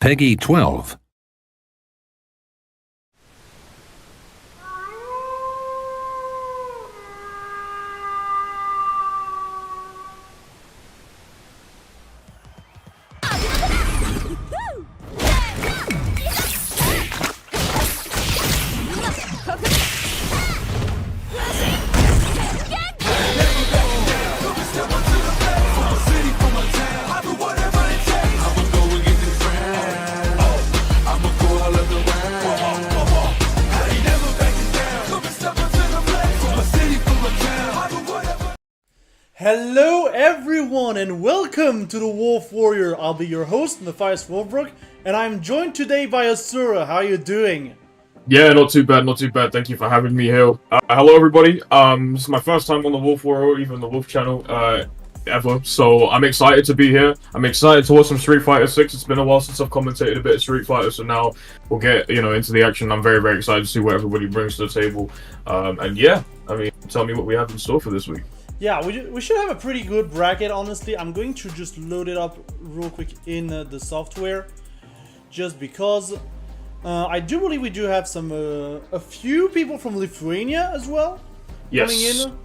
Peggy 12. Hello everyone and welcome to the Wolf Warrior. I'll be your host, Mathias Wolfbrok, and I'm joined today by Asura. How are you doing? Yeah, not too bad, not too bad. Thank you for having me here. Hello everybody. This is my first time on the Wolf Warrior, even the Wolf channel, ever. So I'm excited to be here. I'm excited to watch some Street Fighter 6. It's been a while since I've commentated a bit of Street Fighter, so now we'll get, into the action. I'm very, very excited to see what everybody brings to the table. And yeah, tell me what we have in store for this week. Yeah, we should have a pretty good bracket, honestly. I'm going to just load it up real quick in the software, just because I do believe we do have some a few people from Lithuania as well. Yes. Coming in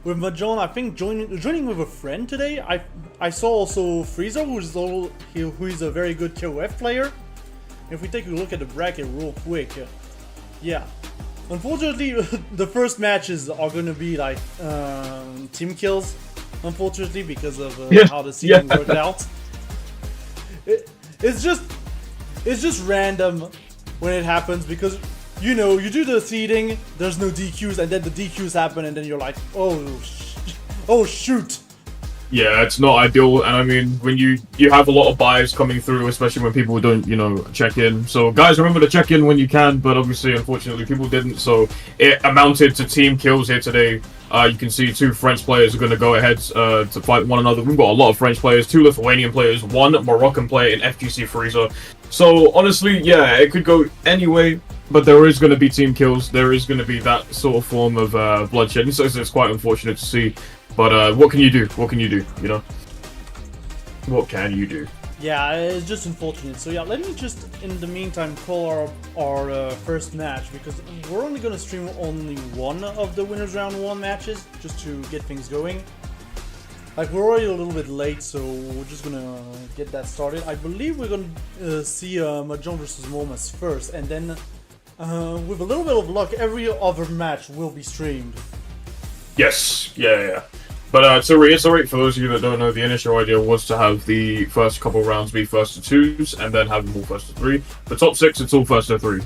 with Mahjong. I think joining with a friend today. I saw also Frieza, who is a very good KOF player. If we take a look at the bracket real quick, yeah. Unfortunately, the first matches are going to be like team kills, unfortunately, because of how the seeding worked out. It's just random when it happens, because you do the seeding, there's no DQs, and then the DQs happen, and then you're like, oh shoot. Yeah, it's not ideal, and I mean, when you have a lot of buys coming through, especially when people don't, check in. So guys, remember to check in when you can, but obviously, unfortunately, people didn't, so it amounted to team kills here today. You can see two French players are going to go ahead to fight one another. We've got a lot of French players, two Lithuanian players, one Moroccan player in FGC Frieza. So honestly, yeah, it could go any way, but there is going to be team kills. There is going to be that sort of form of bloodshed, so it's quite unfortunate to see. But what can you do? What can you do? What can you do? Yeah, it's just unfortunate. So yeah, let me just, in the meantime, call our first match, because we're only gonna stream only one of the winners round 1 matches, just to get things going. Like, we're already a little bit late, so we're just gonna get that started. I believe we're gonna see Mahjong versus Momas first, and then with a little bit of luck, every other match will be streamed. Yes, yeah. But to reiterate, for those of you that don't know, the initial idea was to have the first couple rounds be first to 2s, and then have them all first to 3. The top 6, it's all first to 3,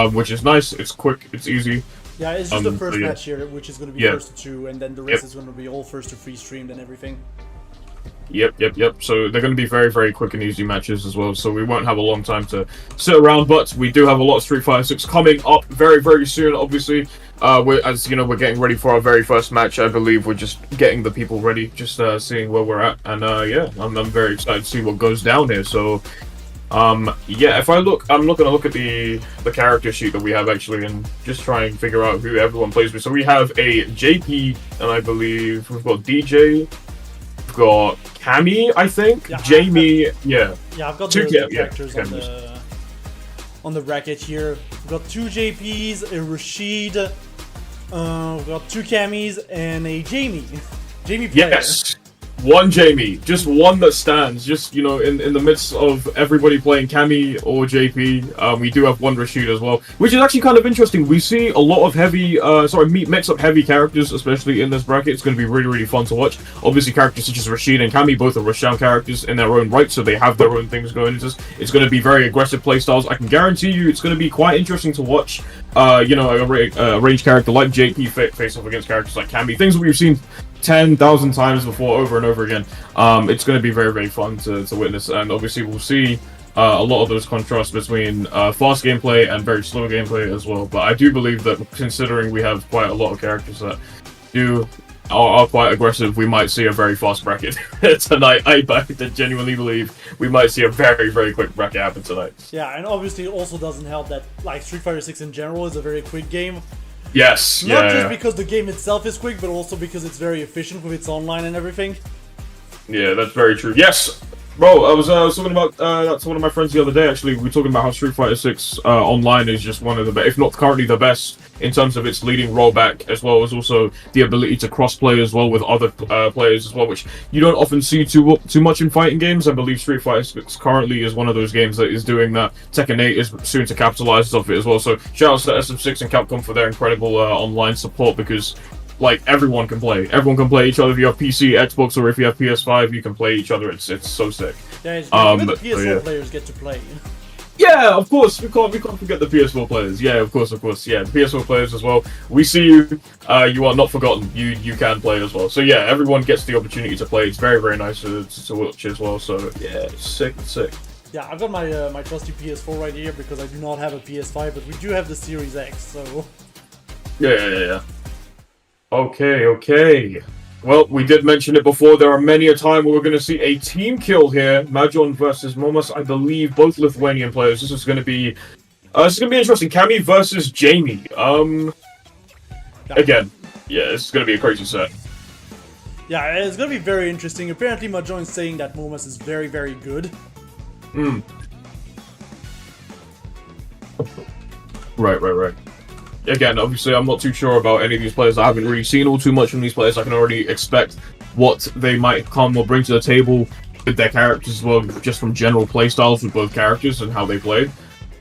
which is nice, it's quick, it's easy. Yeah, it's just the first match here, which is going to be first to 2, and then the rest is going to be all first to 3 streamed and everything. Yep. So they're going to be very, very quick and easy matches as well, so we won't have a long time to sit around, but we do have a lot of Street Fighter 6 coming up very, very soon, obviously. We're getting ready for our very first match. I believe we're just getting the people ready, just seeing where we're at, and yeah, I'm very excited to see what goes down here. So, yeah, if I'm going to look at the character sheet that we have actually, and just try and figure out who everyone plays with. So we have a JP, and I believe we've got DJ, we've got Cammy, I think, Jamie, Yeah, I've got two characters on the bracket here. We've got 2 JPs, a Rashid. We've got 2 Cammies and a Jamie. Jamie player. Yes, one Jamie, just one that stands. Just in the midst of everybody playing Cammy or JP, we do have one Rashid as well, which is actually kind of interesting. We see a lot of heavy, mix-up heavy characters, especially in this bracket. It's going to be really, really fun to watch. Obviously, characters such as Rashid and Cammy, both are Roshan characters in their own right, so they have their own things going. It's going to be very aggressive playstyles. I can guarantee you, it's going to be quite interesting to watch. A ranged character like JP face off against characters like Cammy, things that we've seen 10,000 times before, over and over again. It's going to be very, very fun to witness, and obviously we'll see a lot of those contrasts between fast gameplay and very slow gameplay as well. But I do believe that, considering we have quite a lot of characters that are quite aggressive, we might see a very fast bracket tonight. I genuinely believe we might see a very, very quick bracket happen tonight. Yeah, and obviously it also doesn't help that Street Fighter 6 in general is a very quick game. Yes, Not just because the game itself is quick, but also because it's very efficient with its online and everything. Yeah, that's very true. Yes, Bro, I was talking about that to one of my friends the other day. Actually, we were talking about how Street Fighter 6 online is just one of the best, if not currently the best, in terms of its leading rollback, as well as also the ability to cross-play as well with other players as well, which you don't often see too much in fighting games. I believe Street Fighter 6 currently is one of those games that is doing that. Tekken 8 is soon to capitalize off it as well. So shout out to SM6 and Capcom for their incredible online support, because like everyone can play. Everyone can play each other. If you have PC, Xbox, or if you have PS5, you can play each other. It's so sick. Yeah, it's good. Even the PS4 players get to play. Yeah, of course. We can't forget the PS4 players. Yeah, of course. Yeah, the PS4 players as well. We see you. You are not forgotten. You can play as well. So yeah, everyone gets the opportunity to play. It's very nice to watch as well. So yeah, it's sick. Yeah, I've got my my trusty PS4 right here because I do not have a PS5, but we do have the Series X. So yeah. Okay. Well, we did mention it before. There are many a time where we're going to see a team kill here. Majon versus Momas, I believe, both Lithuanian players. This is going to be interesting. Cammy versus Jamie. Again, yeah, this is going to be a crazy set. Yeah, it's going to be very interesting. Apparently, Majon is saying that Momas is very good. Right. Again, obviously, I'm not too sure about any of these players. I haven't really seen all too much from these players. I can already expect what they might come or bring to the table with their characters as well, just from general playstyles with both characters and how they play.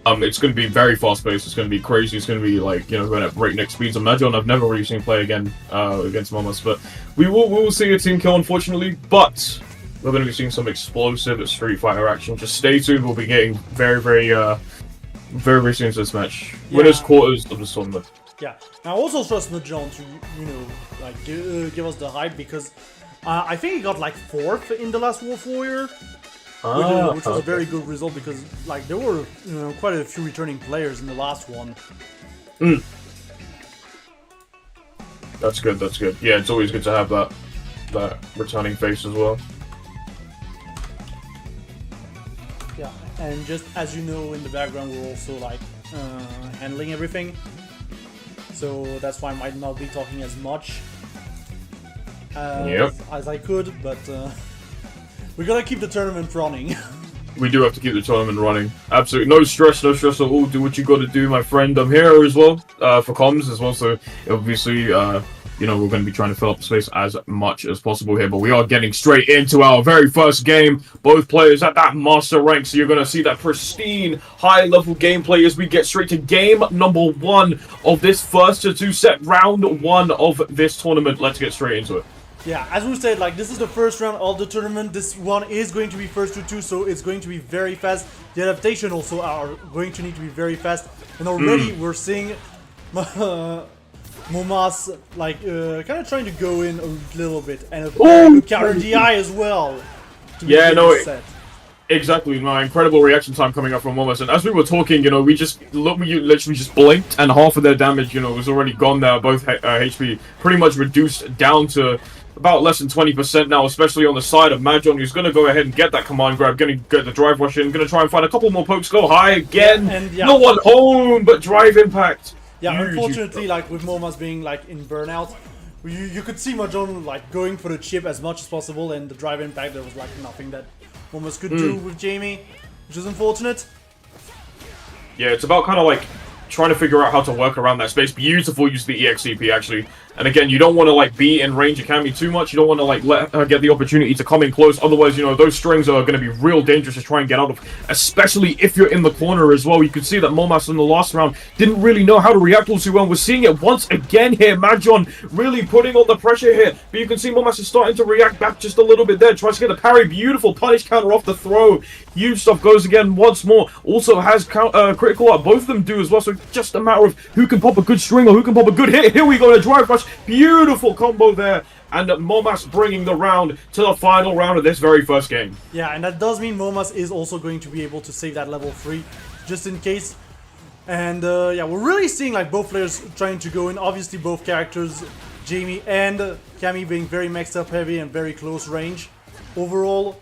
It's going to be very fast-paced. It's going to be crazy. It's going to be like, going at breakneck speeds. And Majon, I've never really seen play again against Momas, but we will see a team kill, unfortunately. But we're going to be seeing some explosive Street Fighter action. Just stay tuned. We'll be getting very soon to this match. Yeah. Winners quarters of the tournament. Yeah. Now also trust Majon to like give us the hype, because I think he got like 4th in the last Wolf Warrior, which was a very good result, because like there were quite a few returning players in the last one. That's good. Yeah, it's always good to have that returning face as well. Yeah, and just as you know, in the background we're also like handling everything, so that's why I might not be talking as much as I could, but we gotta keep the tournament running. We do have to keep the tournament running. Absolutely, no stress at all. Do what you got to do, my friend. I'm here as well for comms as well, so obviously we're going to be trying to fill up the space as much as possible here, but we are getting straight into our very first game. Both players at that master rank, so you're going to see that pristine, high-level gameplay as we get straight to game number 1 of this first to 2 set, round 1 of this tournament. Let's get straight into it. Yeah, as we said, like, this is the first round of the tournament. This one is going to be first to 2, so it's going to be very fast. The adaptation also are going to need to be very fast, and already we're seeing Momas like kind of trying to go in a little bit, and a good counter DI as well. Exactly. My incredible reaction time coming up from Momas, and as we were talking, we literally just blinked, and half of their damage, was already gone there. Both HP pretty much reduced down to about less than 20% now, especially on the side of Majon, who's going to go ahead and get that command grab, going to get the drive rush in, going to try and find a couple more pokes, go high again. No one home, but drive impact. Yeah, unfortunately, like with Momas being like in burnout, you could see Majon like going for the chip as much as possible, and the drive impact, there was like nothing that Momas could do with Jamie, which is unfortunate. Yeah, it's about kind of like trying to figure out how to work around that space. Beautiful use of the EXCP, actually. And again, you don't want to like be in range of Cammy too much. You don't want to like let her get the opportunity to come in close. Otherwise, those strings are going to be real dangerous to try and get out of, especially if you're in the corner as well. You could see that Momas in the last round didn't really know how to react all too well. We're seeing it once again here. Majon really putting on the pressure here. But you can see Momas is starting to react back just a little bit there. Tries to get a parry. Beautiful punish counter off the throw. Huge stuff goes again once more. Also has critical up. Both of them do as well. So just a matter of who can pop a good string or who can pop a good hit. Here we go. A drive rush. Beautiful combo there, and Momas bringing the round to the final round of this very first game. Yeah, and that does mean Momas is also going to be able to save that level 3, just in case. And yeah, we're really seeing like both players trying to go in. Obviously, both characters, Jamie and Cammy, being very maxed up heavy and very close range overall.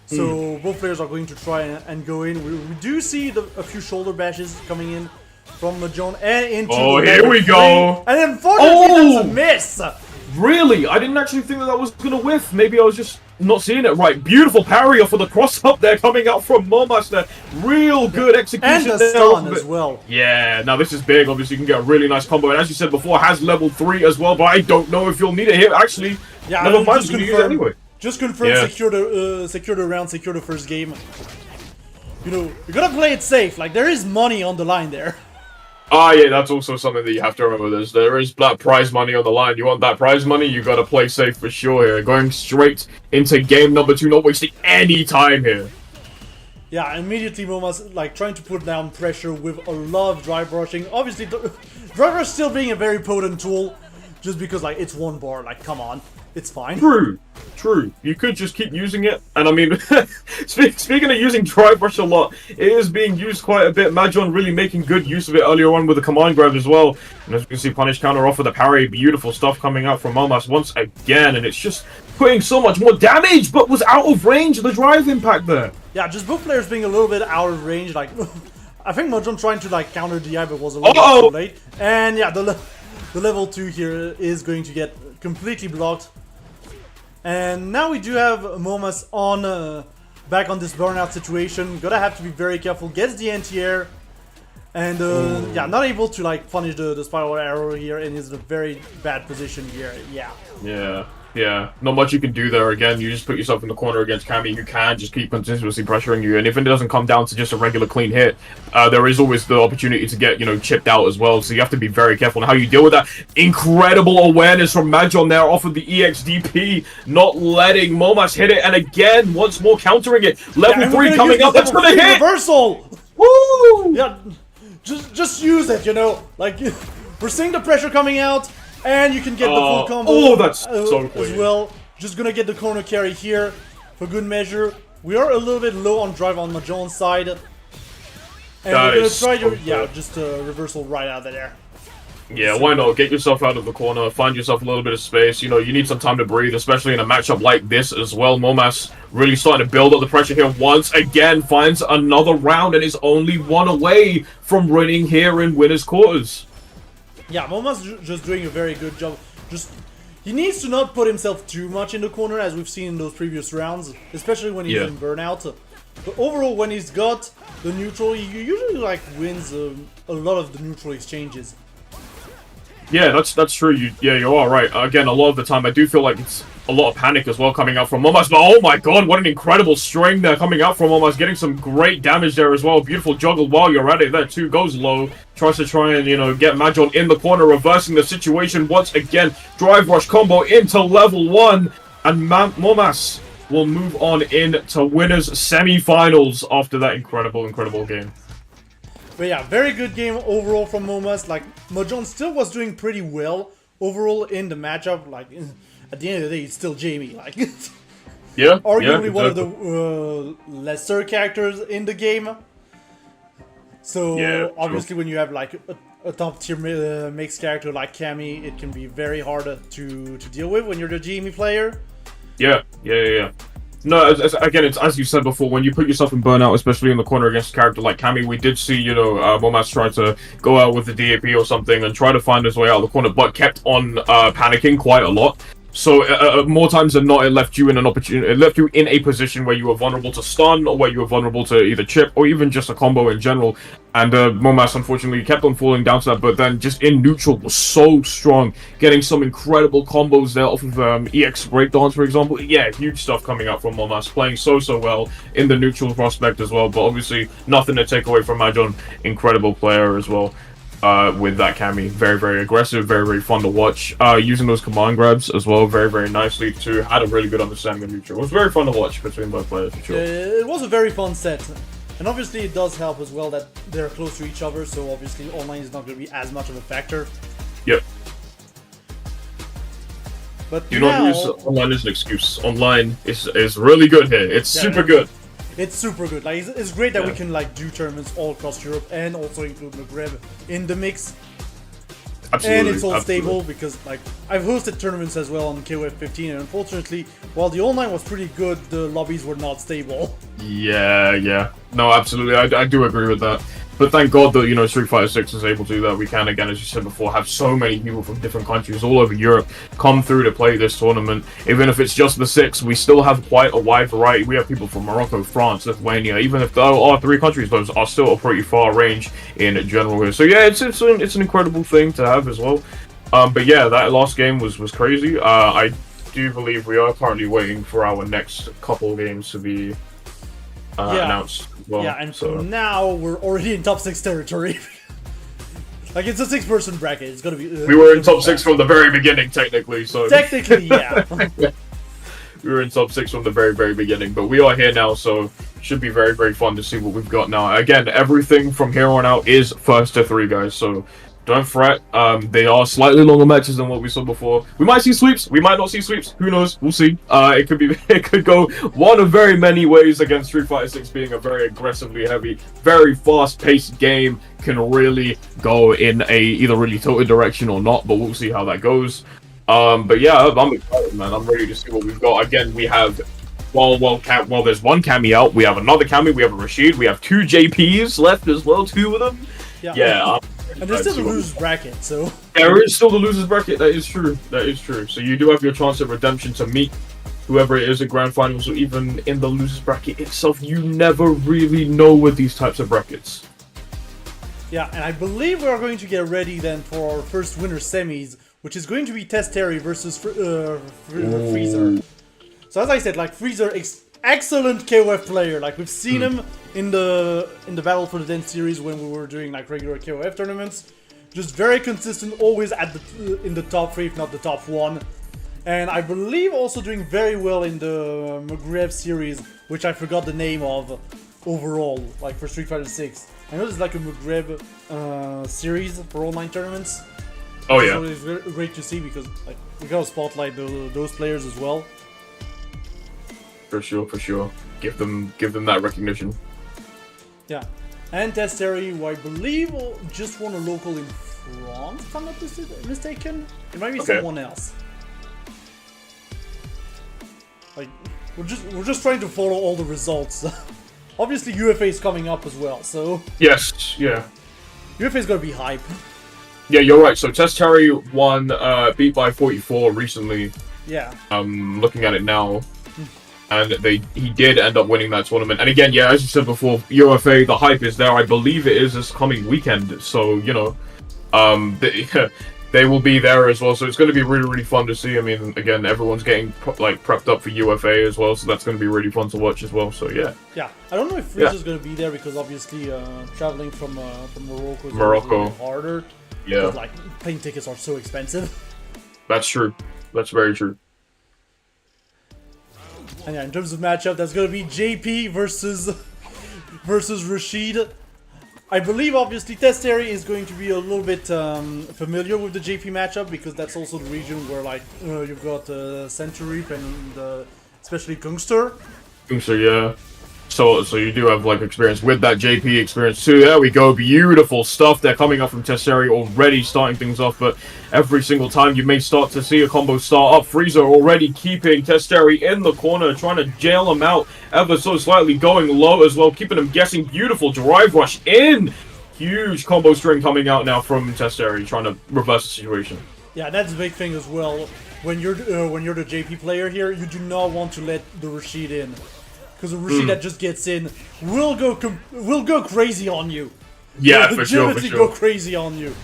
So both players are going to try and go in. We do see a few shoulder bashes coming in from Majon and into here we go. And unfortunately, that's a miss. Really? I didn't actually think that was going to whiff. Maybe I was just not seeing it right. Beautiful parry off of the cross-up there coming out from Momas there. Real good execution. And the stun as well. Yeah, now this is big. Obviously, you can get a really nice combo. And as you said before, has level 3 as well, but I don't know if you'll need it here. Actually, yeah, level 5 is going to use it anyway. Just confirm, secure the round, secure the first game. You know, you gotta play it safe. Like, there is money on the line there. Ah, yeah, that's also something that you have to remember. There is that prize money on the line. You want that prize money, you gotta play safe for sure here. Going straight into game number 2, not wasting any time here. Yeah, immediately Momas, like, trying to put down pressure with a lot of drive rushing. Obviously, drive rush still being a very potent tool, just because, like, it's one bar. Like, come on. It's fine. True. You could just keep using it. And I mean, speaking of using drive rush a lot, it is being used quite a bit. Majon really making good use of it earlier on with the command grab as well. And as you can see, punish counter off with the parry. Beautiful stuff coming out from Momas once again. And it's just putting so much more damage, but was out of range of the drive impact there. Yeah, just both players being a little bit out of range. Like, I think Majon trying to, like, counter DI, but was a little bit too late. And yeah, the level 2 here is going to get completely blocked. And now we do have Momas on back on this burnout situation. Gotta have to be very careful. Gets the anti-air. And yeah, not able to, like, punish the spiral arrow here, and is in a very bad position here. Yeah, not much you can do there. Again, you just put yourself in the corner against Cammy, who can just keep continuously pressuring you. And if it doesn't come down to just a regular clean hit, there is always the opportunity to get, you know, chipped out as well. So you have to be very careful on how you deal with that. Incredible awareness from Majon there off of the EXDP, not letting Momas hit it. And again, once more countering it. Level 3 coming up, that's gonna hit! Reversal! Woo! Yeah, just use it, you know? Like, we're seeing the pressure coming out. And you can get the full combo. Oh, that's so clean. As well. Just gonna get the corner carry here for good measure. We are a little bit low on drive on Majon's side. And we're gonna try to, just a reversal right out of there. Yeah, why not? Get yourself out of the corner, find yourself a little bit of space. You know, you need some time to breathe, especially in a matchup like this as well. Momas really starting to build up the pressure here once again, finds another round and is only 1 away from winning here in winner's quarters. Yeah, Momas just doing a very good job. He needs to not put himself too much in the corner, as we've seen in those previous rounds, especially when he's in burnout. But overall, when he's got the neutral, he usually, like, wins a lot of the neutral exchanges. Yeah, that's true. You are right. Again, a lot of the time, I do feel like it's a lot of panic as well coming out from Momas. But oh my god, what an incredible string there coming out from Momas. Getting some great damage there as well. Beautiful juggle while you're at it there too. Goes low. Tries to try and, you know, get Majon in the corner, reversing the situation once again. Drive rush combo into level 1. And Momas will move on into winners semi-finals after that incredible game. But yeah, very good game overall from Momas. Like, Majon still was doing pretty well overall in the matchup. Like, at the end of the day, it's still Jamie. Like, yeah, arguably one of the lesser characters in the game. So obviously, when you have like a top tier mixed character like Cammy, it can be very hard to deal with when you're the Jamie player. Yeah. No, again, it's as you said before, when you put yourself in burnout, especially in the corner against a character like Cammy, we did see, you know, Momas try to go out with the DAP or something and try to find his way out of the corner, but kept on panicking quite a lot. So more times than not, it left you in an opportunity. It left you in a position where you were vulnerable to stun, or where you were vulnerable to either chip, or even just a combo in general. And Momas unfortunately kept on falling down to that, but then just in neutral was so strong, getting some incredible combos there off of EX Breakdance, for example. Yeah, huge stuff coming out from Momas, playing so well in the neutral prospect as well. But obviously nothing to take away from Majon, incredible player as well. With that Cammy, very aggressive, very fun to watch. Using those command grabs as well, very nicely too. Had a really good understanding of neutral. It was very fun to watch between both players for sure. It was a very fun set, and obviously it does help as well that they're close to each other. So obviously online is not going to be as much of a factor. Yep. But do not use online as an excuse. Online is really good here. It's super good. It's super good. Like, it's great that we can, like, do tournaments all across Europe and also include Maghreb in the mix. Absolutely. And it's all stable because, like, I've hosted tournaments as well on KOF 15, and unfortunately, while the online was pretty good, the lobbies were not stable. Yeah. No, absolutely. I do agree with that. But thank God that, you know, Street Fighter 6 is able to do that. We can, again, as you said before, have so many people from different countries all over Europe come through to play this tournament. Even if it's just the 6, we still have quite a wide variety. We have people from Morocco, France, Lithuania. Even if there are 3 countries, those are still a pretty far range in general here. So yeah, it's an incredible thing to have as well. But yeah, that last game was crazy. I do believe we are currently waiting for our next couple of games to be announced. Well, yeah, and so now we're already in top 6 territory. Like, it's a 6-person bracket. It's gonna be. We were in top 6 from the very beginning, technically. So technically, yeah. We were in top 6 from the very beginning, but we are here now, so should be very fun to see what we've got now. Again, everything from here on out is first to 3, guys. So don't fret. They are slightly longer matches than what we saw before. We might see sweeps. We might not see sweeps. Who knows? We'll see. It could go one of very many ways against Street Fighter 6 being a very aggressively heavy, very fast-paced game. Can really go in a either really tilted direction or not, but we'll see how that goes. But yeah, I'm excited, man. I'm ready to see what we've got. Again, we have well, there's one Cammy out. We have another Cammy. We have a Rashid. We have 2 JPs left as well. 2 of them. Yeah. And there's still the loser's bracket, so... There is still the loser's bracket, that is true. That is true. So you do have your chance at redemption to meet whoever it is at Grand Finals, or even in the loser's bracket itself. You never really know with these types of brackets. Yeah, and I believe we are going to get ready then for our first winner semis, which is going to be Test Terry versus Freezer. So as I said, like, Freezer, excellent KOF player. Like, we've seen him in the Battle for the Den series when we were doing like regular KOF tournaments. Just very consistent, always at in the top 3, if not the top 1. And I believe also doing very well in the Maghreb series, which I forgot the name of overall, like for Street Fighter 6. I know there's like a Maghreb series for online tournaments. Oh yeah. So it's great to see because like we gotta spotlight those players as well. For sure. Give them that recognition. Yeah. And Testeri, who I believe just won a local in France, if I'm not mistaken. It might be someone else. Like, we're just trying to follow all the results. Obviously, UFA is coming up as well, so... Yes, yeah. UFA is gonna be hype. Yeah, you're right. So Testeri won, beat by 44 recently. Yeah. Looking at it now. And he did end up winning that tournament. And again, yeah, as you said before, UFA, the hype is there. I believe it is this coming weekend. So, you know, they will be there as well. So it's going to be really fun to see. I mean, again, everyone's getting prepped up for UFA as well. So that's going to be really fun to watch as well. So, yeah. Yeah. I don't know if Freeza's going to be there because obviously traveling from Morocco is really harder. Yeah. Because, like, plane tickets are so expensive. That's true. That's very true. And yeah, in terms of matchup, that's gonna be JP versus Rashid. I believe obviously Testeri is going to be a little bit familiar with the JP matchup because that's also the region where like you've got Centuripe and especially Kungster. Kungster, yeah. So you do have like experience with that JP experience too. There we go, beautiful stuff. They're coming up from Testeri already starting things off, but every single time you may start to see a combo start up. Freezer already keeping Testeri in the corner, trying to jail him out ever so slightly, going low as well, keeping him guessing. Beautiful drive rush in. Huge combo string coming out now from Testeri, trying to reverse the situation. Yeah, that's the big thing as well. When you're the JP player here, you do not want to let the Rashid in. Because the Rashid that just gets in will go crazy on you. Yeah, for sure. Go crazy on you.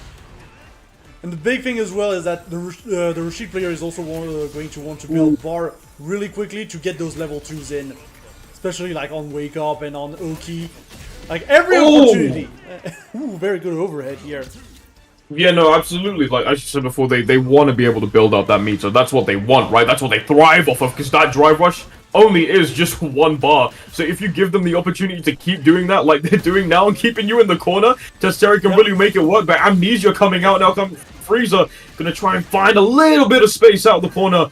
And the big thing as well is that the Rashid player is also going to want to build bar really quickly to get those level 2s in. Especially like on Wake Up and on Oki. Like every opportunity. Ooh, very good overhead here. Yeah, no, absolutely. Like as you said before, they want to be able to build up that meter. That's what they want, right? That's what they thrive off of, because that drive rush only is just 1 bar. So if you give them the opportunity to keep doing that like they're doing now and keeping you in the corner, Testeri can really make it work. But Amnesia coming out now, Freezer gonna try and find a little bit of space out of the corner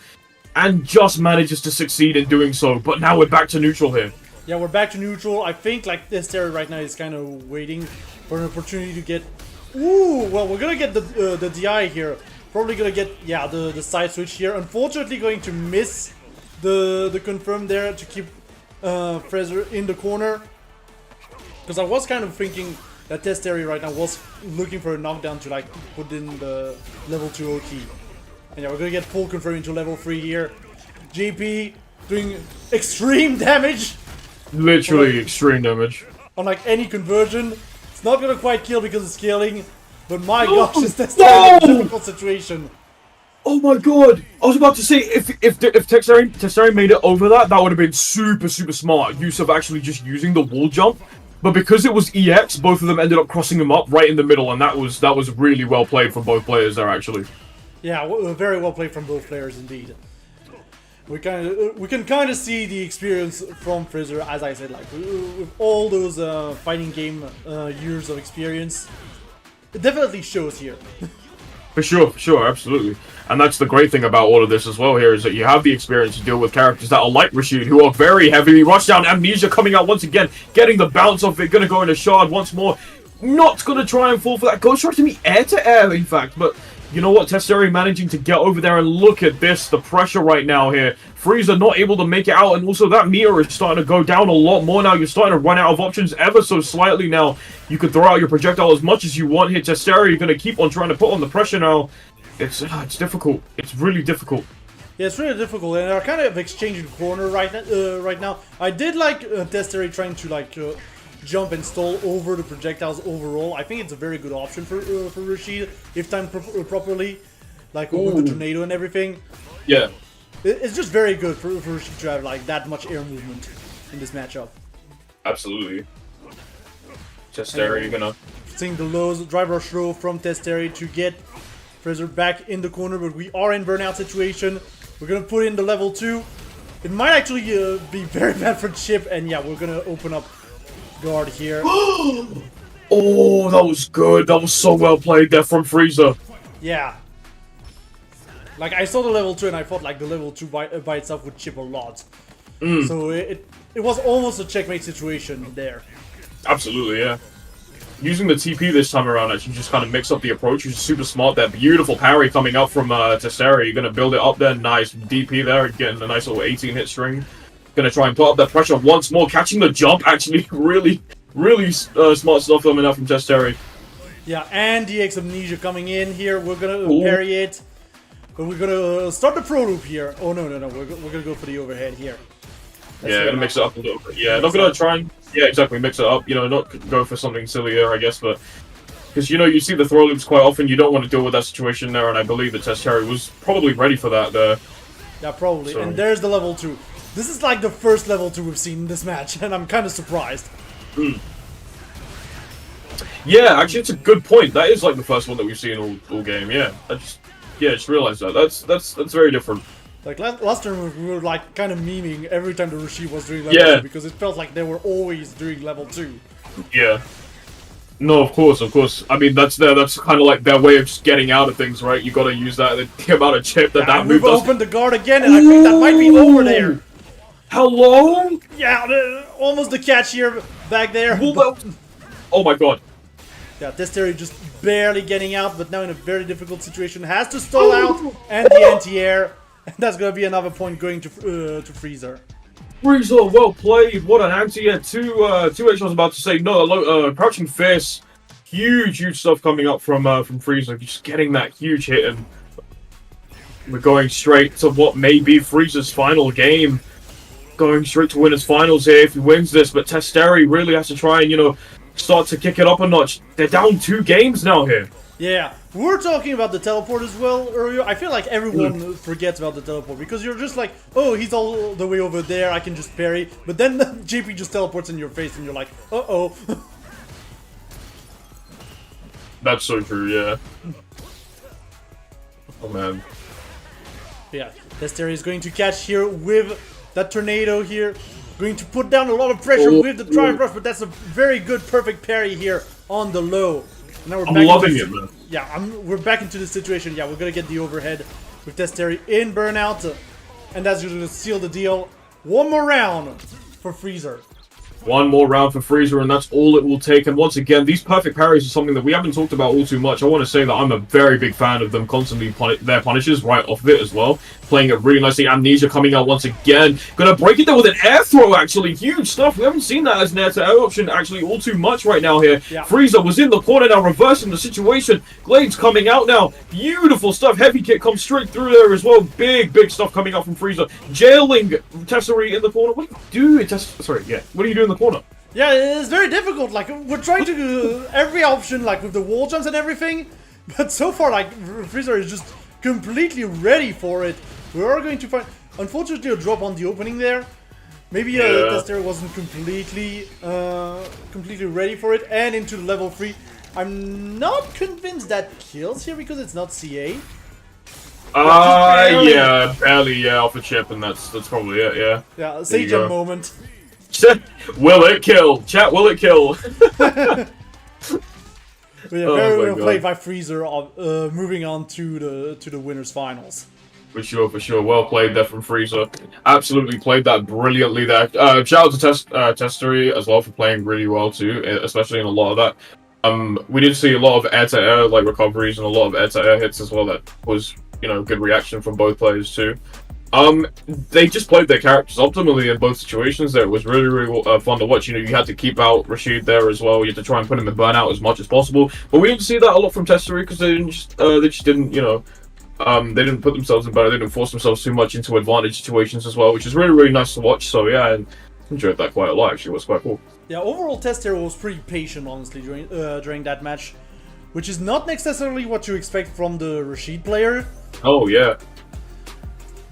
and just manages to succeed in doing so. But now we're back to neutral here. Yeah, we're back to neutral. I think like Testeri right now is kind of waiting for an opportunity to get... Ooh, well, we're gonna get the DI here. Probably gonna get, yeah, the side switch here. Unfortunately going to miss the confirm there to keep Freezer in the corner. Because I was kind of thinking that Testeri right now was looking for a knockdown to like put in the level 2 O key. And yeah, we're gonna get full confirm into level 3 here. JP doing extreme damage. Literally extreme damage. On like any conversion. It's not gonna quite kill because of scaling. But my gosh, is Testeri in a difficult situation. Oh my god! I was about to say, if Testeri made it over that, that would have been super smart use of actually just using the wall jump. But because it was EX, both of them ended up crossing him up right in the middle, and that was really well played from both players there actually. Yeah, very well played from both players indeed. We can kind of see the experience from Freezer, as I said, like with all those fighting game years of experience. It definitely shows here. For sure, absolutely. And that's the great thing about all of this as well here, is that you have the experience to deal with characters that are like Rashid, who are very heavily rushed down. Amnesia coming out once again, getting the bounce off it, gonna go in a shard once more. Not gonna try and fall for that. Goes trying to meet air to air, in fact, but you know what? Testeri managing to get over there, and look at this, the pressure right now here. Frieza not able to make it out, and also that meter is starting to go down a lot more now. You're starting to run out of options ever so slightly now. You could throw out your projectile as much as you want here. Testeri, you're going to keep on trying to put on the pressure now. It's difficult. It's really difficult. Yeah, it's really difficult, and they're kind of exchanging corner right now. I did like Testeri trying to like jump and stall over the projectiles overall. I think it's a very good option for Rashid if timed properly, like with the tornado and everything. Yeah. It's just very good for Rashid to have like that much air movement in this matchup. Absolutely. Testeri gonna seeing the lows drive rush row from Testeri to get Freezer back in the corner, but we are in burnout situation. We're gonna put in the level 2. It might actually be very bad for Chip, and yeah, we're gonna open up guard here. Oh, that was good. That was so well played there from Frieza. Yeah. Like, I saw the level 2 and I thought like the level 2 by itself would chip a lot. So it was almost a checkmate situation there. Absolutely, yeah. Using the TP this time around actually just kind of mix up the approach, which is super smart there. Beautiful parry coming out from Testeri. You're going to build it up there. Nice DP there, getting a nice little 18-hit string. Going to try and put up that pressure once more. Catching the jump, actually. Really smart stuff coming out from Testeri. Yeah, and DX Amnesia coming in here. We're going to parry it. But we're going to start the pro loop here. Oh, no. We're going to go for the overhead here. Yeah, gonna mix it up a little bit. Yeah, not gonna try and mix it up. You know, not go for something sillier, I guess, but because you see the throw loops quite often. You don't want to deal with that situation there, and I believe that Testeri was probably ready for that there. Yeah, probably. So. And there's the level 2. This is like the first level 2 we've seen in this match, and I'm kind of surprised. Yeah, actually, it's a good point. That is like the first one that we've seen all game. Yeah, I just realized that. That's very different. Like last time we were like kind of memeing every time the Rashid was doing level 2 because it felt like they were always doing level 2. Yeah. No, of course. I mean, that's kind of like their way of just getting out of things, right? You gotta use that, the amount of chip that move does. We've opened the guard again, and I think that might be over there. Hello? Yeah, almost the catch here, back there. Oh my god. Yeah, Testeri just barely getting out, but now in a very difficult situation. Has to stall out, and the anti-air. And that's gonna be another point going to Freezer. Freezer, well played. What an anti-air. Two H I was about to say. No, crouching fist. Huge stuff coming up from Freezer. Just getting that huge hit, and we're going straight to what may be Freezer's final game. Going straight to winners finals here if he wins this, but Testeri really has to try and, start to kick it up a notch. They're down 2 games now here. Yeah, we were talking about the teleport as well earlier. I feel like everyone forgets about the teleport because you're just like, oh, he's all the way over there, I can just parry. But then JP just teleports in your face and you're like, uh-oh. That's so true, yeah. Oh, man. Yeah, Testeri is going to catch here with that tornado here. Going to put down a lot of pressure with the drive rush, but that's a very good, perfect parry here on the low. Now we're I'm loving it, man. Yeah, we're back into the situation. Yeah, we're gonna get the overhead with Testeri in burnout, and that's gonna seal the deal. One more round for Freezer. One more round for Freezer, and that's all it will take. And once again, these perfect parries are something that we haven't talked about all too much. I want to say that I'm a very big fan of them constantly their punishes right off of it as well. Playing it really nicely. Amnesia coming out once again. Gonna break it there with an air throw, actually. Huge stuff. We haven't seen that as an air-to-air option actually all too much right now here. Yeah. Freezer was in the corner now, reversing the situation. Glade's coming out now. Beautiful stuff. Heavy kick comes straight through there as well. Big stuff coming out from Freezer. Jailing Tessari in the corner. What do you do? Sorry, yeah. What do you do in the corner? Yeah, it's very difficult. Like, we're trying to do every option, like with the wall jumps and everything, but so far, like, Freezer is just completely ready for it. We are going to find, unfortunately, a drop on the opening there. Maybe Tester wasn't completely ready for it, and into the level 3. I'm not convinced that kills here because it's not CA. Yeah, barely, yeah, off a chip, and that's probably it, yeah. Yeah, Sage a moment. Will it kill? Chat, will it kill? But yeah, very well played by Freezer, moving on to the winners finals. For sure. Well played there from Freezer. Absolutely played that brilliantly there. Shout out to Testery as well for playing really well too, especially in a lot of that. We did see a lot of air-to-air like recoveries and a lot of air-to-air hits as well. That was, you know, good reaction from both players too. They just played their characters optimally in both situations there. It was really fun to watch. You know, you had to keep out Rashid there as well. You had to try and put him in burnout as much as possible. But we didn't see that a lot from Testery because they just didn't, you know, they didn't put themselves in burnout. They didn't force themselves too much into advantage situations as well, which is really nice to watch. So yeah, I enjoyed that quite a lot. Actually, it was quite cool. Yeah, overall Tester was pretty patient, honestly, during that match, which is not necessarily what you expect from the Rashid player. Oh yeah.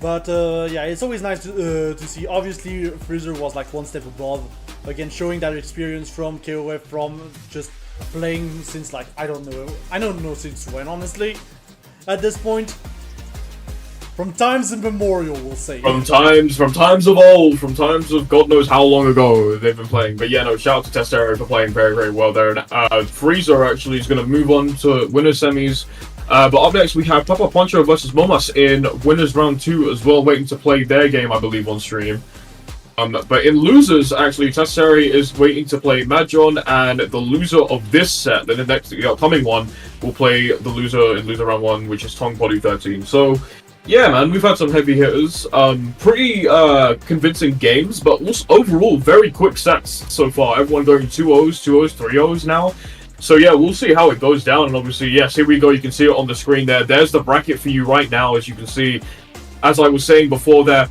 But yeah, it's always nice to see. Obviously, Freezer was like one step above. Again, showing that experience from KOF, from just playing since like, I don't know since when, honestly. At this point, from times immemorial, we'll say. From times of old, from times of God knows how long ago they've been playing. But yeah, no, shout out to Testero for playing very well there. And Freezer actually is going to move on to winners semis. But up next we have Papa Poncho versus Momas in winners round 2 as well, waiting to play their game, I believe, on stream. But in losers, actually, Tessari is waiting to play Madjon, and the loser of this set, the next upcoming one, will play the loser in loser round 1, which is Tong Body 13. So, yeah, man, we've had some heavy hitters. Pretty convincing games, but also overall very quick sets so far. Everyone going 2-0s, 2-0s, 3-0s now. So yeah, we'll see how it goes down, and obviously, yes, here we go, you can see it on the screen there. There's the bracket for you right now, as you can see. As I was saying before there,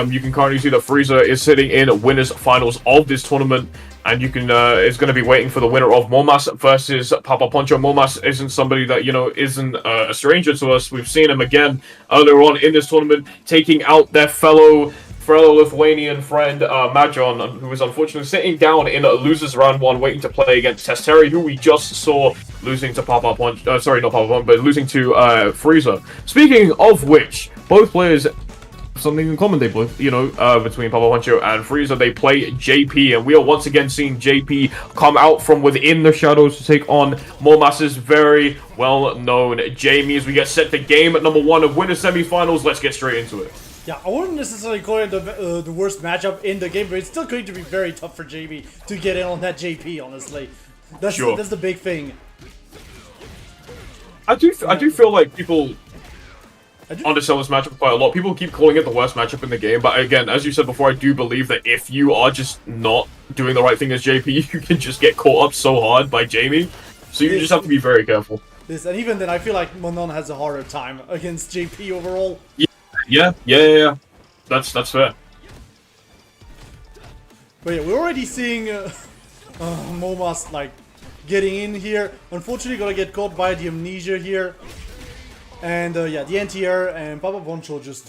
you can currently see that Freezer is sitting in winners finals of this tournament, and you can is going to be waiting for the winner of Momas versus Papa Poncho. Momas isn't somebody that, you know, isn't a stranger to us. We've seen him again earlier on in this tournament, taking out their fellow Lithuanian friend Madjon, who was unfortunately sitting down in a losers round 1, waiting to play against Testeri, who we just saw losing to Papa Poncho. Sorry, not Papa Poncho, but losing to Freezer. Speaking of which, both players have something in common. They both, you know, between Papa Poncho and Freezer, they play JP, and we are once again seeing JP come out from within the shadows to take on Momas's very well-known Jamie as we get set to game at number 1 of winner semi-finals. Let's get straight into it. Yeah, I wouldn't necessarily call it the worst matchup in the game, but it's still going to be very tough for JB to get in on that JP, honestly. That's the big thing. I do feel like people undersell this matchup quite a lot. People keep calling it the worst matchup in the game, but again, as you said before, I do believe that if you are just not doing the right thing as JP, you can just get caught up so hard by Jamie. So you just have to be very careful. And even then, I feel like Monon has a harder time against JP overall. Yeah. That's fair. But yeah, we're already seeing Momas like getting in here. Unfortunately, gonna get caught by the amnesia here. And yeah, the anti-air and Papa Poncho just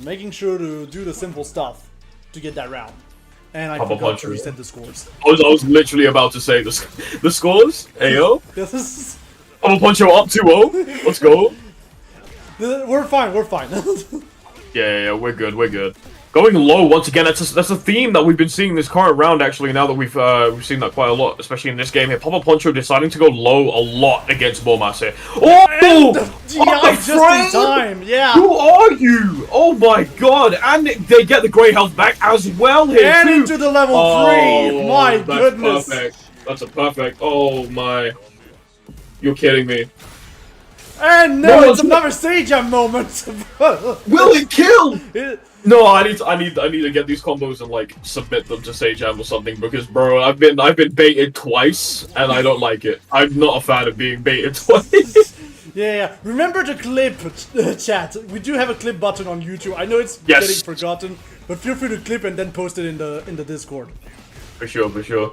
making sure to do the simple stuff to get that round. And I forgot to reset the scores. I was literally about to say the scores. Ayo. Papa Poncho up 2-0. Let's go. We're fine. Yeah, we're good. Going low once again. That's a theme that we've been seeing this current round. Actually, now that we've seen that quite a lot, especially in this game here. Papa Poncho deciding to go low a lot against Momas here. Oh, DI just in time. Yeah. Who are you? Oh my god! And they get the grey health back as well here And too. into the level 3! My goodness! Perfect. That's a perfect. Oh my. You're kidding me. And no, it's another Sage Jam moment! Will it kill? It, No, I need to get these combos and like submit them to Sage Jam or something because bro, I've been baited twice and I don't like it. I'm not a fan of being baited twice. yeah. Remember the clip, chat. We do have a clip button on YouTube. I know it's getting forgotten, but feel free to clip and then post it in the Discord. For sure.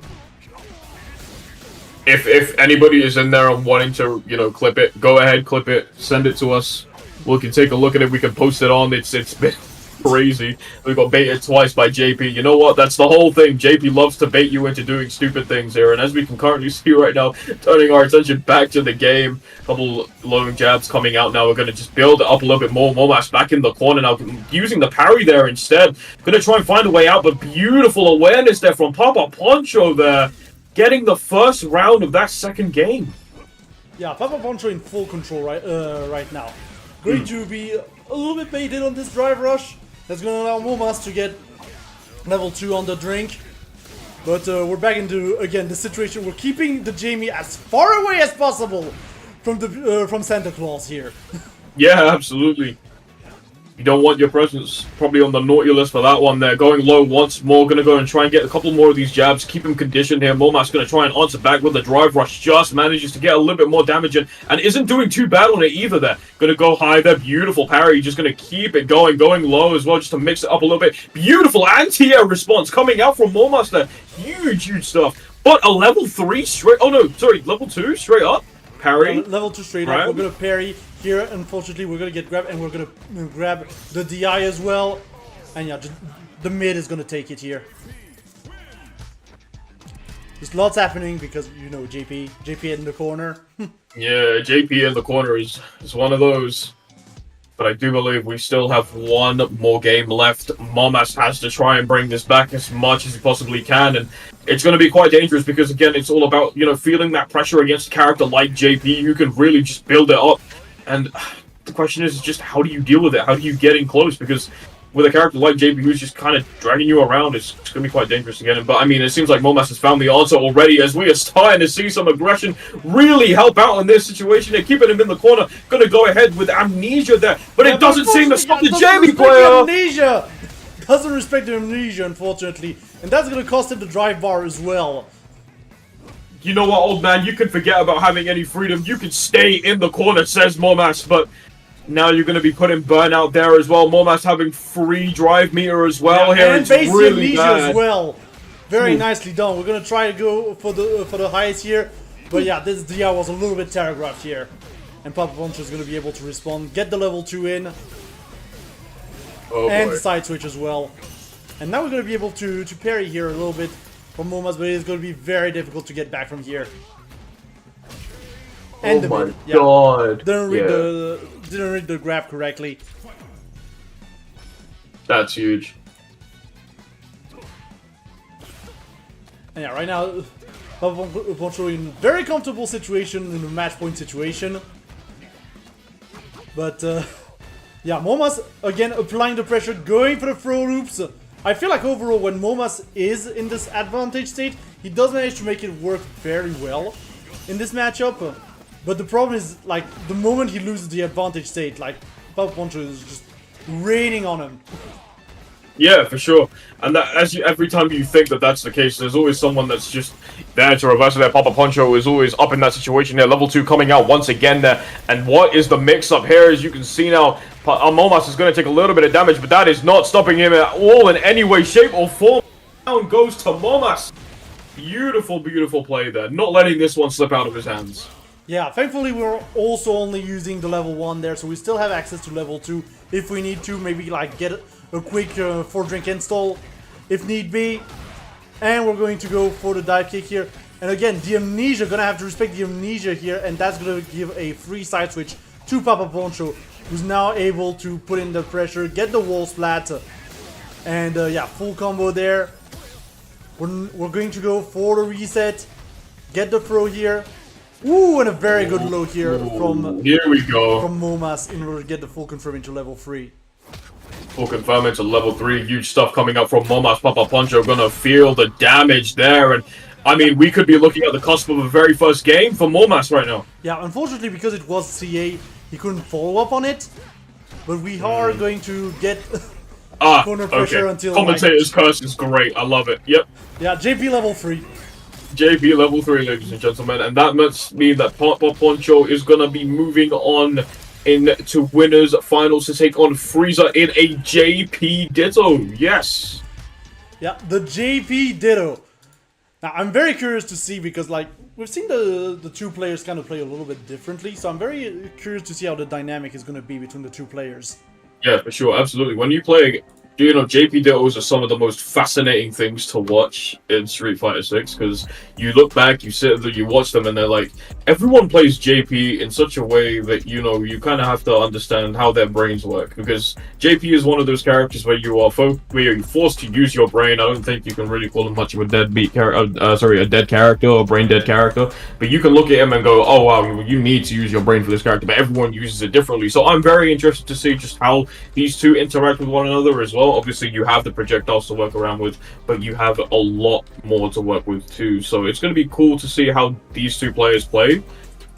If anybody is in there and wanting to, you know, clip it, go ahead, clip it, send it to us. We can take a look at it. We can post it on. It's been crazy. We got baited twice by JP. You know what? That's the whole thing. JP loves to bait you into doing stupid things here. And as we can currently see right now, turning our attention back to the game. A couple loading jabs coming out now. We're going to just build it up a little bit more. Momas back in the corner now, using the parry there instead. Going to try and find a way out, but beautiful awareness there from Papa Poncho there. Getting the first round of that second game. Yeah, Papa Poncho in full control right now. Going to be a little bit baited on this drive rush. That's going to allow Momas to get level 2 on the drink. But we're back into, again, the situation. We're keeping the Jamie as far away as possible from Santa Claus here. Yeah, absolutely. You don't want your presence probably on the naughty list for that one there. Going low once more. Going to go and try and get a couple more of these jabs. Keep him conditioned here. Momas going to try and answer back with the drive rush. Just manages to get a little bit more damage in. And isn't doing too bad on it either there. Going to go high there. Beautiful parry. Just going to keep it going. Going low as well just to mix it up a little bit. Beautiful anti-air response coming out from Momas there. Huge stuff. But a level 3 straight... Oh no, sorry. Level 2 straight up. Parry. Level 2 straight up. We're going to parry. Here, unfortunately, we're going to get grabbed, and we're going to grab the DI as well. And yeah, the mid is going to take it here. There's lots happening because, you know, JP in the corner. Yeah, JP in the corner is one of those. But I do believe we still have one more game left. Momas has to try and bring this back as much as he possibly can. And it's going to be quite dangerous because, again, it's all about, you know, feeling that pressure against a character like JP who can really just build it up. And the question is just how do you deal with it? How do you get in close? Because with a character like JP who's just kind of dragging you around, it's going to be quite dangerous to get him. But I mean, it seems like Momas has found the answer already as we are starting to see some aggression really help out in this situation. They're keeping him in the corner. Going to go ahead with Amnesia there. But it doesn't seem to stop the Jamie player. Amnesia! Doesn't respect the Amnesia, unfortunately. And that's going to cost him the drive bar as well. You know what, old man? You can forget about having any freedom. You can stay in the corner, says Momas. But now you're going to be putting burnout there as well. Momas having free drive meter as well here. And it's base really Amnesia bad. as well. Very nicely done. We're going to try to go for the highest here. But yeah, this DI was a little bit telegraphed here. And Papa Poncho is going to be able to respond. Get the level 2 in. Oh, and boy. the side switch as well. And now we're going to be able to parry here a little bit from Momas, but it's going to be very difficult to get back from here. And oh my god. Didn't read the grab correctly. That's huge. And yeah, right now, Papa Poncho in a very comfortable situation, in a match point situation. But, yeah, Momas, again, applying the pressure, going for the throw loops. I feel like overall, when Momas is in this advantage state, he does manage to make it work very well in this matchup. But the problem is, like, the moment he loses the advantage state, like, Papa Poncho is just raining on him. Yeah, for sure. And that every time you think that that's the case, there's always someone that's just there to reverse it there. Papa Poncho is always up in that situation there. Level 2 coming out once again there. And what is the mix-up here? As you can see now, Momas is going to take a little bit of damage, but that is not stopping him at all in any way, shape, or form. Down goes to Momas. Beautiful, beautiful play there. Not letting this one slip out of his hands. Yeah, thankfully we're also only using the level 1 there, so we still have access to level 2 if we need to. Maybe, like, get a quick 4-drink install if need be. And we're going to go for the dive kick here. And again, the Amnesia, gonna have to respect the Amnesia here, and that's gonna give a free side switch to Papa Poncho, who's now able to put in the pressure, get the wall splat, and yeah, full combo there. We're going to go for the reset, get the throw here. Ooh, and a very good low here from here we go from Momas in order to get the full confirm into level 3. We'll confirm into level 3. Huge stuff coming up from Momas. Papa Poncho gonna feel the damage there. And I mean, we could be looking at the cusp of a very first game for Momas right now. Yeah, unfortunately, because it was CA, he couldn't follow up on it. But we are going to get corner pressure until... Commentator's curse is great. I love it. Yep. Yeah, JP level 3. JP level 3, ladies and gentlemen. And that must mean that Papa Poncho is going to be moving on into winners finals to take on Frieza in a JP Ditto. Yes. Yeah, the JP Ditto. Now, I'm very curious to see because, like, we've seen the two players kind of play a little bit differently. So I'm very curious to see how the dynamic is going to be between the two players. Yeah, for sure. Absolutely. When you play... You know, JP Dittos are some of the most fascinating things to watch in Street Fighter 6 because you look back, you sit there, you watch them, and they're like, everyone plays JP in such a way that, you know, you kind of have to understand how their brains work because JP is one of those characters where you're forced to use your brain. I don't think you can really call him much of a dead character or brain dead character, but you can look at him and go, oh wow, you need to use your brain for this character, but everyone uses it differently. So I'm very interested to see just how these two interact with one another as well. Obviously, you have the projectiles to work around with, but you have a lot more to work with too. So it's going to be cool to see how these two players play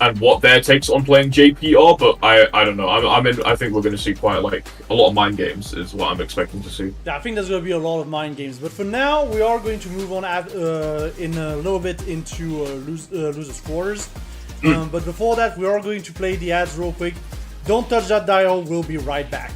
and what their takes on playing JP are. But I don't know. I think we're going to see quite like a lot of mind games is what I'm expecting to see. Yeah, I think there's going to be a lot of mind games. But for now, we are going to move on in a little bit into losers quarters. But before that, we are going to play the ads real quick. Don't touch that dial. We'll be right back.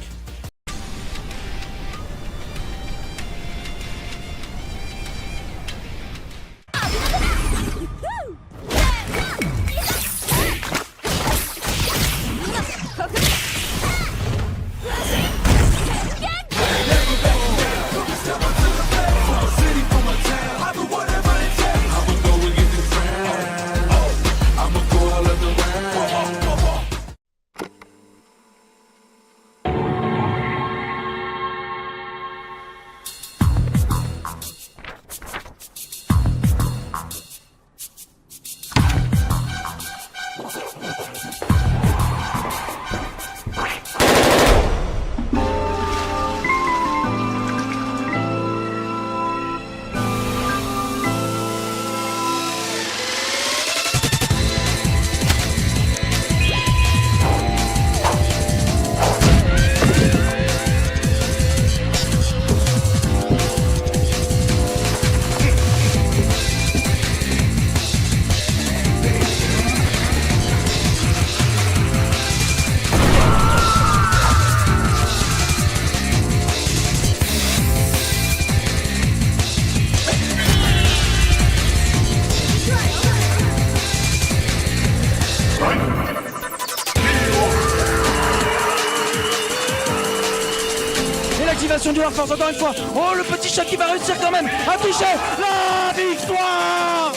Du Warforce encore une fois. Oh, le petit chat qui va réussir quand même à toucher la victoire.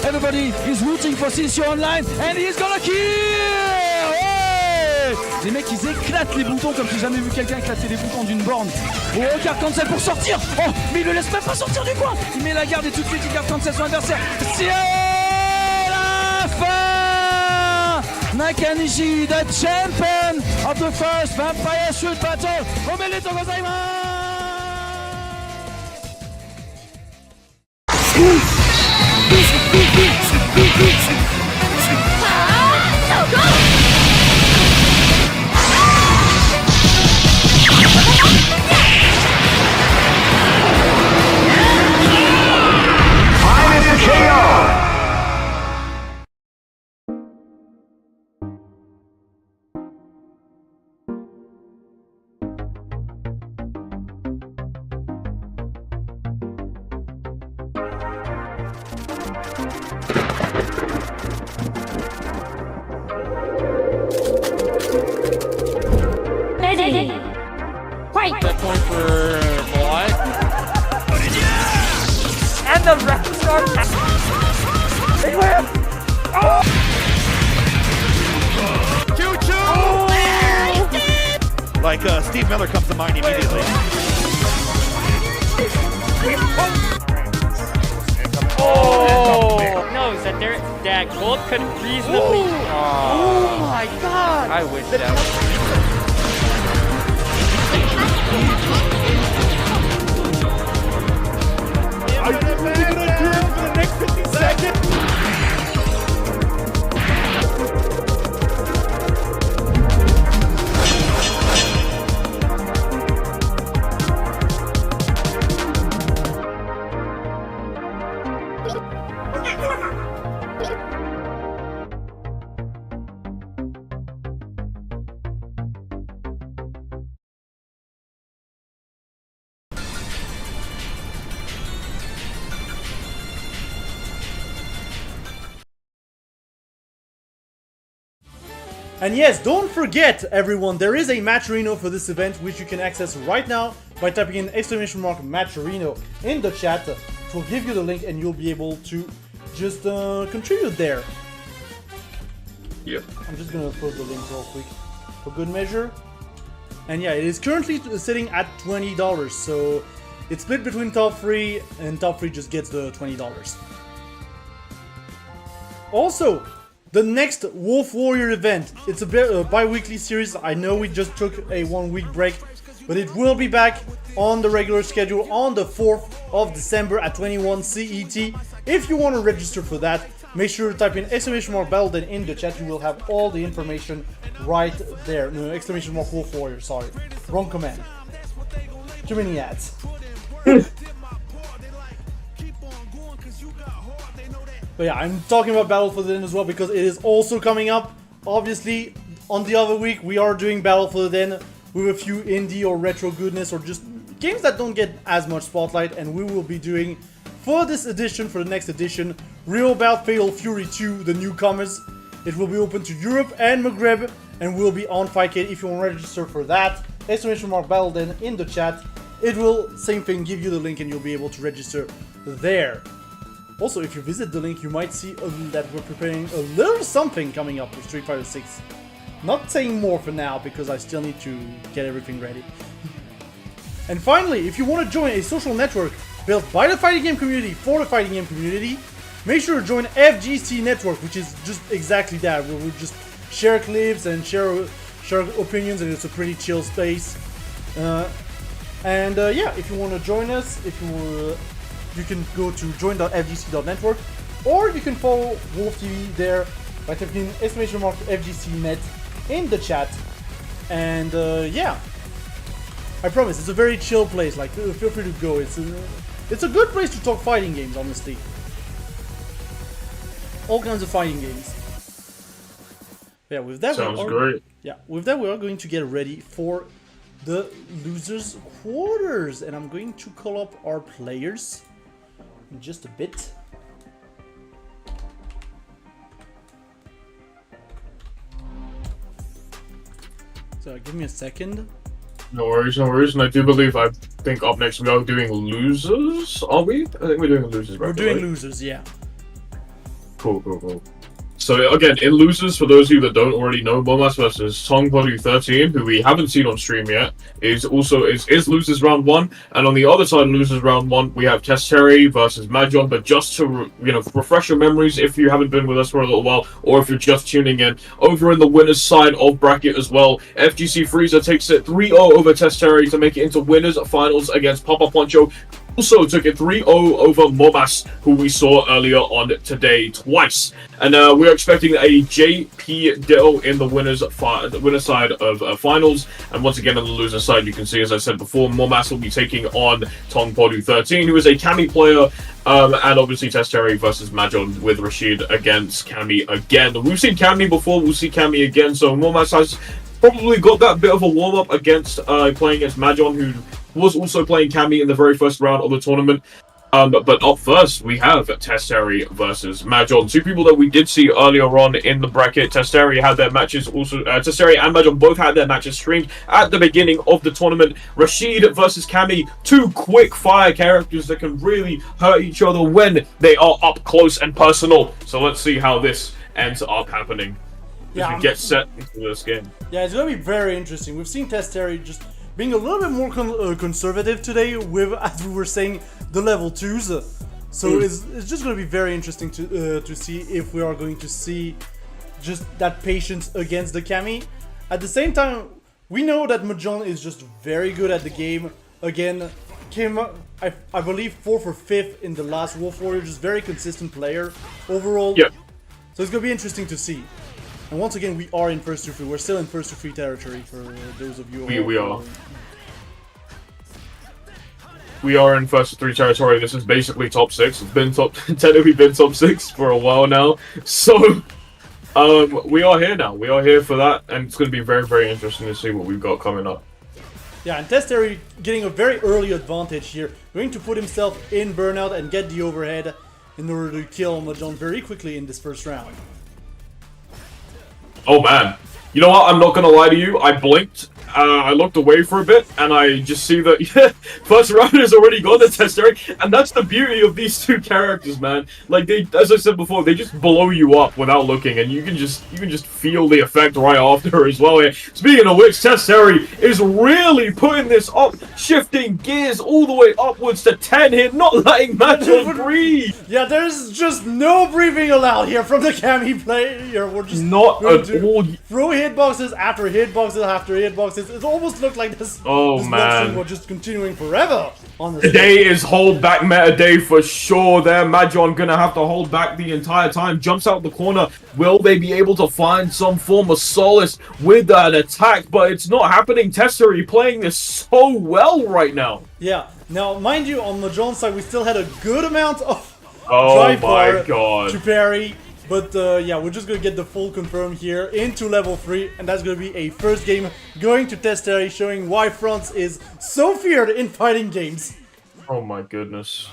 Everybody is rooting for Silicio Online and he's gonna kill. Hey, les mecs ils éclatent les boutons comme j'ai jamais vu quelqu'un éclater les boutons d'une borne. Oh, carte cancel pour sortir. Oh, mais il le laisse même pas sortir du coin. Il met la garde et tout de suite il garde cancel son adversaire. C'est la fin. Nakanishi, the champion of the first Vampire Shoot Battle. Omelito gozaimasu! Fight! That point for boy. And the rest are... They win! Oh! Choo-choo! Oh! Like Steve Miller comes to mind immediately. Oh! Knows that that gold could reasonably... Oh my god! I wish that... Are you really gonna do it for the next 50 seconds? And yes, don't forget everyone, there is a Matcherino for this event which you can access right now by typing in !Matcherino in the chat. It will give you the link and you'll be able to just contribute there. Yep. I'm just gonna post the link real quick for good measure. And yeah, it is currently sitting at $20, so it's split between top 3 and top 3 just gets the $20. Also, the next Wolf Warrior event, it's a bi-weekly series. I know we just took a 1-week break, but it will be back on the regular schedule on the 4th of December at 21 CET. If you want to register for that, make sure to type in !Battle then in the chat. You will have all the information right there. No, !Wolf Warrior, sorry. Wrong command. Too many ads. But yeah, I'm talking about Battle for the Den as well because it is also coming up. Obviously, on the other week, we are doing Battle for the Den with a few indie or retro goodness or just games that don't get as much spotlight. And we will be doing, for this edition, for the next edition, Real About Fatal Fury 2, the newcomers. It will be open to Europe and Maghreb and will be on Fightcade if you want to register for that. !Battle Den in the chat. It will, same thing, give you the link and you'll be able to register there. Also, if you visit the link, you might see that we're preparing a little something coming up with Street Fighter 6. Not saying more for now, because I still need to get everything ready. And finally, if you want to join a social network built by the fighting game community for the fighting game community, make sure to join FGC Network, which is just exactly that, where we just share clips and share opinions, and it's a pretty chill space. Yeah, if you want to join us, you can go to join.fgc.network, or you can follow WolfTV there by typing in !FGCnet in the chat. And yeah, I promise it's a very chill place. Like, feel free to go. It's a good place to talk fighting games, honestly. All kinds of fighting games. Yeah, with that sounds great. Yeah, with that we are going to get ready for the losers quarters, and I'm going to call up our players in just a bit. So give me a second. No worries, no worries. And I do believe, I think up next we are doing losers, are we? I think we're doing losers, right? We're doing losers, yeah. Cool, cool, cool. So again, in losers, for those of you that don't already know, Momas versus Tongpodu13, who we haven't seen on stream yet, is losers round 1. And on the other side of losers round 1, we have Testeri versus Majon. But just to refresh your memories, if you haven't been with us for a little while, or if you're just tuning in, over in the winners side of bracket as well, FGC Freezer takes it 3-0 over Testeri to make it into winners finals against Papa Poncho. Also took it 3-0 over Momas, who we saw earlier on today twice. And we're expecting a JP Ditto in the winner's side of finals. And once again, on the loser side, you can see, as I said before, Momas will be taking on Tongpodu13, who is a Kami player. And obviously Testeri versus Majon with Rashid against Kami again. We've seen Kami before, we'll see Kami again. So Momas has probably got that bit of a warm-up against playing against Majon, who was also playing Kami in the very first round of the tournament. But up first, we have Testeri versus Majon. Two people that we did see earlier on in the bracket. Testeri had their matches also. Testeri and Majon both had their matches streamed at the beginning of the tournament. Rashid versus Kami, two quick fire characters that can really hurt each other when they are up close and personal. So let's see how this ends up happening as we get set into this game. Yeah, it's gonna be very interesting. We've seen Testeri just being a little bit more conservative today with, as we were saying, the level 2s. So it's just going to be very interesting to see if we are going to see just that patience against the Kami. At the same time, We know that Mahjong is just very good at the game. Again, came, I believe, 4th or 5th in the last Wolf Warrior. Just very consistent player overall. Yep. So it's going to be interesting to see. And once again, we are in first to 3. We're still in first to 3 territory for those of you who We are. We are in first to 3 territory. This is basically top 6. It's been technically been top 6 for a while now. So, we are here now. We are here for that, and it's going to be very, very interesting to see what we've got coming up. Yeah, and Testeri getting a very early advantage here. Going to put himself in burnout and get the overhead in order to kill Mahjong very quickly in this first round. Oh man, you know what? I'm not gonna lie to you. I blinked. I looked away for a bit, and I just see that first round has already gone to Testeri, and that's the beauty of these two characters, man. Like they, as I said before, they just blow you up without looking, and you can just feel the effect right after as well. Here. Speaking of which, Testeri is really putting this up, shifting gears all the way upwards to 10 here, not letting Mathias breathe. Yeah, there's just no breathing allowed here from the Cammy player. We're just Not at all. throw hitboxes after hitboxes after hitboxes. It almost looked like this. Oh, this man. was just continuing forever on the Today is hold back meta day for sure there. Mahjong gonna have to hold back the entire time. Jumps out the corner. Will they be able to find some form of solace with an attack? But it's not happening. Testeri playing this so well right now. Yeah. Now, mind you, on Mahjong's side, we still had a good amount of Oh drive my bar god. to parry. But yeah, we're just gonna get the full confirm here into level 3, and that's gonna be a first game going to Testeri, showing why France is so feared in fighting games. Oh my goodness.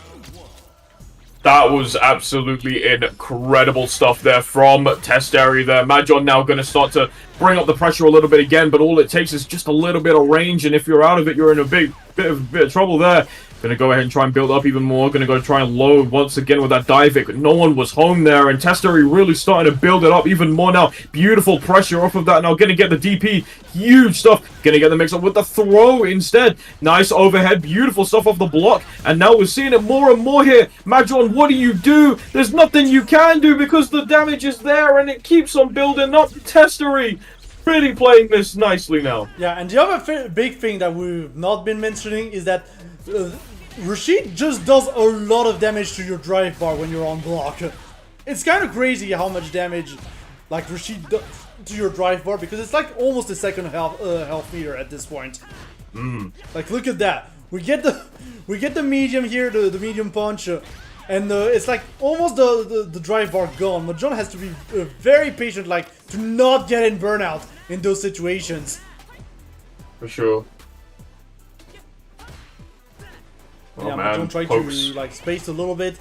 That was absolutely incredible stuff there from Testeri there. Mahjong now going to start to bring up the pressure a little bit again, but all it takes is just a little bit of range, and if you're out of it, you're in a bit of trouble there. Gonna go ahead and try and build up even more. Gonna go try and load once again with that dive hit. No one was home there, and Testeri really starting to build it up even more now. Beautiful pressure off of that. Now gonna get the DP. Huge stuff. Gonna get the mix up with the throw instead. Nice overhead. Beautiful stuff off the block. And now we're seeing it more and more here. Mahjong, what do? There's nothing you can do because the damage is there, and it keeps on building up. Testeri really playing this nicely now. Yeah, and the other big thing that we've not been mentioning is that Rashid just does a lot of damage to your drive bar when you're on block. It's kind of crazy how much damage like Rashid does to your drive bar, because it's like almost a second health meter at this point. Like, look at that. We get the medium here, the medium punch, and it's like almost the drive bar gone. Mahjong has to be very patient, like, to not get in burnout in those situations. For sure. Oh Yeah, man, Mahjong trying pokes. to like space a little bit,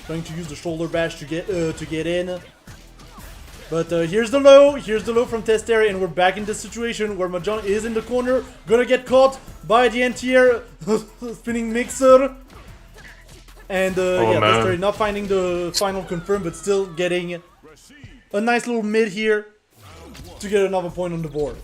trying to use the shoulder bash to get in. But here's the low from Testeri, and we're back in the situation where Mahjong is in the corner, gonna get caught by the anti-air spinning mixer. And yeah, man. Testeri not finding the final confirm, but still getting a nice little mid here to get another point on the board.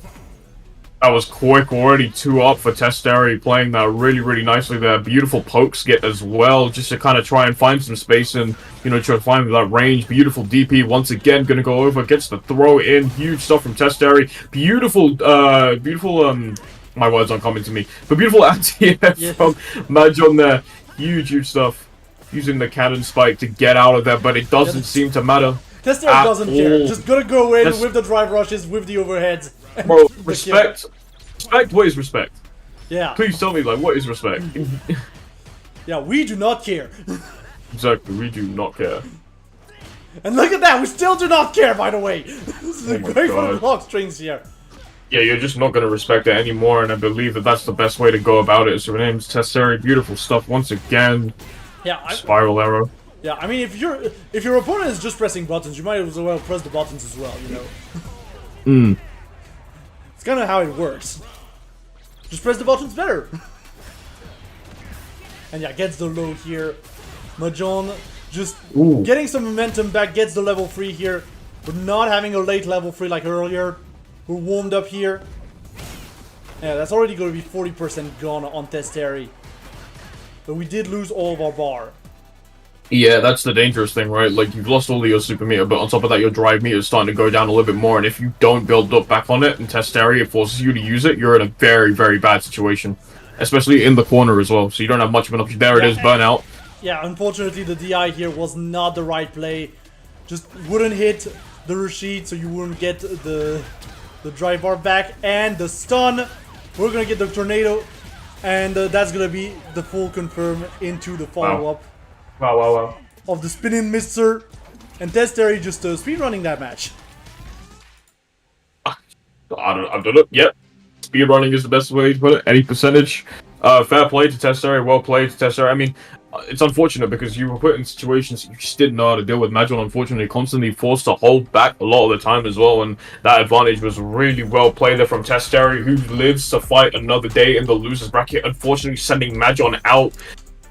That was quick, already 2 up for Testeri, playing that really, really nicely there. Beautiful pokes get as well, just to kind of try and find some space and, you know, try to find that range. Beautiful DP, once again, gonna go over, gets the throw in. Huge stuff from Testeri. Beautiful, my words aren't coming to me, but beautiful anti-air from Mahjong there. Huge stuff. Using the cannon spike to get out of there, but it doesn't seem to matter. Testeri doesn't care, just gonna go in Yes. with the drive rushes, with the overheads. Bro, respect. Respect, what is respect? Yeah. Please tell me, like, what is respect? Yeah, we do not care. Exactly, we do not care. And look at that, we still do not care, by the way. This is Oh my great for the God. block strings here. Yeah, you're just not going to respect it anymore, and I believe that that's the best way to go about it. So her name's Testeri. Beautiful stuff once again. Yeah, Spiral arrow. yeah. I mean, if your opponent is just pressing buttons, you might as well press the buttons as well. You know. It's kind of how it works. Just press the buttons better. And yeah, gets the low here. Mahjong just getting some momentum back. Gets the level 3 here. We're not having a late level 3 like earlier. We're warmed up here. Yeah, that's already going to be 40% gone on Testeri. But we did lose all of our bar. Yeah, that's the dangerous thing, right? Like, you've lost all of your super meter, but on top of that, your drive meter is starting to go down a little bit more, and if you don't build up back on it and test area, it forces you to use it, you're in a very, very bad situation. Especially in the corner as well, so you don't have much of an option. There it is, burnout. Yeah, unfortunately, the DI here was not the right play. Just wouldn't hit the Rashid, so you wouldn't get the drive bar back. And the stun, we're gonna get the tornado, and that's gonna be the full confirm into the follow-up. Wow. Of the spinning mister, and Testeri just speedrunning that match. I've done it. Yep. Speedrunning is the best way to put it. Any percentage. Fair play to Testeri. Well played to Testeri. I mean, it's unfortunate because you were put in situations you just didn't know how to deal with. Magil, unfortunately, constantly forced to hold back a lot of the time as well, and that advantage was really well played there from Testeri, who lives to fight another day in the losers bracket. Unfortunately, sending Magil out,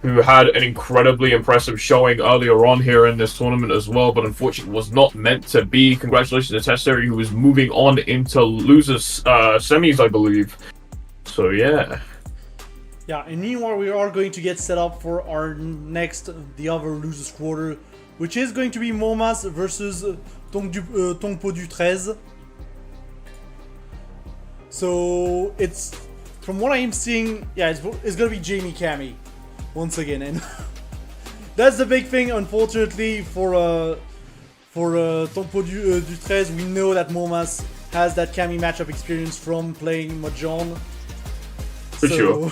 who had an incredibly impressive showing earlier on here in this tournament as well, but unfortunately was not meant to be. Congratulations to Testeri, who is moving on into losers semis, I believe. So yeah. Yeah, and meanwhile we are going to get set up for our next, the other losers quarter, which is going to be Momas versus Tongpo du 13. So it's, from what I am seeing, yeah, it's gonna be Jamie Cammy once again, and that's the big thing. Unfortunately for Tongpo du 13, we know that Momas has that Cammy matchup experience from playing Mahjong. For sure.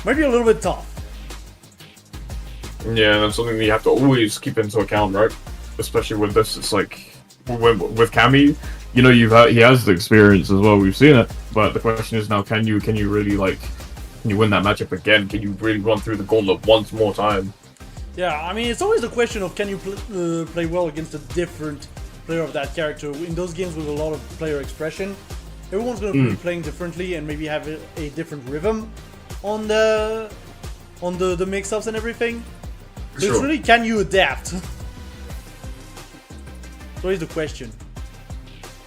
Might be a little bit tough. Yeah, that's something that you have to always keep into account, right? Especially with this, it's like with Cammy, you know, he has the experience as well. We've seen it, but the question is now, can you really can you win that matchup again? Can you really run through the gauntlet once more time? Yeah, I mean, it's always the question of can you play well against a different player of that character. In those games with a lot of player expression, everyone's going to be playing differently and maybe have a different rhythm on the mix-ups and everything. So Sure. it's really, can you adapt? So always the question.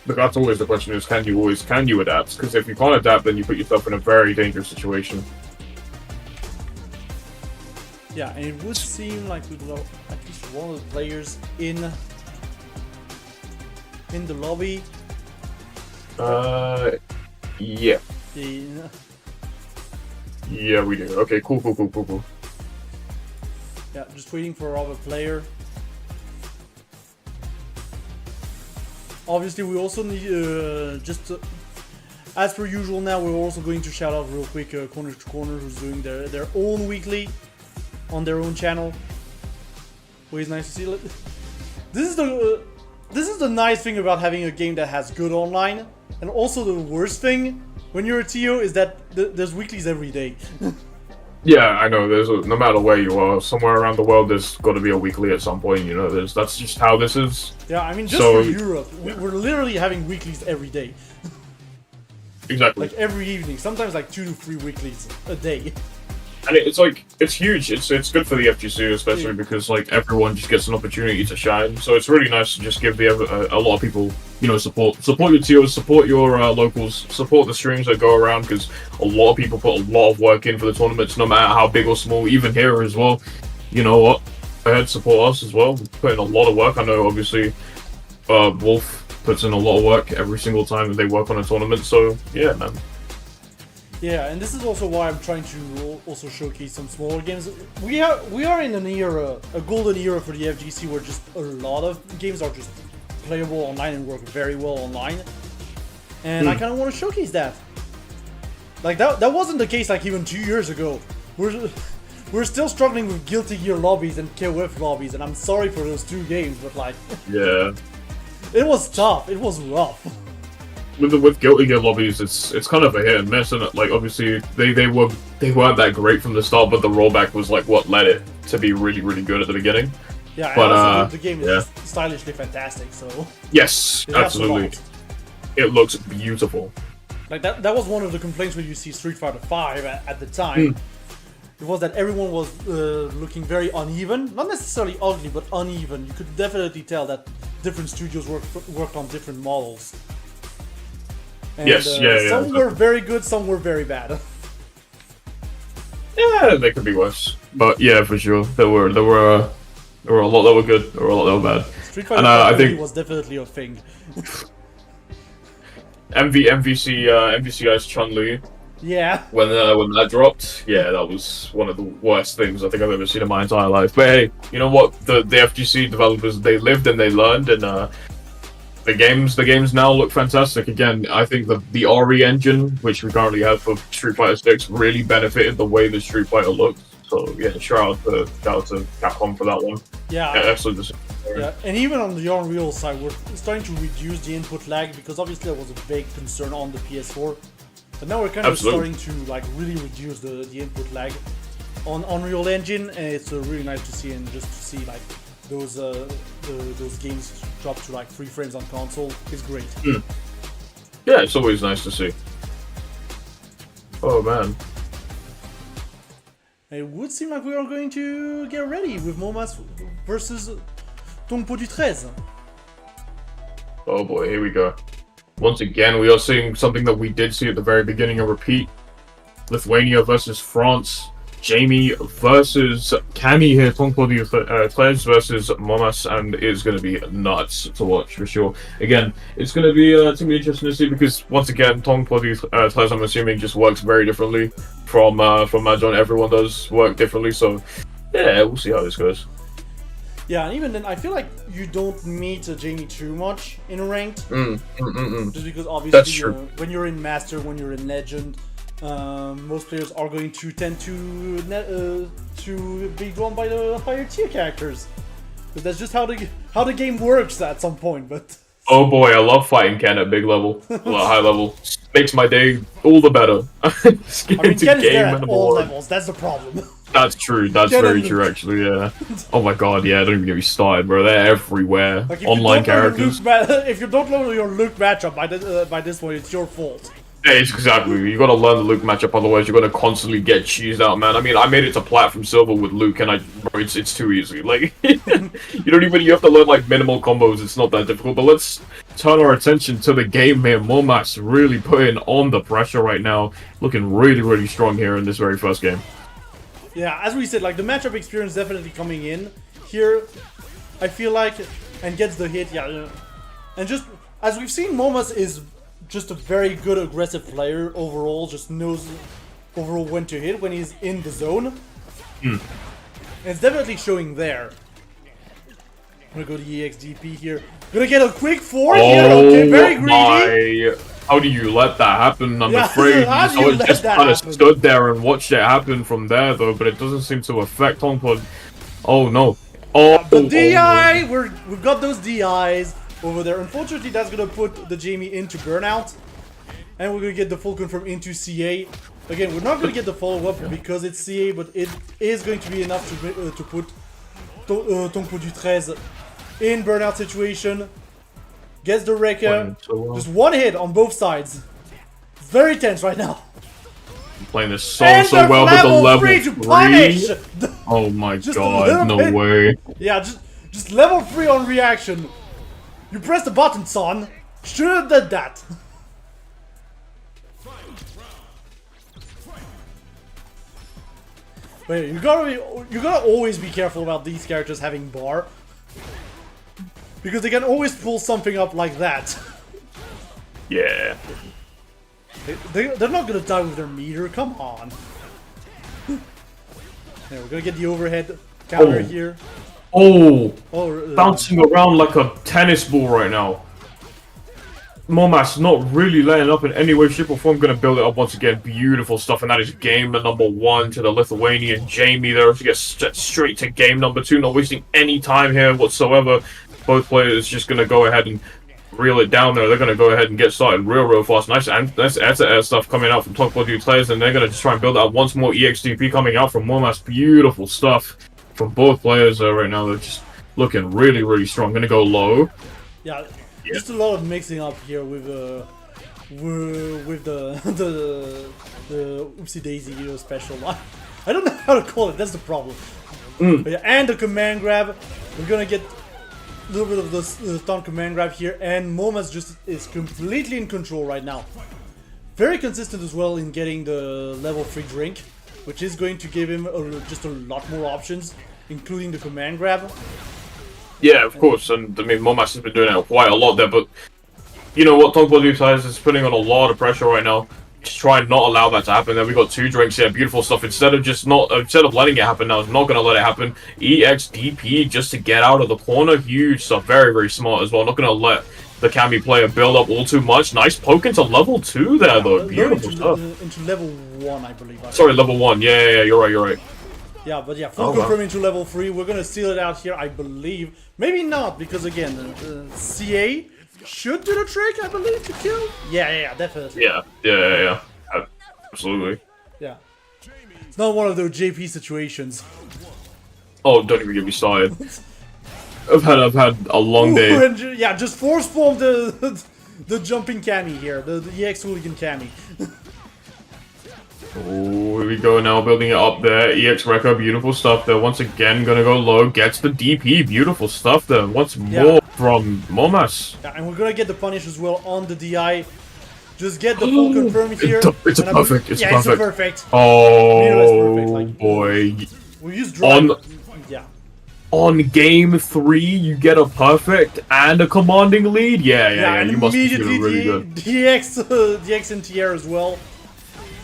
But that's always the question: is can you adapt? Because if you can't adapt, then you put yourself in a very dangerous situation. Yeah, and it would seem like we've got at least one of the players in the lobby. Yeah. Yeah. Yeah, we do. Okay, cool. Yeah, just waiting for our other player. Obviously, we also need, as per usual now, we're also going to shout out real quick Corner to Corner, who's doing their own weekly on their own channel. Always nice to see. This is the nice thing about having a game that has good online, and also the worst thing when you're a TO is that there's weeklies every day. Yeah, I know. No matter where you are, somewhere around the world, there's got to be a weekly at some point. You know, that's just how this is. Yeah, I mean, just for Europe, we're literally having weeklies every day. Exactly. Like every evening, sometimes like 2 to 3 weeklies a day. And it's huge. It's good for the FGC, especially because like everyone just gets an opportunity to shine. So it's really nice to just give a lot of people, you know, support your TOs, support your locals, support the streams that go around, because a lot of people put a lot of work in for the tournaments, no matter how big or small. Even here as well, you know what? Go ahead, support us as well. Put in a lot of work. I know, obviously, Wolf puts in a lot of work every single time that they work on a tournament. So yeah, man. Yeah, and this is also why I'm trying to also showcase some smaller games. We are in an era, a golden era for the FGC, where just a lot of games are just playable online and work very well online. And I kind of want to showcase that. Like that wasn't the case like even 2 years ago. We're still struggling with Guilty Gear lobbies and KOF lobbies, and I'm sorry for those 2 games, but like, yeah, it was tough. It was rough. With Guilty Gear lobbies, it's kind of a hit and miss, and like obviously they weren't that great from the start, but the rollback was like what led it to be really, really good at the beginning. Yeah, but and also the game is just stylishly fantastic. So yes, absolutely, it looks beautiful. Like that was one of the complaints when you see Street Fighter V at the time. It was that everyone was looking very uneven, not necessarily ugly, but uneven. You could definitely tell that different studios worked on different models. And, some were very good, some were very bad. Yeah, they could be worse, but yeah, for sure, there were There were a lot that were good. There were a lot that were bad. Street Fighter And I think was definitely a thing. MVCI's Chun-Li. Yeah. When that dropped, yeah, that was one of the worst things I think I've ever seen in my entire life. But hey, you know what? The FGC developers, they lived and they learned, and the games now look fantastic. Again, I think the RE engine, which we currently have for Street Fighter 6, really benefited the way the Street Fighter looks. So yeah, shout out to Capcom for that one. Yeah. Absolutely. Yeah, and even on the Unreal side, we're starting to reduce the input lag because obviously that was a big concern on the PS4. But now we're kind of starting to like really reduce the input lag on Unreal Engine, and it's really nice to see, and just to see like those games drop to like 3 frames on console is great. Yeah, it's always nice to see. Oh man. It would seem like we are going to get ready with Momas versus Tongpo du 13. Oh boy, here we go. Once again, we are seeing something that we did see at the very beginning, a repeat. Lithuania versus France. Jamie versus Cammy here. Tongpo du 13 versus Momas, and it's going to be nuts to watch for sure. Again, it's going to be interesting to see because once again, Tongpo du 13, I'm assuming, just works very differently from Mahjong. Everyone does work differently, so yeah, we'll see how this goes. Yeah, and even then, I feel like you don't meet Jamie too much in ranked. Just because obviously when you're in Master, when you're in Legend, most players are going to tend to be drawn by the higher tier characters. But that's just how the game works at some point. But oh boy, I love fighting Ken at big level, high level. Makes my day all the better. I mean, Ken is there at all levels. That's the problem. That's true. That's very true, actually. Yeah. Oh my god. Yeah. Don't even get me started, bro. They're everywhere. Like, online characters. If you don't learn your Luke matchup by this point, it's your fault. Yeah, it's exactly. You gotta learn the Luke matchup, otherwise you're gonna constantly get cheesed out, man. I mean, I made it to plat from silver with Luke, and it's too easy. Like, you have to learn like minimal combos. It's not that difficult. But let's turn our attention to the game here. Momas really putting on the pressure right now, looking really, really strong here in this very first game. Yeah, as we said, like the matchup experience definitely coming in here. I feel like, and gets the hit. Yeah, and just as we've seen, Momas is just a very good aggressive player overall, just knows overall when to hit when he's in the zone. And it's definitely showing there. I'm gonna go to EXDP here. Gonna get a quick 4 here, okay, very greedy. How do you let that happen? I'm afraid you just kind of stood there and watched it happen from there though, but it doesn't seem to affect Tongpo. Oh no. Oh, the DI! We've got those DIs over there. Unfortunately, that's gonna put the Jamie into burnout, and we're gonna get the full confirm into CA. Again, we're not gonna get the follow-up because it's CA, but it is going to be enough to put Tongpo du 13 in burnout situation. Gets the Rekka. Just one hit on both sides. It's very tense right now. I'm playing this so well with the level 3. Oh my god, no way. Yeah, just level 3 on reaction. You pressed the button, son. Should have done that. Wait, you gotta always be careful about these characters having bar, because they can always pull something up like that. Yeah. They're not gonna die with their meter. Come on. Yeah, we're gonna get the overhead counter here. Bouncing around like a tennis ball right now. Momas not really laying up in any way, shape, or form. Gonna build it up once again. Beautiful stuff, and that is game number 1 to the Lithuanian Jamie there to get straight to game number 2. Not wasting any time here whatsoever. Both players just gonna go ahead and reel it down there. They're gonna go ahead and get started real fast. Nice anti-air stuff coming out from Tongpo du 13, and they're gonna just try and build out once more. EXDP coming out from Momas. Beautiful stuff from both players right now. They're just looking really strong. Gonna go low. Yeah. Just a lot of mixing up here with the Oopsie Daisy special line. I don't know how to call it. That's the problem. But yeah, and the command grab. We're gonna get a little bit of the stun command grab here, and Momas just is completely in control right now. Very consistent as well in getting the level 3 drink, which is going to give him just a lot more options. including the command grab. Yeah, of course, and I mean, Momas has been doing it quite a lot there, but you know what, Togbo Mathias is putting on a lot of pressure right now. Just try and not allow that to happen. Then we got 2 drinks here, beautiful stuff. Instead of letting it happen now, it's not gonna let it happen. EXDP just to get out of the corner, huge stuff, very, very smart as well. Not gonna let the Cammy player build up all too much. Nice poke into level 2 there though, beautiful stuff. Into level 1, I believe. Sorry, level 1, yeah, you're right. Yeah, but yeah, full confirm into level 3. We're gonna seal it out here, I believe. Maybe not, because again, CA should do the trick, I believe, to kill. Yeah, definitely. Yeah. Absolutely. Yeah. It's not one of those JP situations. Oh, don't even get me started. I've had a long day. And, yeah, just force bomb the jumping Cammy here, the EX Hooligan Cammy. Oh, here we go now, building it up there. EX Wrecker, beautiful stuff there. Once again, gonna go low, gets the DP, beautiful stuff there. Once more from Momas. Yeah, and we're gonna get the punish as well on the DI. Just get the full confirm here. It's a perfect. It's a perfect. Oh, perfect, like, boy. We use drive. On game 3, you get a perfect and a commanding lead. Yeah. And You must be feeling immediately really good. DX in TR as well.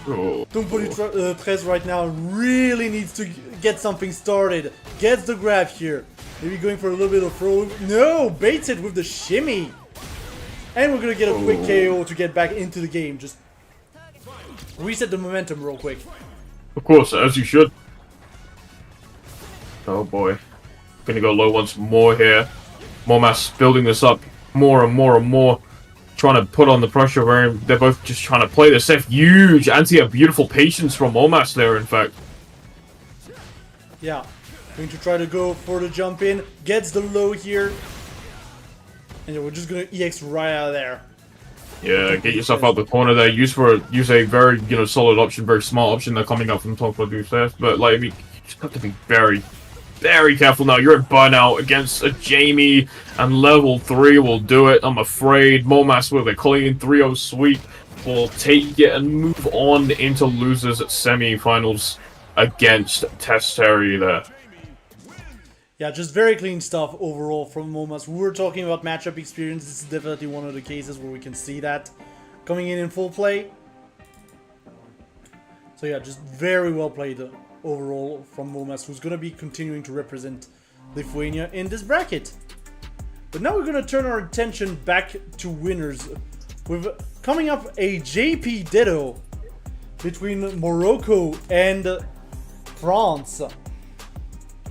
Oh. Trez right now really needs to get something started. Gets the grab here. Maybe going for a little bit of throw. No! Baits it with the shimmy. And we're gonna get a quick KO to get back into the game. Just reset the momentum real quick. Of course, as you should. Oh boy. Gonna go low once more here. Momas building this up more and more. Trying to put on the pressure where they're both just trying to play this safe. Huge anti, a beautiful patience from Momas there, in fact. Yeah. Going to try to go for the jump in. Gets the low here. And we're just gonna EX right out of there. Yeah, get yourself out the corner there. Use a very solid option, very smart option there coming up from top of Mathias. But like, I mean, you just have to be very, very careful now. You're in burnout against a Jamie, and level 3 will do it. I'm afraid Momas with a clean 3-0 sweep will take it and move on into losers semi-finals against Testeri there. Yeah, just very clean stuff overall from Momas. We were talking about matchup experience. This is definitely one of the cases where we can see that coming in full play. So yeah, just very well played overall from Momas, who's going to be continuing to represent Lithuania in this bracket. But now we're going to turn our attention back to winners. With coming up a JP Ditto between Morocco and France.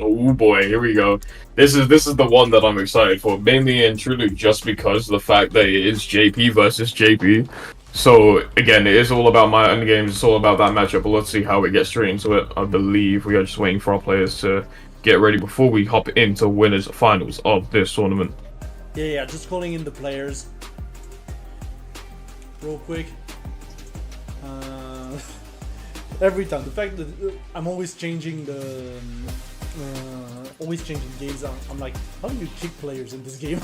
Oh boy, here we go. This is the one that I'm excited for, mainly and truly just because of the fact that it is JP versus JP. So again, it is all about my end games, it's all about that matchup, but let's see how it gets straight into it. I believe we are just waiting for our players to get ready before we hop into winners finals of this tournament. Yeah, just calling in the players. Real quick. Every time, the fact that I'm always changing the... always changing games. I'm like, how do you kick players in this game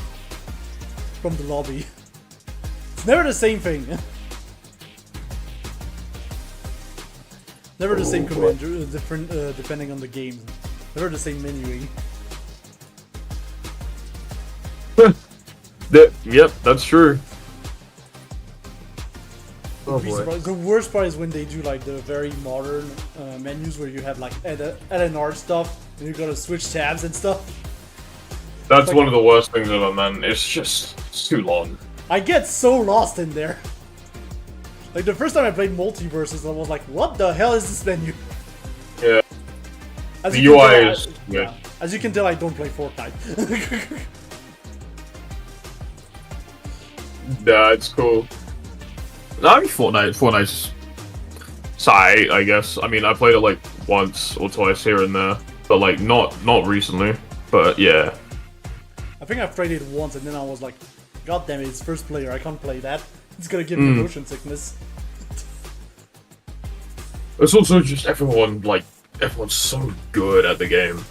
from the lobby? It's never the same thing. Never the same command, different depending on the game. Never the same menuing. Yep, that's true. Oh boy. The worst part is when they do like the very modern menus where you have like LNR stuff and you gotta switch tabs and stuff. That's like, one of the worst things ever, man. It's too long. I get so lost in there. Like the first time I played Multiverses, I was like, what the hell is this menu? Yeah. As the UI is... Yeah. As you can tell, I don't play Fortnite. Yeah, it's cool. No, I mean, Fortnite's sigh, I guess. I mean, I played it like once or twice here and there, but like not recently. But yeah. I think I've played it once and then I was like, God damn it, it's first player, I can't play that. It's gonna give me motion sickness. It's also just everyone's so good at the game.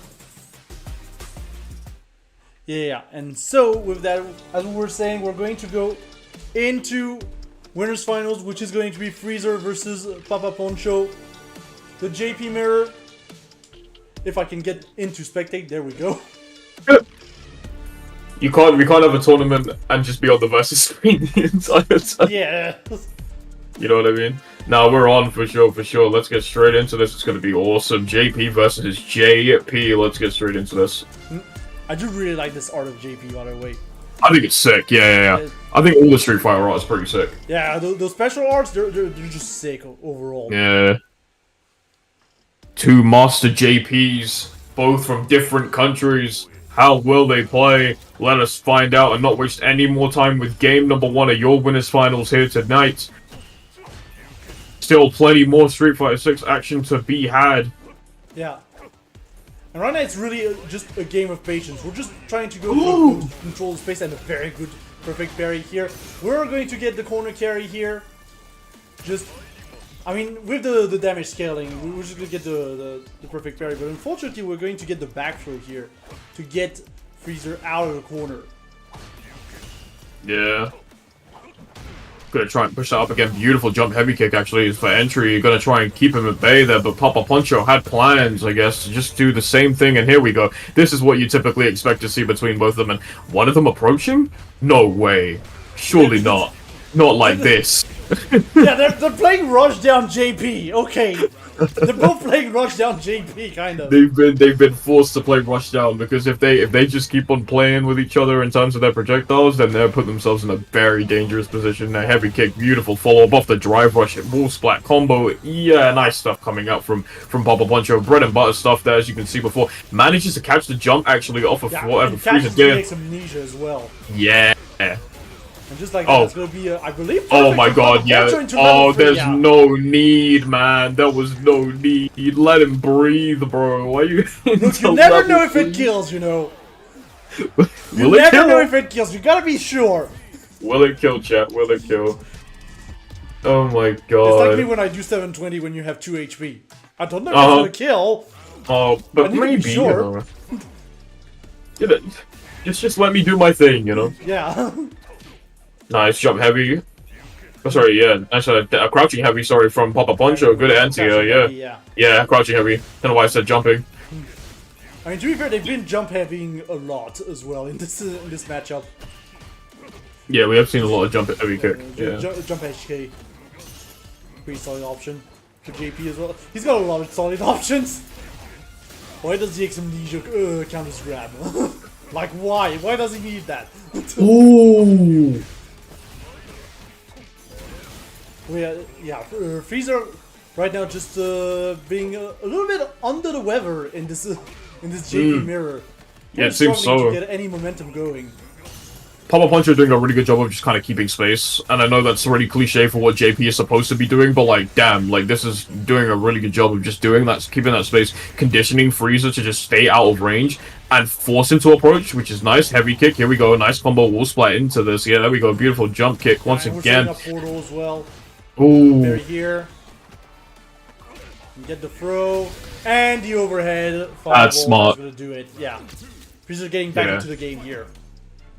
Yeah, and so with that, as we were saying, we're going to go into winners finals, which is going to be Freezer versus Papa Poncho, the JP Mirror, if I can get into spectate, there we go. We can't have a tournament and just be on the versus screen the entire time. Yeah. You know what I mean? Now we're on for sure. Let's get straight into this. It's gonna be awesome. JP versus JP. Let's get straight into this. I do really like this art of JP, by the way. I think it's sick. Yeah. I think all the Street Fighter art is pretty sick. Yeah, those special arts, they're just sick overall. Yeah. Two Master JPs, both from different countries. How will they play? Let us find out and not waste any more time with game number 1 of your winners finals here tonight. Still plenty more Street Fighter 6 action to be had. Yeah. And right now it's really just a game of patience. We're just trying to go for control the space and a very good perfect parry here. We're going to get the corner carry here. I mean, with the damage scaling, we're just going to get the perfect parry. But unfortunately, we're going to get the back throw here to get Freezer out of the corner. Yeah. Gonna try and push that up again. Beautiful jump heavy kick actually is for entry. You're gonna try and keep him at bay there, but Papa Poncho had plans, I guess, to just do the same thing, and here we go. This is what you typically expect to see between both of them, and one of them approaching? No way. Surely not. Not like this. Yeah, they're playing Rushdown JP. Okay. They're both playing Rushdown JP, kind of. They've been forced to play Rushdown because if they just keep on playing with each other in terms of their projectiles, then they'll put themselves in a very dangerous position. A heavy kick, beautiful follow up off the drive rush, wall splat combo. Yeah, nice stuff coming out from Papa Poncho. Bread and butter stuff there, as you can see before. Manages to catch the jump actually off of whatever Freezer did. Makes amnesia as well. Yeah. And just like that, it's gonna be, I believe. Oh my god, yeah. Oh, there's no need, man. There was no need. Let him breathe, bro. Why are you? Look, you never know if it kills, you know. You never know if it kills. You gotta be sure. Will it kill, chat? Will it kill? Oh my god. It's like me when I do 720 when you have 2 HP. I don't know if it's gonna kill. Oh, but maybe. Sure. You know, just let me do my thing, you know. Yeah. Nice jump heavy. Oh, sorry, yeah. Nice crouching heavy, sorry, from Papa Poncho. Good anti, yeah. Yeah, crouching heavy. Don't know why I said jumping. I mean, to be fair, they've been jump heavying a lot as well in this matchup. Yeah, we have seen a lot of jump heavy kick. Yeah. Jump HK. Pretty solid option for JP as well. He's got a lot of solid options. Why does the Amnesia count as grab? Like, why? Why does he need that? Ooh. Freezer right now just being a little bit under the weather in this JP mirror. Yeah, it seems so. To get any momentum going. Papa Poncho doing a really good job of just kind of keeping space, and I know that's already cliche for what JP is supposed to be doing, but like, damn, like this is doing a really good job of just doing that, keeping that space, conditioning Freezer to just stay out of range and force him to approach, which is nice. Heavy kick, here we go, nice combo wall splat into this. Yeah, there we go, beautiful jump kick once again. We're setting up portal as well. Ooh. They're here. Get the throw and the overhead. That's smart. Gonna do it. Yeah, Freezer getting back into the game here.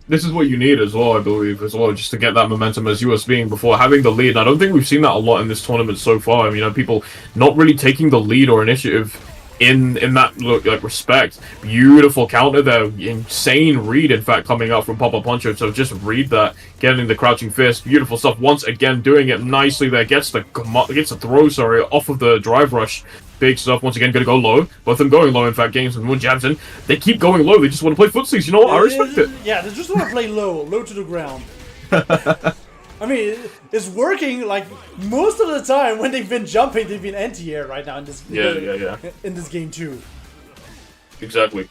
This is what you need as well, I believe, as well, just to get that momentum as you were speaking before, having the lead. And I don't think we've seen that a lot in this tournament so far. I mean, people not really taking the lead or initiative in that like respect. Beautiful counter there, insane read, in fact, coming out from Papa Poncho. So just read that, getting the crouching fist, beautiful stuff. Once again, doing it nicely there, gets the throw, sorry, off of the drive rush. Big stuff. Once again, gonna go low. Both of them going low, in fact, getting some more jabs in. They keep going low. They just want to play footsies. You know what? I respect it. Yeah, they just want to play low to the ground. I mean, it's working. Like most of the time when they've been jumping, they've been anti-air right now in this. In this game too. Exactly.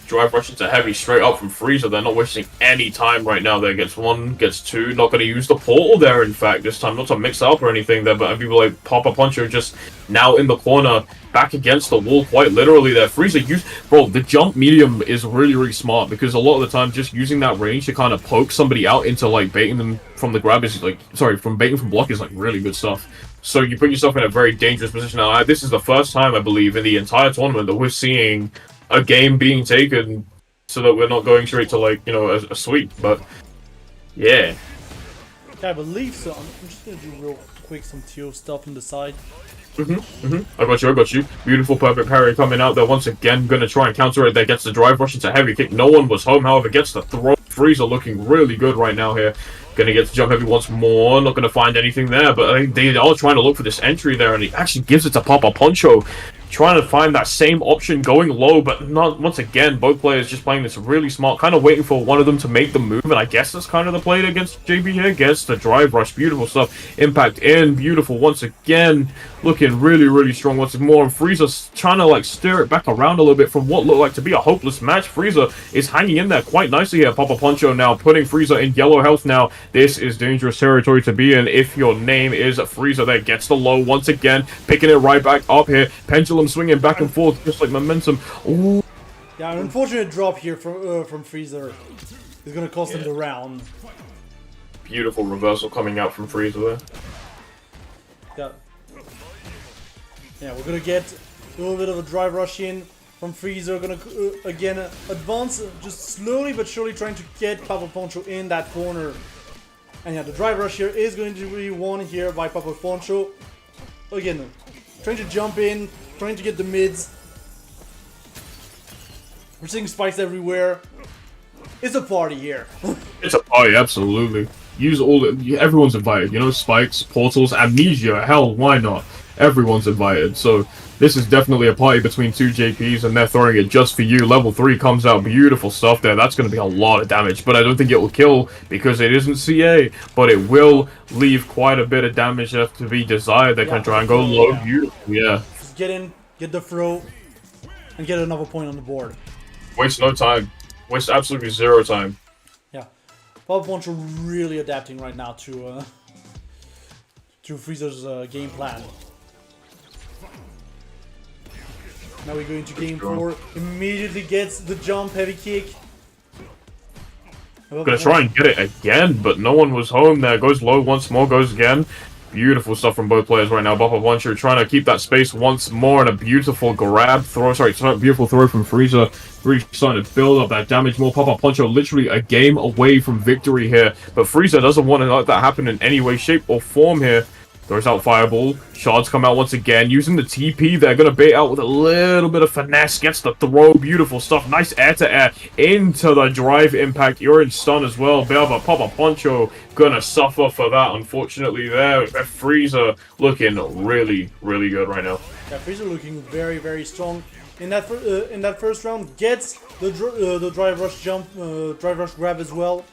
Drive rush into heavy straight up from Freezer. They're not wasting any time right now. There gets one, gets two. Not going to use the portal there, in fact, this time. Not to mix up or anything there, but people like Papa Poncho just now in the corner, back against the wall, quite literally there. Freezer bro, the jump medium is really, really smart because a lot of the time just using that range to kind of poke somebody out into like baiting them from the grab is like, sorry, from baiting from block is like really good stuff. So you put yourself in a very dangerous position. Now, this is the first time, I believe, in the entire tournament that we're seeing a game being taken so that we're not going straight to, like, you know, a sweep, but yeah. I believe so. I'm just gonna do real quick some TO stuff on the side. I got you. Beautiful, perfect parry coming out there once again. Gonna try and counter it there. Gets the drive rush. It's a heavy kick. No one was home, however, gets the throw. Frieza looking really good right now here. Gonna get to jump heavy once more. Not gonna find anything there, but I think they are trying to look for this entry there, and he actually gives it to Papa Poncho. Trying to find that same option, going low, but not once again. Both players just playing this really smart, kind of waiting for one of them to make the move, and I guess that's kind of the play against JB here. Gets the drive rush, beautiful stuff. Impact in, beautiful once again. Looking really strong once more, and Frieza's trying to like steer it back around a little bit from what looked like to be a hopeless match. Frieza is hanging in there quite nicely here. Papa Poncho now putting Frieza in yellow health now. This is dangerous territory to be in if your name is Frieza. There gets the low once again, picking it right back up here. Pendulum swinging back and forth just like momentum. Ooh. Yeah, an unfortunate drop here from Frieza is gonna cost him the round. Beautiful reversal coming out from Frieza there. Yeah, we're gonna get a little bit of a drive rush in from Frieza. We're gonna again advance just slowly but surely, trying to get Papa Poncho in that corner. And yeah, the drive rush here is going to be won here by Papa Poncho. Again, trying to jump in, trying to get the mids. We're seeing spikes everywhere. It's a party here. It's a party, absolutely. Use all the, everyone's invited, you know, spikes, portals, amnesia, hell, why not? Everyone's invited, so this is definitely a party between two JPs, and they're throwing it just for you. Level 3 comes out, beautiful stuff there. That's going to be a lot of damage, but I don't think it will kill because it isn't CA, but it will leave quite a bit of damage left to be desired. They can try and go low, beautiful, yeah. Just get in, get the throw, and get another point on the board. Waste no time. Waste absolutely zero time. Yeah, Papa Poncho really adapting right now to Frieza's game plan. Now we go into game 4. Immediately gets the jump heavy kick. Gonna try and get it again, but no one was home there. Goes low once more, goes again. Beautiful stuff from both players right now. Papa Poncho trying to keep that space once more, and a beautiful grab throw. Sorry, beautiful throw from Frieza. Really starting to build up that damage more. Papa Poncho literally a game away from victory here, but Frieza doesn't want to let that happen in any way, shape, or form here. Throws out Fireball. Shards come out once again. Using the TP, they're going to bait out with a little bit of finesse. Gets the throw. Beautiful stuff. Nice air-to-air into the drive impact. You're in stun as well. But Papa Poncho going to suffer for that, unfortunately, there. Frieza looking really good right now. Yeah, Frieza looking very strong. In that first round, gets the drive rush jump, drive rush grab as well.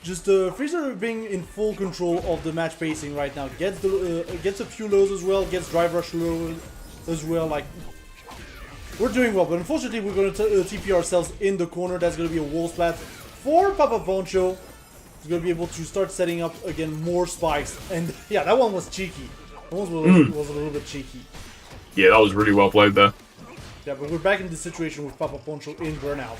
Just Frieza being in full control of the match pacing right now. Gets a few lows as well. Gets drive rush low as well. Like, we're doing well, but unfortunately we're going to TP ourselves in the corner. That's going to be a wall splat for Papa Poncho. He's going to be able to start setting up again more spikes. And yeah, that one was cheeky. That one was a little bit cheeky. Yeah, that was really well played there. Yeah, but we're back in the situation with Papa Poncho in burnout.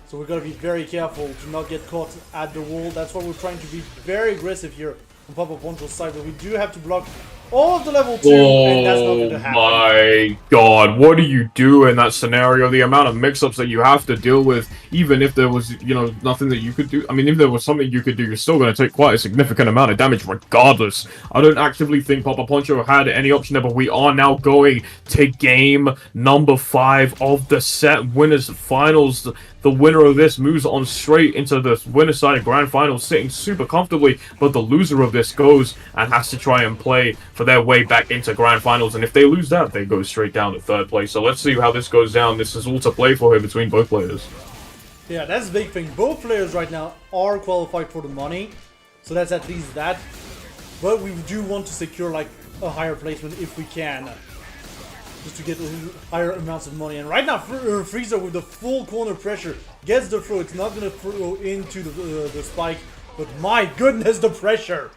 So we've got to be very careful to not get caught at the wall. That's why we're trying to be very aggressive here on Papa Poncho's side. But we do have to block all of the level 2, and that's not going to happen. Oh my god, what do you do in that scenario? The amount of mix-ups that you have to deal with, even if there was, you know, nothing that you could do. I mean, if there was something you could do, you're still going to take quite a significant amount of damage regardless. I don't actively think Papa Poncho had any option there, but we are now going to game number 5 of the set winners finals. The winner of this moves on straight into the winner's side of Grand Finals, sitting super comfortably, but the loser of this goes and has to try and play for their way back into Grand Finals, and if they lose that, they go straight down to 3rd place. So let's see how this goes down. This is all to play for here between both players. Yeah, that's the big thing. Both players right now are qualified for the money, so that's at least that. But we do want to secure like a higher placement if we can, just to get higher amounts of money. And right now, Frieza with the full corner pressure gets the throw. It's not going to throw into the spike, but my goodness, the pressure!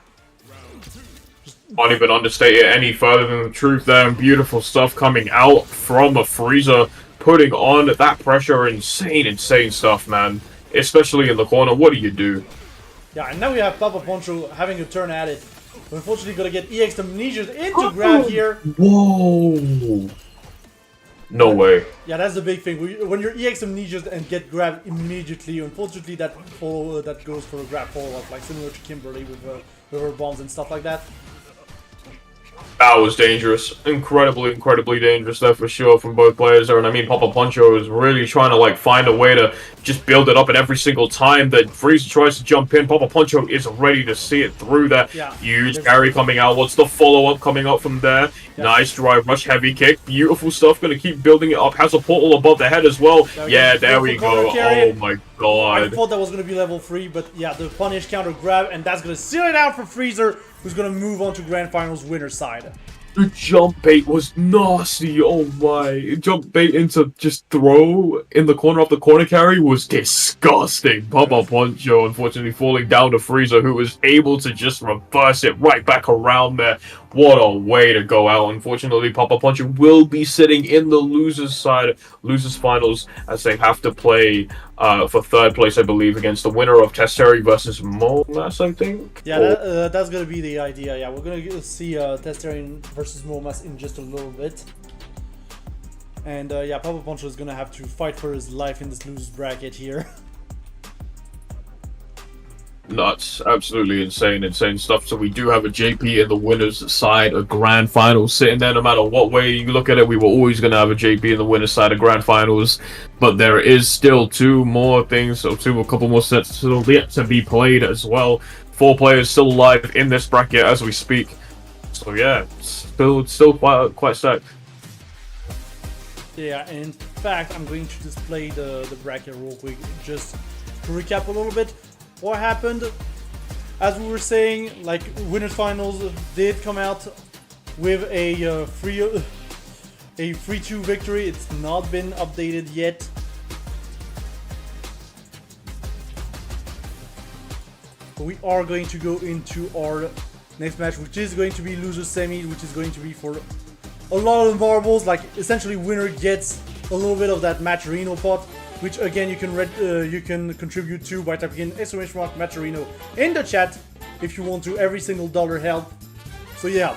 Can't even understate it any further than the truth there. And beautiful stuff coming out from a Frieza, putting on that pressure. Insane stuff, man. Especially in the corner. What do you do? Yeah, and now we have Papa Poncho having a turn at it. Unfortunately, gonna get EX Amnesias into grab here. Whoa! No way. Yeah, that's the big thing. When you're EX Amnesias and get grabbed immediately, unfortunately that goes for a grab follow-up, like similar to Kimberly with her bombs and stuff like that. That was dangerous. Incredibly dangerous there for sure from both players there. And I mean, Papa Poncho is really trying to like find a way to just build it up. And every single time that Frieza tries to jump in, Papa Poncho is ready to see it through there. Yeah. Huge carry coming out. What's the follow-up coming up from there? Yeah. Nice drive rush, heavy kick. Beautiful stuff. Going to keep building it up. Has a portal above the head as well. There we go. Oh my god. I thought that was going to be level 3, but yeah, the punish counter grab, and that's going to seal it out for Freezer, who's going to move on to Grand Finals winner side. The jump bait was nasty. Oh my. Jump bait into just throw in the corner of the corner carry was disgusting. Papa Poncho unfortunately falling down to Frieza, who was able to just reverse it right back around there. What a way to go out. Unfortunately, Papa Poncho will be sitting in the losers side, losers finals, as they have to play for third place, I believe, against the winner of Testeri versus Momas, I think. Yeah, that's going to be the idea. Yeah, we're going to see Testeri versus Momas in just a little bit. And yeah, Papa Poncho is going to have to fight for his life in this losers bracket here. Nuts. Absolutely insane stuff. So we do have a JP in the winners side of grand finals sitting there. No matter what way you look at it, we were always going to have a JP in the winners side of grand finals. But there is still two more things, so a couple more sets still yet to be played as well. 4 players still alive in this bracket as we speak. So yeah, still quite stacked. Yeah, and in fact, I'm going to display the bracket real quick just to recap a little bit. What happened, as we were saying, like, winners finals did come out with a 3-2 victory. It's not been updated yet. But we are going to go into our next match, which is going to be loser semi, which is going to be for a lot of marbles. Like, essentially, winner gets a little bit of that Matcherino pot, which again you can contribute to by typing in !Matcherino in the chat if you want to. Every single dollar help. So yeah,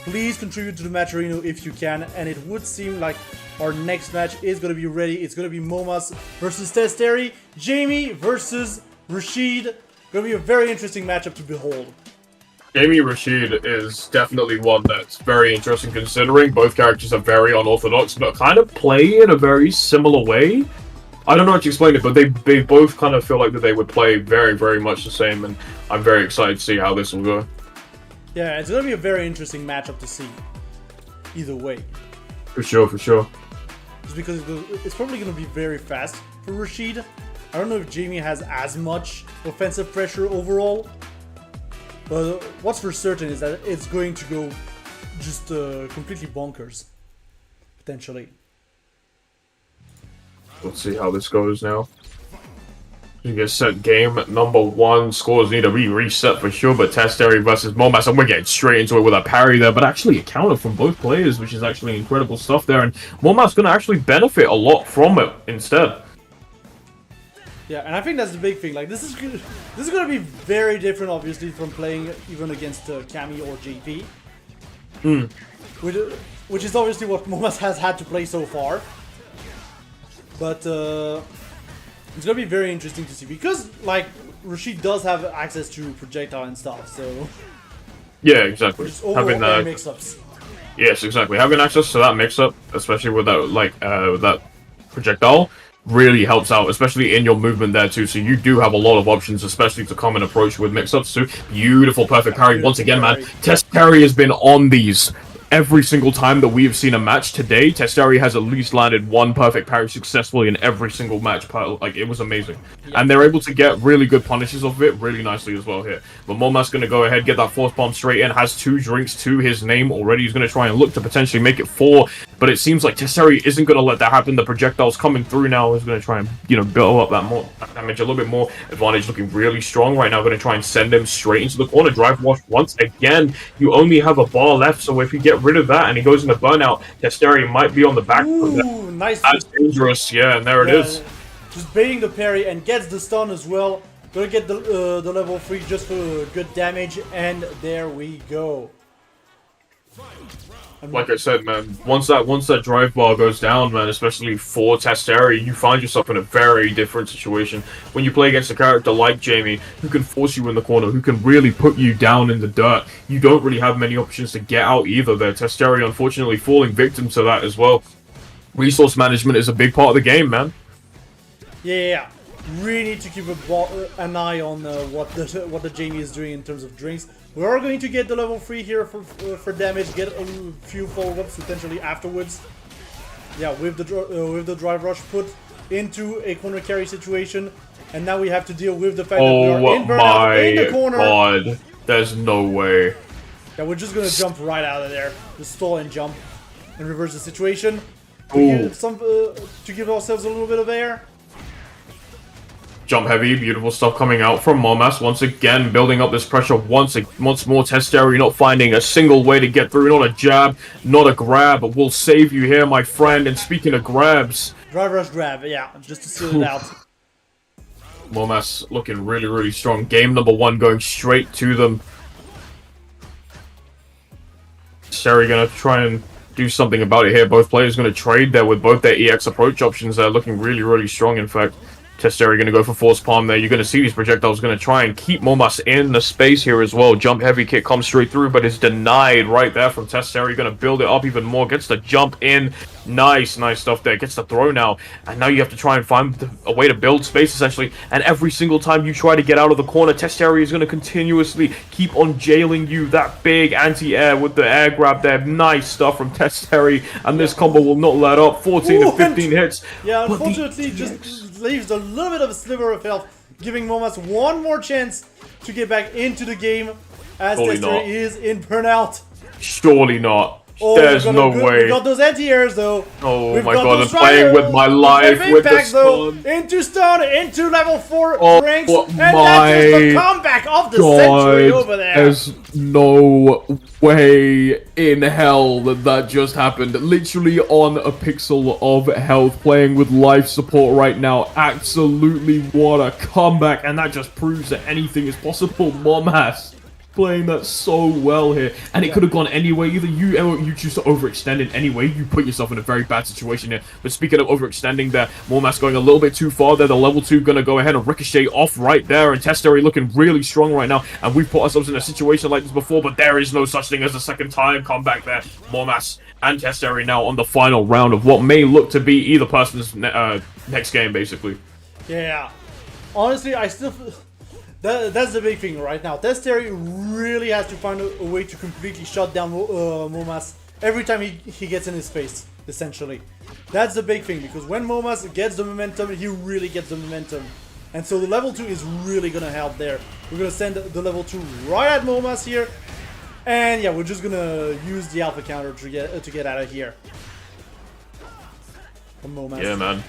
please contribute to the Matcherino if you can. And it would seem like our next match is going to be ready. It's going to be Momas versus Testeri, Jamie versus Rashid. Going to be a very interesting matchup to behold. Jamie Rashid is definitely one that's very interesting, considering both characters are very unorthodox but kind of play in a very similar way. I don't know how to explain it, but they both kind of feel like that they would play very much the same, and I'm very excited to see how this will go. Yeah, it's going to be a very interesting matchup to see. Either way. For sure. Just because it's probably going to be very fast for Rashid. I don't know if Jamie has as much offensive pressure overall. But what's for certain is that it's going to go just completely bonkers. Potentially. Let's see how this goes now. You get set game number 1. Scores need to be reset for sure, but Testeri versus Momas, and we're getting straight into it with a parry there, but actually a counter from both players, which is actually incredible stuff there, and Momas going to actually benefit a lot from it instead. Yeah, and I think that's the big thing. Like, this is going to be very different, obviously, from playing even against Cammy or JP. Which is obviously what Momas has had to play so far. But it's going to be very interesting to see, because, like, Rashid does have access to projectile and stuff, so... Yeah, exactly. Having mix-ups. Yes, exactly. Having access to that mix-up, especially with that, like, with that projectile, really helps out, especially in your movement there too. So you do have a lot of options, especially to come and approach with mix-ups too. Beautiful, perfect parry. Once again, man, Testeri has been on these every single time that we have seen a match today. Testeri has at least landed 1 perfect parry successfully in every single match. Like, it was amazing. Yeah. And they're able to get really good punishes off of it really nicely as well here. But Momas going to go ahead, get that force bomb straight in, has 2 drinks to his name already. He's going to try and look to potentially make it 4, but it seems like Testeri isn't going to let that happen. The projectile's coming through now. He's going to try and, you know, build up that more damage a little bit more. Advantage looking really strong right now. Going to try and send him straight into the corner. Drive wash once again. You only have a bar left, so if you get rid of that and he goes into burnout, Testeri might be on the back. Ooh, nice. That's dangerous, yeah, and there it is. Just baiting the parry and gets the stun as well. Gonna get the level 3 just for good damage, and there we go. Like I said, man, once that drive bar goes down, man, especially for Testeri, you find yourself in a very different situation. When you play against a character like Jamie, who can force you in the corner, who can really put you down in the dirt, you don't really have many options to get out either there. Testeri, unfortunately, falling victim to that as well. Resource management is a big part of the game, man. Yeah. Really need to keep an eye on what the Jamie is doing in terms of drinks. We are going to get the level 3 here for damage, get a few follow-ups potentially afterwards. Yeah, with the drive rush put into a corner carry situation, and now we have to deal with the fact that we are in burnout in the corner. Oh my god, there's no way. Yeah, we're just gonna jump right out of there, just stall and jump, and reverse the situation. To give ourselves a little bit of air. Jump heavy, beautiful stuff coming out from Momas. Once again, building up this pressure once more. Testeri not finding a single way to get through. Not a jab, not a grab. We'll save you here, my friend. And speaking of grabs... Drive rush grab, yeah, just to seal it out. Momas looking really, really strong. Game number 1 going straight to them. Testeri gonna try and do something about it here. Both players gonna trade there with both their EX approach options there. Looking really, really strong, in fact. Testeri going to go for force palm there. You're going to see these projectiles going to try and keep Momas in the space here as well. Jump heavy kick comes straight through, but is denied right there from Testeri. Going to build it up even more. Gets the jump in. Nice stuff there. Gets the throw now. And now you have to try and find a way to build space, essentially. And every single time you try to get out of the corner, Testeri is going to continuously keep on jailing you. That big anti-air with the air grab there. Nice stuff from Testeri. And this combo will not let up. 14 to 15 hits. Yeah, unfortunately, just leaves a little bit of a sliver of health, giving Momas one more chance to get back into the game, as Testeri is in burnout. Surely not. Oh, there's no way. We got those anti-airs though. Oh my god, I'm playing with my life with the stun. Into stun, into level 4 ranks, and that is the comeback of the century over there. There's no way in hell that just happened. Literally on a pixel of health, playing with life support right now. Absolutely what a comeback, and that just proves that anything is possible. Momas playing that so well here, and it could have gone any way. Either you choose to overextend in any way, you put yourself in a very bad situation here. But speaking of overextending there, Momas going a little bit too far there. The level 2 gonna go ahead and ricochet off right there, and Testeri looking really strong right now. And we've put ourselves in a situation like this before, but there is no such thing as a second time comeback there. Momas and Testeri now on the final round of what may look to be either person's next game, basically. Yeah, honestly, I still. That's the big thing right now. Testeri really has to find a way to completely shut down Momas every time he gets in his face, essentially. That's the big thing, because when Momas gets the momentum, he really gets the momentum. And so the level 2 is really going to help there. We're going to send the level 2 right at Momas here. And yeah, we're just going to use the alpha counter to get out of here. From Momas. Yeah, man.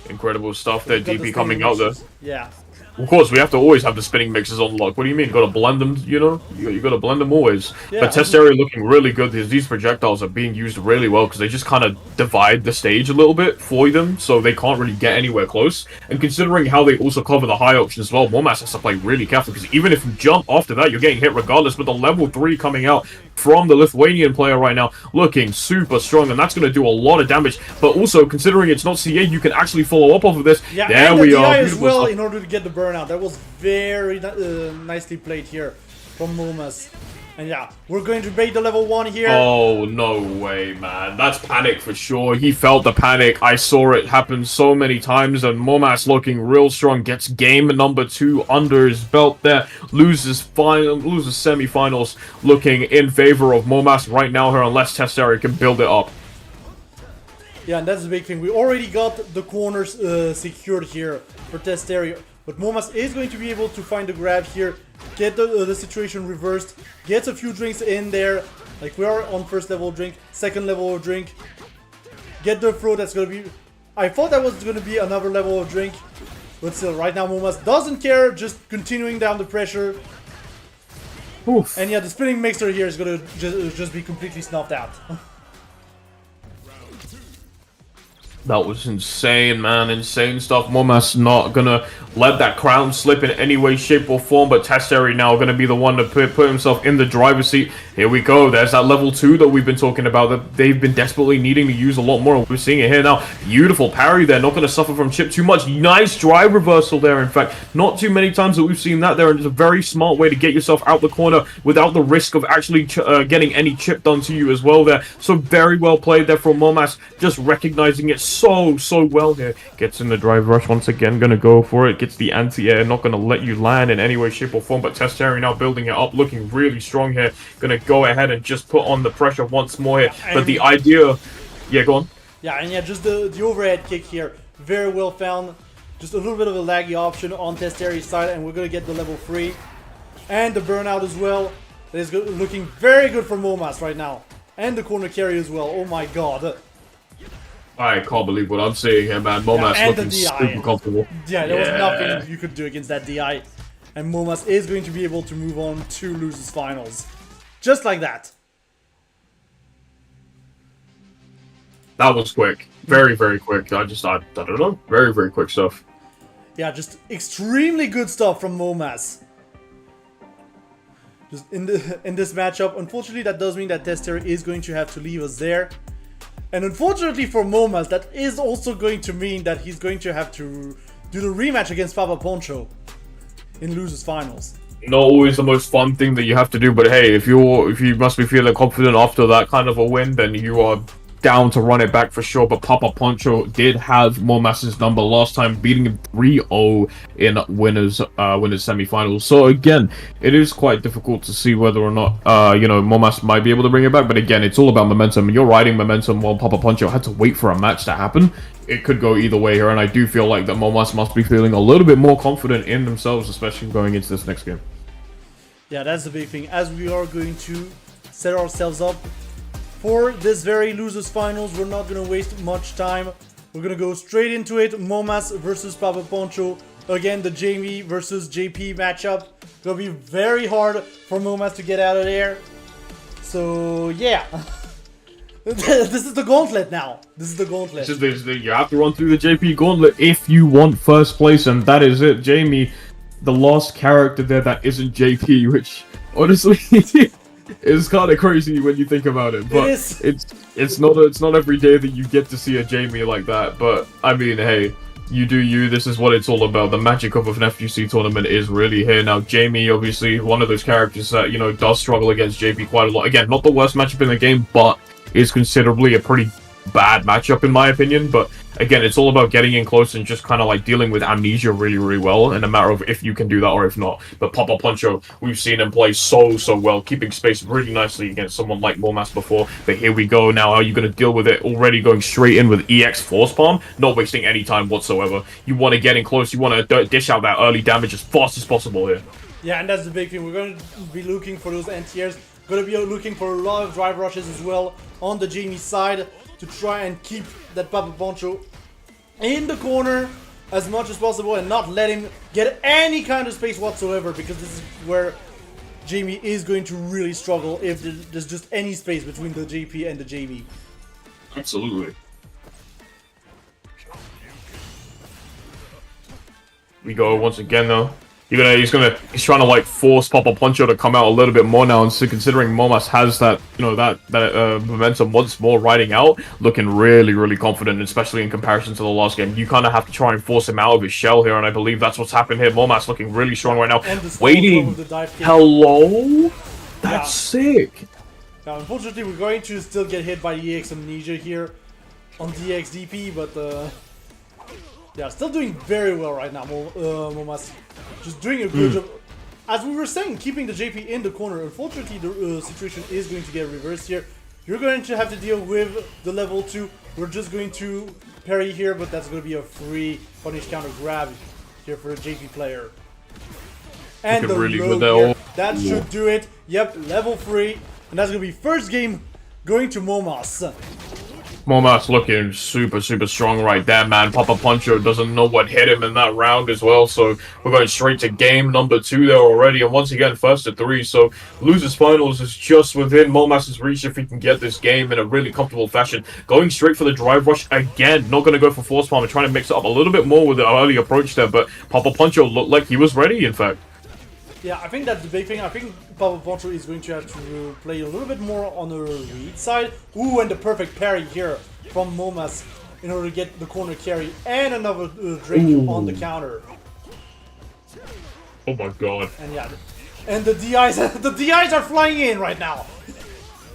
Incredible stuff there, DP coming out there. Yeah. Of course, we have to always have the spinning mixers on lock. What do you mean? You gotta blend them, you know? You gotta blend them always. Yeah, but Testeri looking really good. These projectiles are being used really well because they just kind of divide the stage a little bit for them, so they can't really get anywhere close. And considering how they also cover the high option as well, Momas has to play really careful, because even if you jump after that, you're getting hit regardless. But the level 3 coming out from the Lithuanian player right now, looking super strong, and that's going to do a lot of damage. But also, considering it's not CA, you can actually follow up off of this. Yeah, there and we the are. DI as well, in order to get the burnout. That was very nicely played here from Momas. And yeah, we're going to bait the level 1 here. Oh, no way, man. That's panic for sure. He felt the panic. I saw it happen so many times, and Momas looking real strong. Gets game number 2 under his belt there. Loses semi-finals, looking in favor of Momas right now here, unless Testeri can build it up. Yeah, and that's the big thing. We already got the corners secured here for Testeri. But Momas is going to be able to find the grab here, get the situation reversed, gets a few drinks in there. Like, we are on first level of drink, second level of drink. Get the throw, that's going to be... I thought that was going to be another level of drink. But still, right now Momas doesn't care, just continuing down the pressure. Oof. And yeah, the spinning mixer here is going to just be completely snuffed out. That was insane, man. Insane stuff. Momas not gonna let that crown slip in any way, shape, or form, but Testeri now gonna be the one to put himself in the driver's seat. Here we go. There's that level 2 that we've been talking about that they've been desperately needing to use a lot more. We're seeing it here now. Beautiful parry there. Not gonna suffer from chip too much. Nice drive reversal there, in fact. Not too many times that we've seen that there, and it's a very smart way to get yourself out the corner without the risk of actually getting any chip done to you as well there. So very well played there from Momas, just recognizing it so well here. Gets in the drive rush once again, gonna go for it, gets the anti-air, not gonna let you land in any way, shape, or form, but Testeri now building it up, looking really strong here, gonna go ahead and just put on the pressure once more here, but the idea... Yeah, go on. Yeah, and yeah, just the overhead kick here, very well found, just a little bit of a laggy option on Testeri's side, and we're gonna get the level 3, and the burnout as well. That is looking very good for Momas right now, and the corner carry as well. Oh my god. I can't believe what I'm seeing here, man. Momas looking super comfortable. Yeah, there was nothing you could do against that DI. And Momas is going to be able to move on to Losers Finals. Just like that. That was quick. Very, very quick. I don't know. Very, very quick stuff. Yeah, just extremely good stuff from Momas. Just in this matchup. Unfortunately, that does mean that Testeri is going to have to leave us there. And unfortunately for Momas, that is also going to mean that he's going to have to do the rematch against Papa Poncho in Losers Finals. Not always the most fun thing that you have to do, but hey, if you must be feeling confident after that kind of a win, then you are down to run it back for sure. But Papa Poncho did have Momas's number last time, beating him 3-0 in winners semifinals. So again, it is quite difficult to see whether or not Momas might be able to bring it back. But again, it's all about momentum. You're riding momentum while Papa Poncho had to wait for a match to happen. It could go either way here, and I do feel like that Momas must be feeling a little bit more confident in themselves, especially going into this next game. Yeah, that's the big thing. As we are going to set ourselves up for this very Losers Finals, we're not going to waste much time. We're going to go straight into it. Momas versus Papa Poncho. Again, the Jamie versus JP matchup. Going to be very hard for Momas to get out of there. So, yeah. This is the gauntlet now. This is the gauntlet. You have to run through the JP gauntlet if you want first place, and that is it. Jamie, the last character there that isn't JP, which, honestly... It's kind of crazy when you think about it, but it's not every day that you get to see a Jamie like that. But I mean, hey, you do you. This is what it's all about. The magic of an FGC tournament is really here now. Jamie, obviously, one of those characters that does struggle against JP quite a lot. Again, not the worst matchup in the game, but is considerably a pretty bad matchup in my opinion. But again, it's all about getting in close and just kind of like dealing with amnesia really well, in a matter of if you can do that or if not. But Papa Poncho, we've seen him play so well, keeping space really nicely against someone like Momas before. But here we go now. How are you going to deal with it? Already going straight in with EX Force Palm, not wasting any time whatsoever. You want to get in close, you want to dish out that early damage as fast as possible here. Yeah, and that's the big thing. We're going to be looking for those anti-airs. Going to be looking for a lot of drive rushes as well on the Jamie side to try and keep that Papa Poncho in the corner as much as possible and not let him get any kind of space whatsoever, because this is where Jamie is going to really struggle if there's just any space between the JP and the Jamie. Absolutely. We go once again though. He's trying to like force Papa Poncho to come out a little bit more now, and so considering Momas has that momentum once more riding out, looking really confident, especially in comparison to the last game. You kind of have to try and force him out of his shell here, and I believe that's what's happened here. Momas looking really strong right now. Waiting. Hello? That's sick. Now, unfortunately, we're going to still get hit by the EX Amnesia here on DXDP, but yeah, still doing very well right now. Momas just doing a good job. As we were saying, keeping the JP in the corner. Unfortunately, the situation is going to get reversed here. You're going to have to deal with the level 2. We're just going to parry here, but that's going to be a free punish counter grab here for the JP player. And the really low here, that should do it. Yep, level 3. And that's going to be first game going to Momas. Momas looking super strong right there, man. Papa Poncho doesn't know what hit him in that round as well, so we're going straight to game number 2 there already, and once again, first to 3, so losers finals is just within Momas' reach if he can get this game in a really comfortable fashion. Going straight for the drive rush again, not going to go for force palm, trying to mix it up a little bit more with the early approach there, but Papa Poncho looked like he was ready, in fact. Yeah, I think that's the big thing. I think Papa Poncho is going to have to play a little bit more on the read side. Ooh, and the perfect parry here from Momas in order to get the corner carry and another drink on the counter. Oh my god. And yeah, and the DIs, the DIs are flying in right now.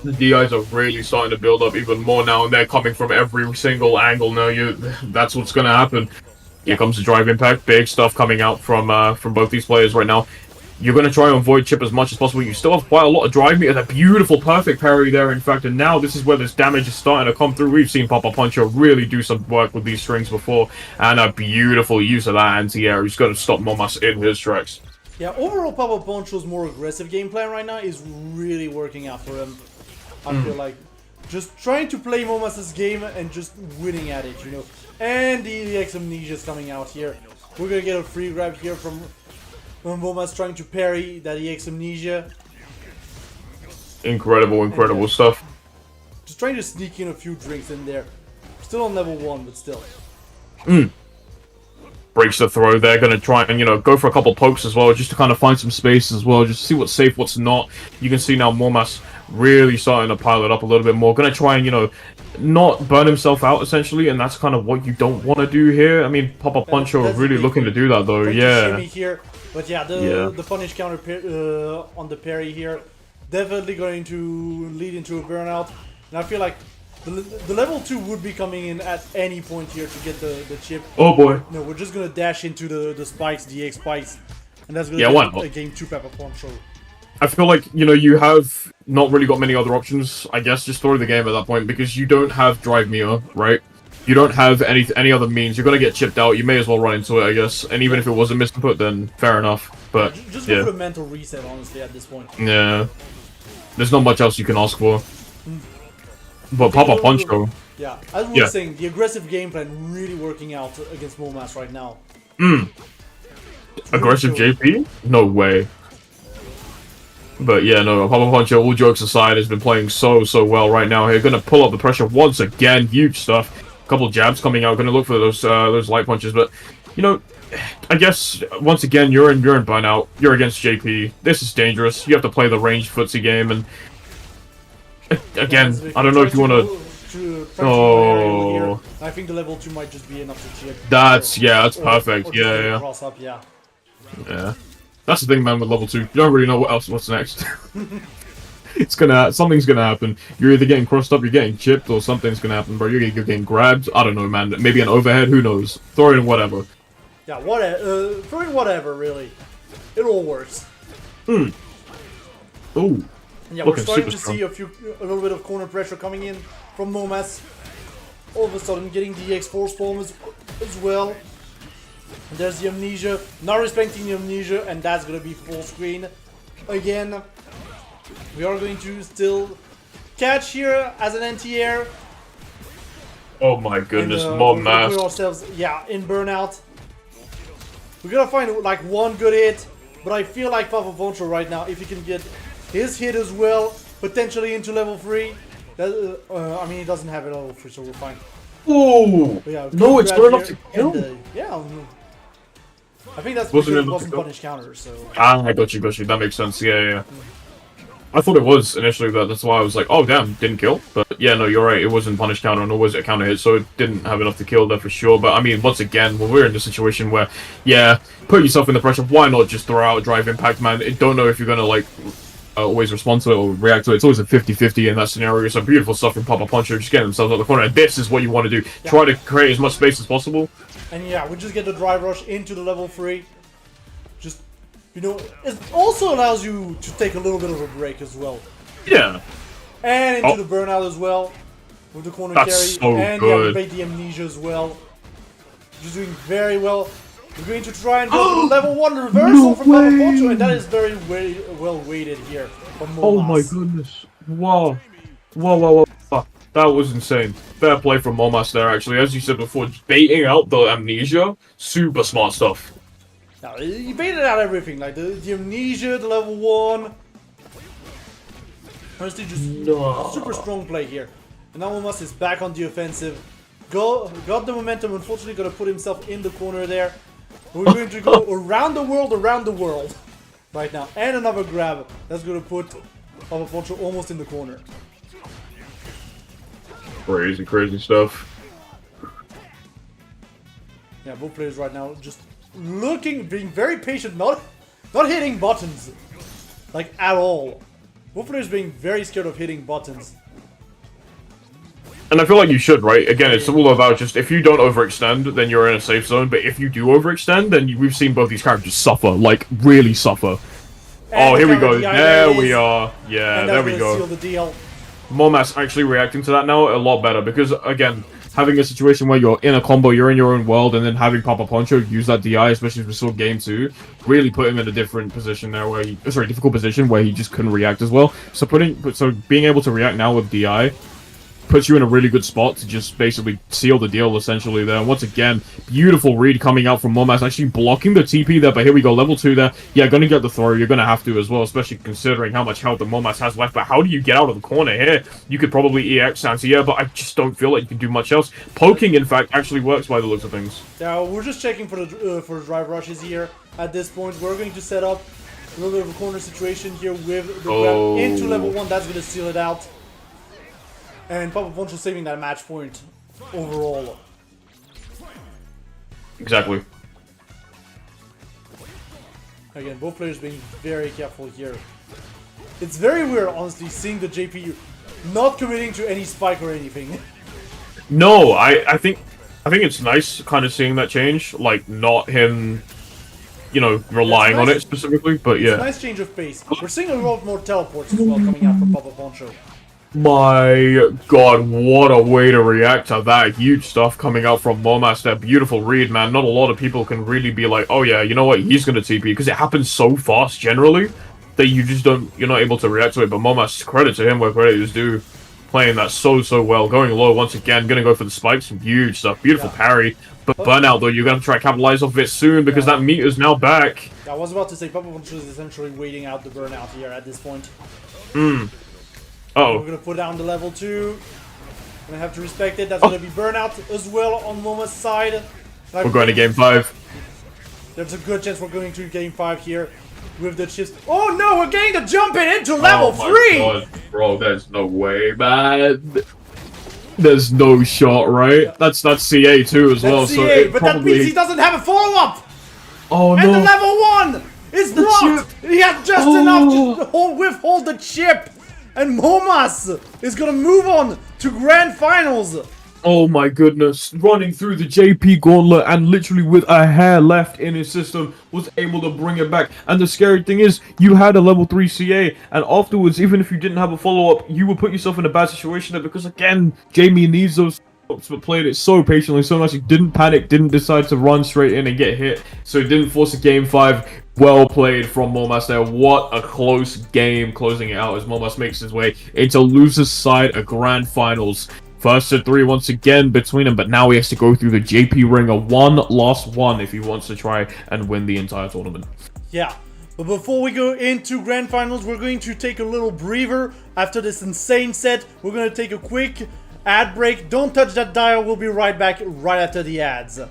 The DIs are really starting to build up even more now, and they're coming from every single angle now. That's what's going to happen. Here comes the drive impact. Big stuff coming out from both these players right now. You're going to try and avoid chip as much as possible. You still have quite a lot of drive meter. That beautiful, perfect parry there, in fact. And now this is where this damage is starting to come through. We've seen Papa Poncho really do some work with these strings before. And a beautiful use of that anti-air. He's got to stop Momas in his tracks. Yeah, overall, Papa Poncho's more aggressive game plan right now is really working out for him. I feel like just trying to play Momas' game and just winning at it, you know. And the EX Amnesia is coming out here. We're going to get a free grab here from Momas trying to parry that EX Amnesia. Incredible stuff. Just trying to sneak in a few drinks in there. Still on level 1, but still. Breaks the throw there. Going to try and, go for a couple pokes as well, just to kind of find some space as well, just see what's safe, what's not. You can see now Momas really starting to pile it up a little bit more. Going to try and, not burn himself out, essentially, and that's kind of what you don't want to do here. I mean, Papa Poncho really looking to do that, though. Yeah. Here. But yeah, the punish counter on the parry here definitely going to lead into a burnout. And I feel like the level 2 would be coming in at any point here to get the chip. Oh boy. No, we're just going to dash into the spikes, the EX spikes. And that's going to be a game 2 Papa Poncho. I feel like, you have not really got many other options, I guess, just throw the game at that point, because you don't have drive meter, right? You don't have any other means. You're going to get chipped out. You may as well run into it, I guess. And even if it was a misinput, then fair enough. But just go for a mental reset, honestly, at this point. Yeah. There's not much else you can ask for. But Papa Poncho. Yeah, as we were saying, the aggressive game plan really working out against Momas right now. Aggressive JP? No way. But yeah, no, Papa Poncho, all jokes aside, has been playing so well right now here. Gonna pull up the pressure once again. Huge stuff. Couple jabs coming out. Gonna look for those light punches, but I guess once again you're in burnout. You're against JP. This is dangerous. You have to play the ranged footsie game, and again, I don't know if you want to. Oh, I think the level 2 might just be enough to chip. That's perfect. Yeah. Cross up, yeah. That's the thing, man. With level 2, you don't really know what's next. Something's gonna happen. You're either getting crossed up, you're getting chipped, or something's gonna happen, bro. You're getting grabbed. I don't know, man. Maybe an overhead. Who knows? Throw in whatever. Yeah, throw in whatever. Really, it all works. Ooh. Yeah, we're starting to see a little bit of corner pressure coming in from Momas. All of a sudden, getting the EX force palm as well. And there's the Amnesia, not respecting the Amnesia, and that's gonna be full screen again. We are going to still catch here as an anti-air. Oh my goodness, and, more we're mass. put ourselves, in burnout. We're gonna find like one good hit, but I feel like Papa Poncho right now, if he can get his hit as well, potentially into level 3. That, I mean, he doesn't have it level 3, so we're fine. Oh no, it's not enough to kill. I think that's because it wasn't punish counter, so. I got you. That makes sense. Yeah. I thought it was initially, that's why I was like, oh damn, didn't kill. But yeah, no, you're right, it wasn't punish counter, nor was it a counter hit, so it didn't have enough to kill there for sure. But I mean, once again, when we're in the situation where, put yourself in the pressure, why not just throw out a drive impact, man? I don't know if you're gonna always respond to it or react to it. It's always a 50-50 in that scenario. So beautiful stuff from Papa Poncho, just getting themselves out of the corner. And this is what you want to do. Try to create as much space as possible. And we just get the drive rush into the level 3. Just, it also allows you to take a little bit of a break as well. Yeah. And into the burnout as well. With the corner carry. So and good. We made the Amnesia as well. Just doing very well. We're going to try and go for the level 1 reversal from Papa Poncho, and that is very well weighted here from Momas. Oh my goodness. Wow. That was insane. Fair play from Momas there, actually. As you said before, baiting out the amnesia, super smart stuff. Now, he baited out everything, like the amnesia, the level 1. Honestly, just super strong play here. And now Momas is back on the offensive. Got the momentum, unfortunately gonna put himself in the corner there. We're going to go around the world right now. And another grab that's gonna put Papa Poncho almost in the corner. Crazy stuff. Yeah, both players right now just looking, being very patient, not hitting buttons, like at all. Both players being very scared of hitting buttons. And I feel like you should, right? Again, it's all about just, if you don't overextend, then you're in a safe zone, but if you do overextend, then we've seen both these characters suffer, like, really suffer. And oh, here we go. There we are. Yeah, and there we seal go. the deal. Momas actually reacting to that now a lot better, because, again, having a situation where you're in a combo, you're in your own world, and then having Papa Poncho use that DI, especially as we saw game 2, really put him in a different position there where he, difficult position where he just couldn't react as well. So being able to react now with DI puts you in a really good spot to just basically seal the deal, essentially, there. And once again, beautiful read coming out from Momas, actually blocking the TP there, but here we go, level 2 there. Yeah, gonna get the throw, you're gonna have to as well, especially considering how much health the Momas has left, but how do you get out of the corner here? You could probably EX Santia, but I just don't feel like you can do much else. Poking, in fact, actually works by the looks of things. Yeah, we're just checking for the drive rushes here. At this point, we're going to set up a little bit of a corner situation here with the grab into level 1, that's gonna seal it out. And Papa Poncho saving that match point overall. Exactly. Again, both players being very careful here. It's very weird, honestly, seeing the JP not committing to any spike or anything. No, I think it's nice kind of seeing that change, like not him, you know, relying on it specifically, but yeah. It's a nice change of pace. We're seeing a lot more teleports as well coming out from Papa Poncho. My god, what a way to react to that. Huge stuff coming out from Momas. That beautiful read, man. Not a lot of people can really be like, oh yeah, you know what, he's gonna TP, because it happens so fast generally that you're not able to react to it. But Momas, credit to him where credit is due. Playing that so well. Going low once again, gonna go for the spikes. Some huge stuff. Beautiful parry. But burnout though, you're gonna try to capitalize off it soon, because that meter's now back. I was about to say, Papa Poncho is essentially waiting out the burnout here at this point. Uh-oh. We're gonna put down the level 2. Gonna have to respect it. That's gonna be burnout as well on Moma's side. We're going to game 5. There's a good chance we're going to game 5 here with the chips. Oh no, we're getting the jump in into level 3! God, bro, there's no way, man. There's no shot, right? That's CA too as well. CA, so it but probably... that means he doesn't have a follow-up! Oh and no. the level 1 is blocked! He had just enough to withhold the chip! And Momas is gonna move on to Grand Finals! Oh my goodness, running through the JP gauntlet and literally with a hair left in his system was able to bring it back. And the scary thing is, you had a level 3 CA, and afterwards, even if you didn't have a follow-up, you would put yourself in a bad situation there, because again, Jamie needs those follow-ups, but played it so patiently, so much he didn't panic, didn't decide to run straight in and get hit, so he didn't force a game 5. Well played from Momas there. What a close game, closing it out as Momas makes his way into loser's side of Grand Finals. First to 3 once again between them, but now he has to go through the JP ring, a last one if he wants to try and win the entire tournament. Yeah, but before we go into Grand Finals, we're going to take a little breather after this insane set. We're going to take a quick ad break. Don't touch that dial. We'll be right back right after the ads.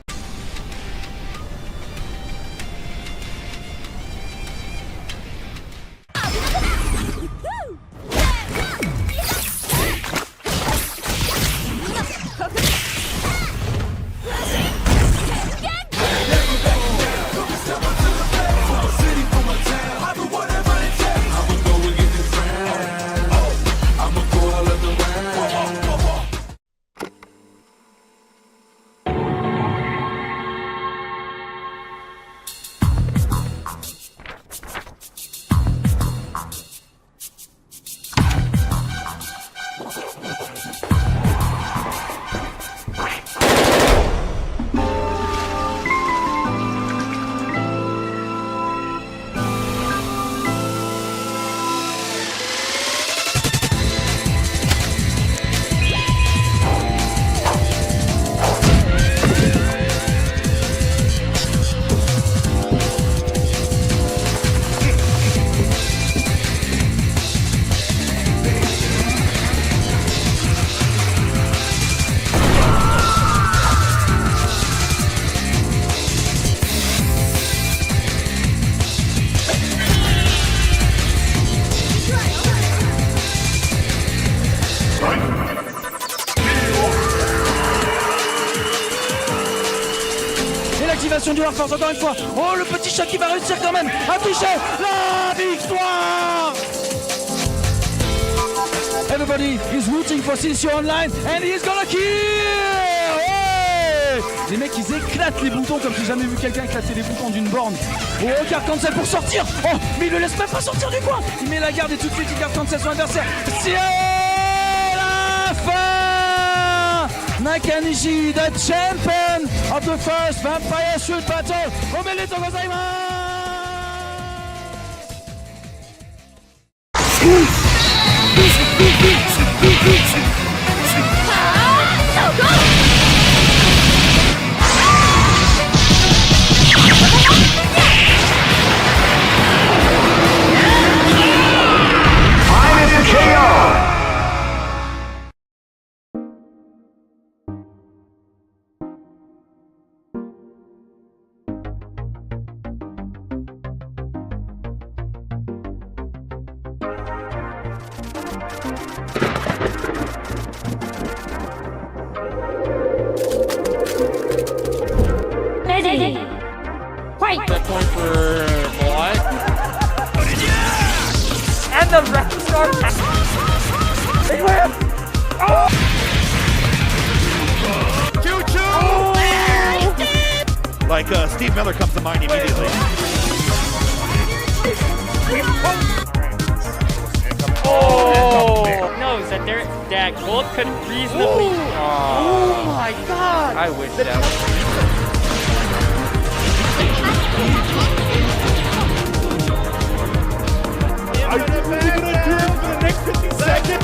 Et l'activation du Hard Force encore une fois. Oh, le petit chat qui va réussir quand même à toucher la victoire. Everybody is rooting for Silcio Online and he's gonna kill. Hey, les mecs ils éclatent les boutons comme j'ai jamais vu quelqu'un éclater les boutons d'une borne. Oh, garde cancel pour sortir. Oh, mais il le laisse même pas sortir du coin. Il met la garde et tout de suite il garde cancel son adversaire. C'est la fin. Nakanishi, the champion of the first Vampire Shoot Battle. Omelete gozaimasu. Ready. Fight. That point for boy. And the rest start. Big whip. Oh! Choo-choo! Like Steve Miller comes to mind immediately. Oh! Knows that that gold could reasonably. Oh my god! I wish that was. Are you really gonna do it for the next 50 seconds?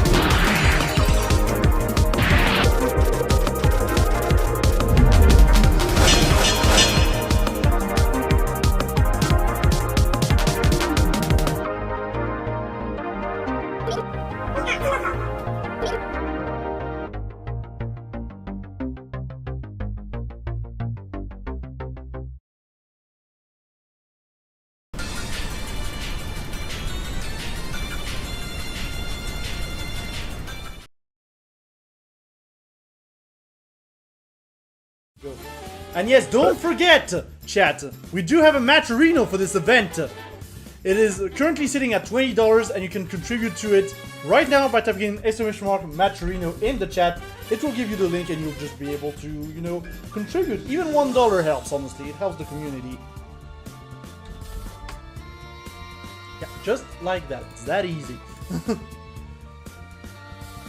And yes, don't forget, chat, we do have a match arena for this event. It is currently sitting at $20 and you can contribute to it right now by typing in !! match arena in the chat. It will give you the link and you'll just be able to, you know, contribute. Even $1 helps, honestly. It helps the community. Yeah, just like that. It's that easy.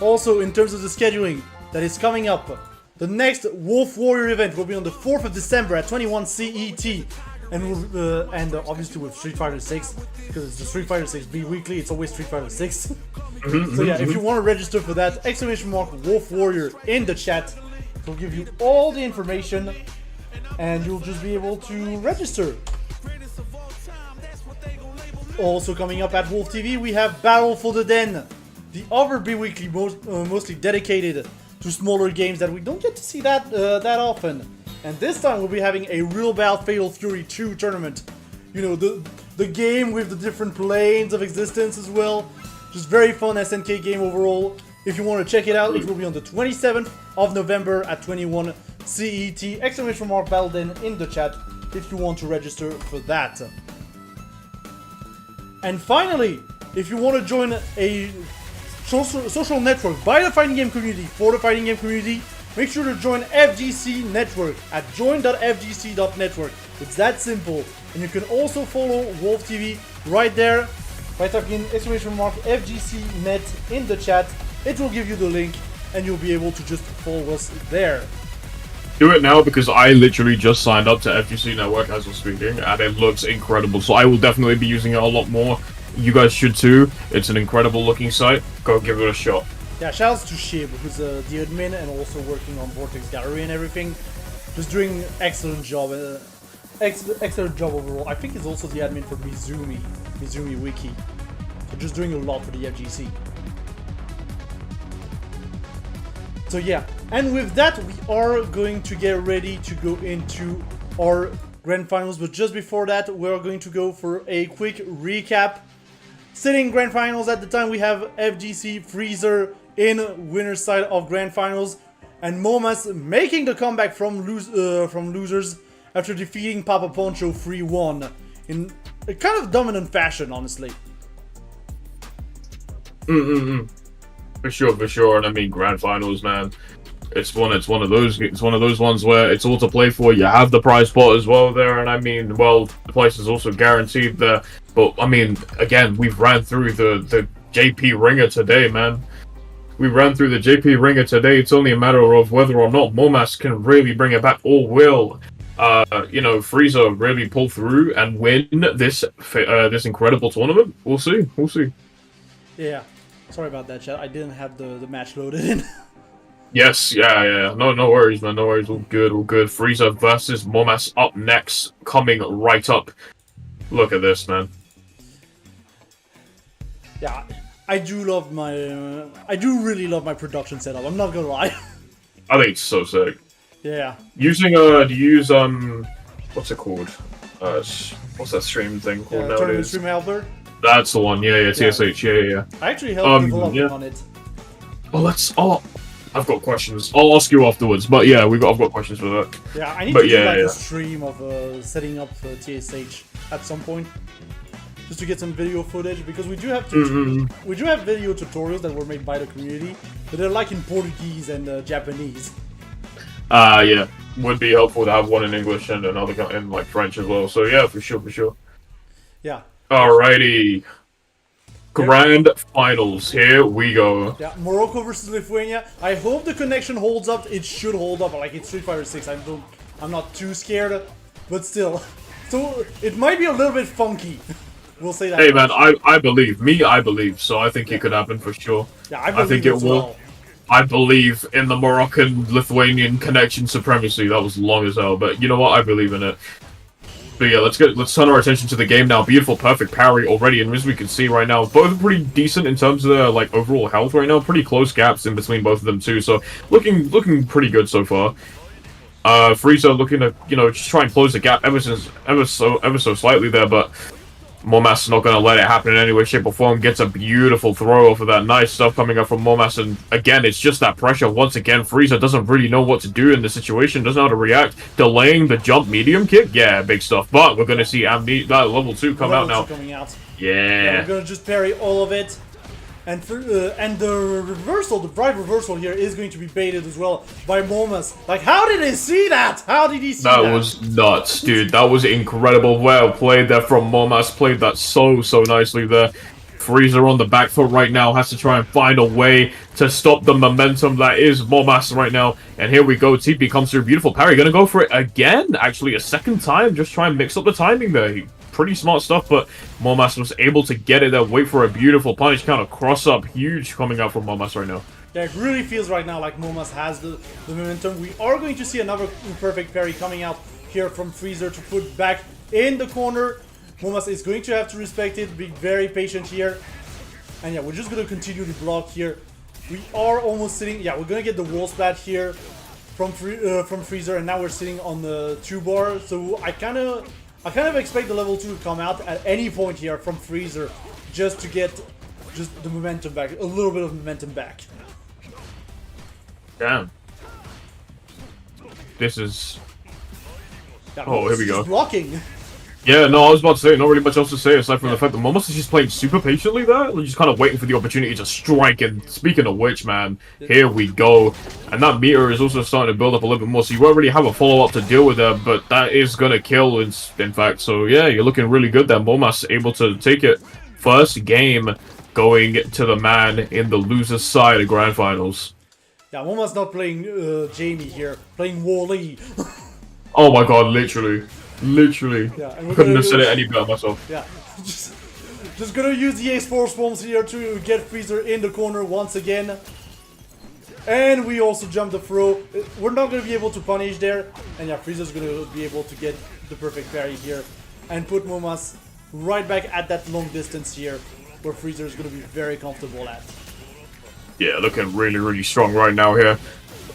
Also, in terms of the scheduling that is coming up, the next Wolf Warrior event will be on the 4th of December at 21 CET, and obviously with Street Fighter 6, because it's the Street Fighter 6 B-Weekly, it's always Street Fighter 6. So yeah, if you want to register for that, !Wolf Warrior in the chat, it will give you all the information, and you'll just be able to register. Also coming up at WolfTV, we have Battle for the Den, the other B-Weekly mostly dedicated to smaller games that we don't get to see that often. And this time we'll be having a Real Bout Fatal Fury 2 tournament. You know, the game with the different planes of existence as well. Just very fun SNK game overall. If you want to check it out, it will be on the 27th of November at 21 CET. Battle Den in the chat if you want to register for that. And finally, if you want to join a social network by the fighting game community for the fighting game community, make sure to join FGC Network at join.fgc.network. It's that simple. And you can also follow WolfTV right there by typing in !FGC Net in the chat. It will give you the link and you'll be able to just follow us there. Do it now because I literally just signed up to FGC Network as we're speaking and it looks incredible. So I will definitely be using it a lot more. You guys should too. It's an incredible looking site. Go give it a shot. Yeah, shoutouts to Shib, who's the admin and also working on Vortex Gallery and everything. Just doing excellent job. Excellent job overall. I think he's also the admin for Mizumi Wiki. So just doing a lot for the FGC. So yeah, and with that we are going to get ready to go into our grand finals, but just before that we're going to go for a quick recap. Sitting grand finals at the time we have FGC Freezer in winner's side of Grand Finals. And Momas making the comeback from losers after defeating Papa Poncho 3-1 in a kind of dominant fashion, honestly. For sure. And I mean, Grand Finals, man. It's one of those ones where it's all to play for. You have the prize pot as well there, and I mean, well, the place is also guaranteed there. But I mean, again, we've ran through the JP ringer today, man. We ran through the JP ringer today. It's only a matter of whether or not Momas can really bring it back, or will, Frieza really pull through and win this incredible tournament. We'll see. Yeah, sorry about that, chat. I didn't have the match loaded in. Yes, yeah. No worries, man. No worries. All good. Frieza versus Momas up next, coming right up. Look at this, man. Yeah, I do really love my production setup. I'm not gonna lie. I think it's so sick. Yeah. Using do you use what's it called? What's that stream thing called Tournament nowadays? Stream Helper. That's the one. Yeah. TSH. Yeah. I actually helped develop on it. I've got questions. I'll ask you afterwards. But yeah, I've got questions for that. Yeah, I need to do a stream of setting up TSH at some point, just to get some video footage, because we do have video tutorials that were made by the community, but they're like in Portuguese and Japanese. Yeah, would be helpful to have one in English and another in like French as well. So yeah, for sure. Yeah. Alrighty. Grand Finals, here we go. Yeah, Morocco versus Lithuania. I hope the connection holds up. It should hold up. Like, it's Street Fighter 6. I'm not too scared, but still. So it might be a little bit funky. We'll say that. Hey man, I believe. So I think it could happen for sure. Yeah, I think it will. Well. I believe in the Moroccan-Lithuanian connection supremacy. That was long as hell, but you know what? I believe in it. But yeah, let's turn our attention to the game now. Beautiful, perfect parry already, and as we can see right now, both are pretty decent in terms of their like overall health right now. Pretty close gaps in between both of them too. So looking pretty good so far. Frieza looking to just try and close the gap ever so slightly there, but Momas is not going to let it happen in any way, shape, or form. Gets a beautiful throw off of that. Nice stuff coming up from Momas. And again, it's just that pressure. Once again, Frieza doesn't really know what to do in the situation. Doesn't know how to react. Delaying the jump medium kick. Yeah, big stuff. But we're going to see level 2 come out now. Yeah. We're going to just parry all of it. And the reversal, the bright reversal here is going to be baited as well by Momas. Like, how did he see that? How did he see that? That was nuts, dude. That was incredible. Well played there from Momas. Played that so nicely there. Frieza on the back foot right now. Has to try and find a way to stop the momentum that is Momas right now. And here we go. TP comes through. Beautiful parry. Gonna go for it again. Actually, a second time. Just try and mix up the timing there. Pretty smart stuff, but Momas was able to get it there. Wait for a beautiful punish counter cross up. Huge coming out from Momas right now. Yeah, it really feels right now like Momas has the momentum. We are going to see another perfect parry coming out here from Freezer to put back in the corner. Momas is going to have to respect it, be very patient here. And yeah, we're just going to continue to block here. We are almost sitting, yeah, we're going to get the wall splat here from Freezer, and now we're sitting on the 2-bar. So I kind of expect the level 2 to come out at any point here from Freezer, just to get the momentum back, a little bit of momentum back. Damn. This is... Yeah, oh, here we go. Blocking. Yeah, no, I was about to say, not really much else to say aside from the fact that Momas is just playing super patiently there. Just kind of waiting for the opportunity to strike. And speaking of which, man, here we go. And that meter is also starting to build up a little bit more. So you won't really have a follow-up to deal with there, but that is going to kill, in fact. So yeah, you're looking really good there. Momas able to take it. First game going to the man in the loser's side of Grand Finals. Yeah, Momas not playing Jamie here, playing Wally. Oh my god, literally. Yeah, Couldn't have said it any better myself. Yeah, just gonna use the Ace Force bombs here to get Freezer in the corner once again. And we also jump the throw. We're not gonna be able to punish there. And yeah, Freezer's gonna be able to get the perfect parry here and put Momas right back at that long distance here, where Freezer's gonna be very comfortable at. Yeah, looking really strong right now here.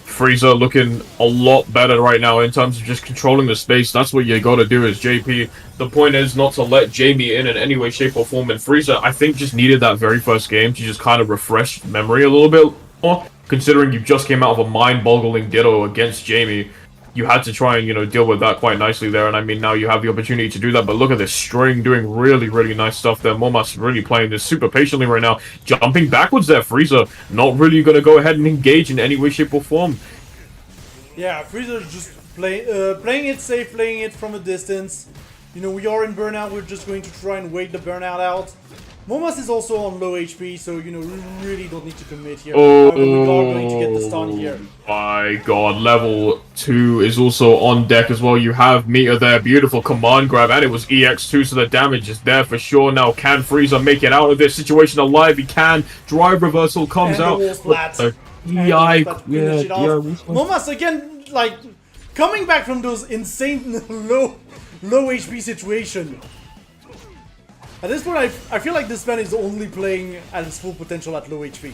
Frieza looking a lot better right now in terms of just controlling the space. That's what you gotta do as JP. The point is not to let Jamie in any way, shape, or form. And Frieza, I think, just needed that very first game to just kind of refresh memory a little bit. considering you just came out of a mind-boggling ditto against Jamie. You had to try and, you know, deal with that quite nicely there, and I mean, now you have the opportunity to do that, but look at this string doing really, really nice stuff there. Momas really playing this super patiently right now. Jumping backwards there, Frieza not really going to go ahead and engage in any way, shape, or form. Yeah, Frieza's just playing it safe, playing it from a distance. You know, we are in burnout, we're just going to try and wait the burnout out. Momas is also on low HP, so, you know, we really don't need to commit here. Oh, However, we are going to get the stun here. My god, level 2 is also on deck as well. You have Meter there, beautiful command grab, and it was EX2, so the damage is there for sure. Now, can Frieza make it out of this situation alive? He can. Drive reversal comes out. Yeah, Momas again, like, coming back from those insane low HP situation. At this point, I feel like this man is only playing at his full potential at low HP.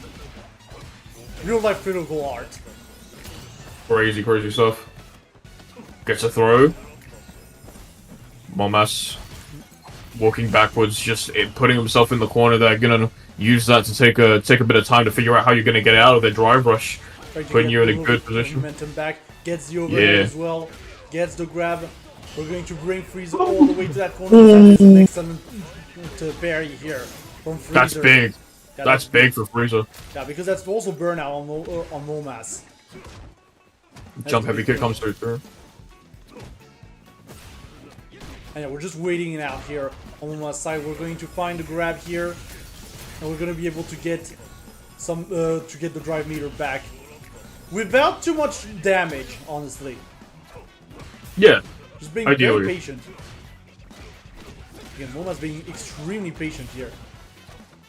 Real life critical art. Crazy, crazy stuff. Gets a throw. Momas walking backwards, just putting himself in the corner there. Gonna use that to take a bit of time to figure out how you're gonna get out of the drive rush. Putting you in a good position. Momentum back, gets the overhead as well, gets the grab. We're going to bring Frieza all the way to that corner. That is the next one to parry here from Frieza. That's big. Yeah, that's big for Frieza. Yeah, because that's also burnout on Momas. Jump heavy kick comes through. And yeah, we're just waiting it out here on Momas' side. We're going to find the grab here, and we're going to be able to get some to get the drive meter back without too much damage, honestly. Yeah. Just being ideally. very patient. Again, Momas being extremely patient here.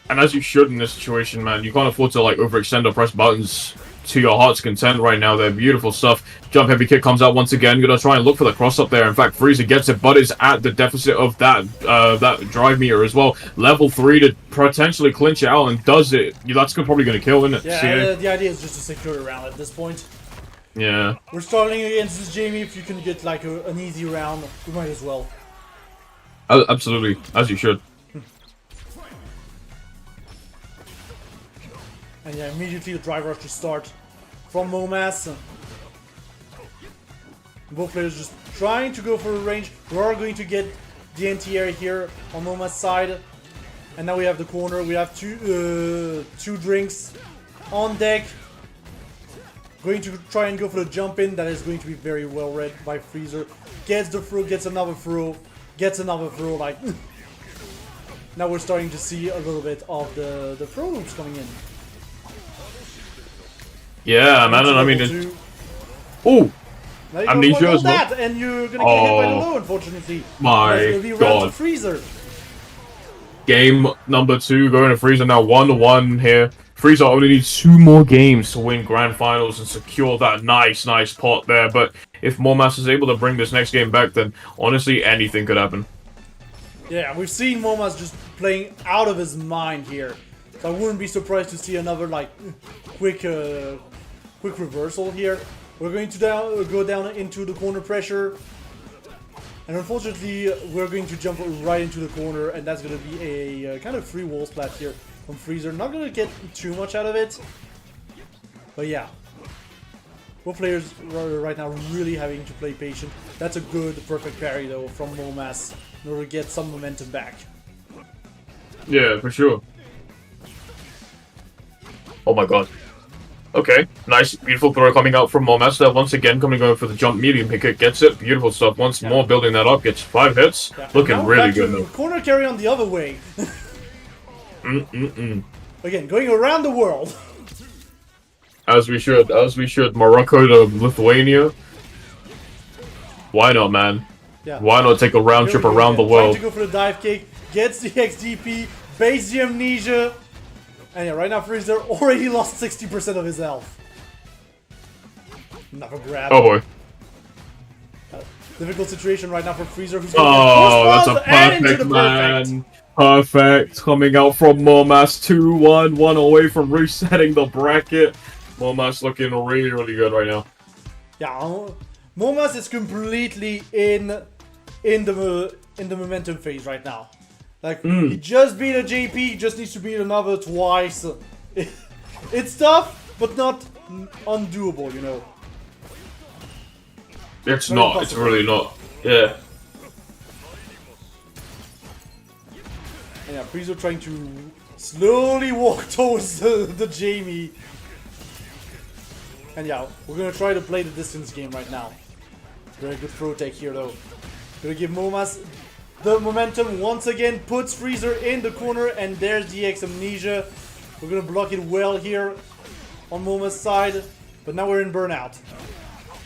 And as you should in this situation, man, you can't afford to like overextend or press buttons to your heart's content right now. They're beautiful stuff. Jump heavy kick comes out once again. Gonna try and look for the cross up there. In fact, Frieza gets it, but is at the deficit of that that drive meter as well. Level 3 to potentially clinch it out, and does it. That's probably gonna kill, isn't it? Yeah, the idea is just to secure the round at this point. Yeah. We're starting against this Jamie. If you can get like an easy round, we might as well. Absolutely, as you should. And yeah, immediately the drive rush to start from Momas. Both players just trying to go for a range. We are going to get the anti-air here on Momas' side. And now we have the corner. We have two drinks on deck. Going to try and go for the jump in. That is going to be very well read by Freezer. Gets the throw, gets another throw, gets another throw. Like now we're starting to see a little bit of the throw loops coming in. Yeah, man, and I mean, ooh, amnesia as well. And you're gonna get hit by the low, unfortunately. My god. Freezer. Game number 2 going to Freezer now 1-1 here. Freezer only needs 2 more games to win Grand Finals and secure that nice pot there. But if Momas is able to bring this next game back, then honestly anything could happen. Yeah, we've seen Momas just playing out of his mind here. So I wouldn't be surprised to see another like quick reversal here. We're going to go down into the corner pressure. And unfortunately, we're going to jump right into the corner, and that's going to be a kind of free wall splat here from Freezer. Not going to get too much out of it. But yeah. Both players right now really having to play patient. That's a good, perfect parry though from Momas in order to get some momentum back. Yeah, for sure. Oh my god. Okay, nice, beautiful throw coming out from Momas there. Once again, coming over for the jump medium pick it, gets it. Beautiful stuff. Once more, building that up, gets 5 hits. Yeah. Looking really good though. Corner carry on the other way. Again, going around the world. As we should. Morocco to Lithuania. Why not, man? Yeah. Why not take a round trip around the world? Trying to go for the dive kick, gets the XDP, base the amnesia. And yeah, right now Freezer already lost 60% of his health. Another grab. Oh boy. Difficult situation right now for Freezer, who's going to that's a perfect, man. Perfect. Coming out from Momas. 2-1. 1 away from resetting the bracket. Momas looking really, really good right now. Yeah, Momas is completely in the momentum phase right now. Like, he just beat a JP, just needs to beat another twice. It's tough, but not undoable, you know. It's Very not. It's possible. really not. Yeah. And yeah, Frieza trying to slowly walk towards the Jamie. And yeah, we're gonna try to play the distance game right now. Very good throw tech here though. Gonna give Momas the momentum once again, puts Freezer in the corner, and there's the X Amnesia. We're gonna block it well here on Momas' side, but now we're in burnout.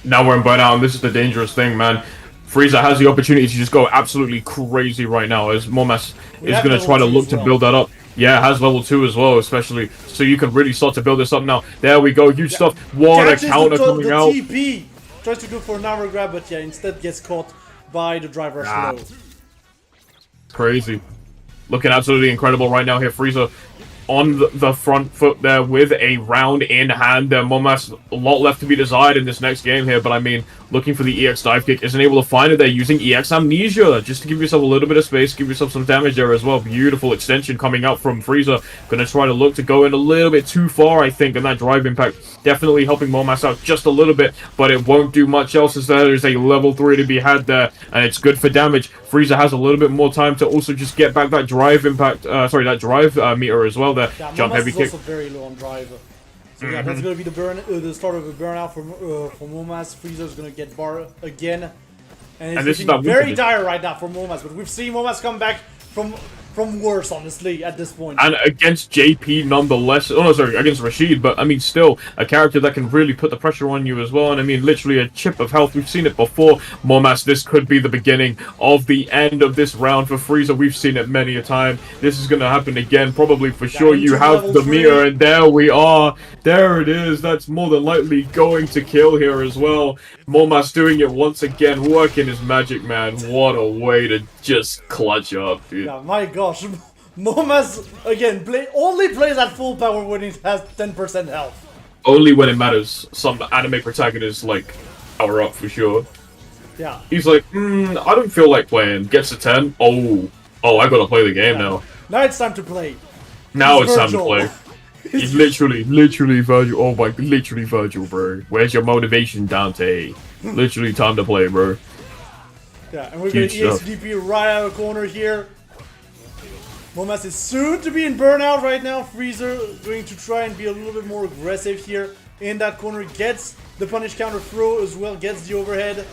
Now we're in burnout, and this is the dangerous thing, man. Frieza has the opportunity to just go absolutely crazy right now, as Momas is have going to try to level 2 look as to well. build that up. Yeah, it has level 2 as well, especially, so you can really start to build this up now. There we go, huge stuff. What a Catches counter the coming out. TP! Tries to go for an armor grab, but yeah, instead gets caught by the driver slow. Crazy. Looking absolutely incredible right now here. Frieza on the front foot there with a round in hand. Momas, a lot left to be desired in this next game here, but I mean, looking for the EX dive kick, isn't able to find it there, using EX Amnesia, just to give yourself a little bit of space, give yourself some damage there as well. Beautiful extension coming out from Frieza. Gonna try to look to go in a little bit too far, I think, and that drive impact definitely helping Momas out just a little bit, but it won't do much else as there's a level 3 to be had there, and it's good for damage. Frieza has a little bit more time to also just get back that drive impact, that drive meter as well there. Yeah, Jump Momas heavy is kick. also very low on drive. So yeah, that's gonna be the start of a burnout for Momas. Freezer's gonna get bar again, and this it's is looking that very weakness. dire right now for Momas. But we've seen Momas come back from worse, honestly, at this point. And against JP nonetheless. Oh no, sorry, against Rashid, but I mean, still a character that can really put the pressure on you as well. And I mean, literally a chip of health. We've seen it before. Momas, this could be the beginning of the end of this round for Frieza. We've seen it many a time. This is going to happen again, probably for sure. You into have level the 3. meter, and there we are. There it is. That's more than likely going to kill here as well. Momas doing it once again, working his magic, man. What a way to just clutch up, dude. Yeah, my gosh. Momas, again, only plays at full power when it has 10% health. Only when it matters. Some anime protagonists, like, power up for sure. Yeah. He's like, I don't feel like playing. Gets a 10. Oh, I gotta play the game now. Now it's time to play. Now He's it's time to Virgil. play. He's literally Virgil. Oh my, literally Virgil, bro. Where's your motivation, Dante? Literally time to play, bro. Yeah, and we're gonna Huge stuff. EXDP right out of the corner here. Momas is soon to be in burnout right now. Freezer going to try and be a little bit more aggressive here in that corner. Gets the punish counter throw as well. Gets the overhead.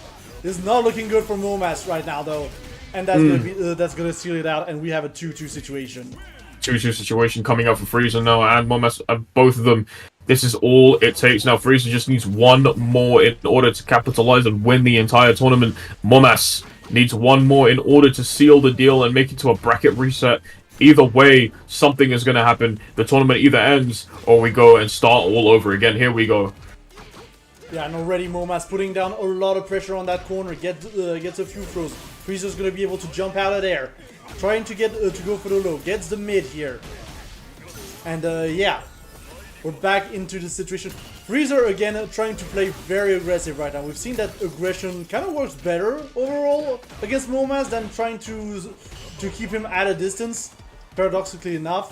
Is not looking good for Momas right now though, and that's gonna seal it out. And we have a 2-2 situation. 2-2 situation coming up for Frieza now, and Momas, both of them. This is all it takes now. Frieza just needs one more in order to capitalize and win the entire tournament. Momas needs one more in order to seal the deal and make it to a bracket reset. Either way, something is going to happen. The tournament either ends or we go and start all over again. Here we go. Yeah, and already Momas putting down a lot of pressure on that corner. Gets a few throws. Frieza's gonna be able to jump out of there, trying to get to go for the low. Gets the mid here, and yeah, we're back into the situation. Frieza again trying to play very aggressive right now. We've seen that aggression kind of works better overall against Momas than trying to keep him at a distance. Paradoxically enough,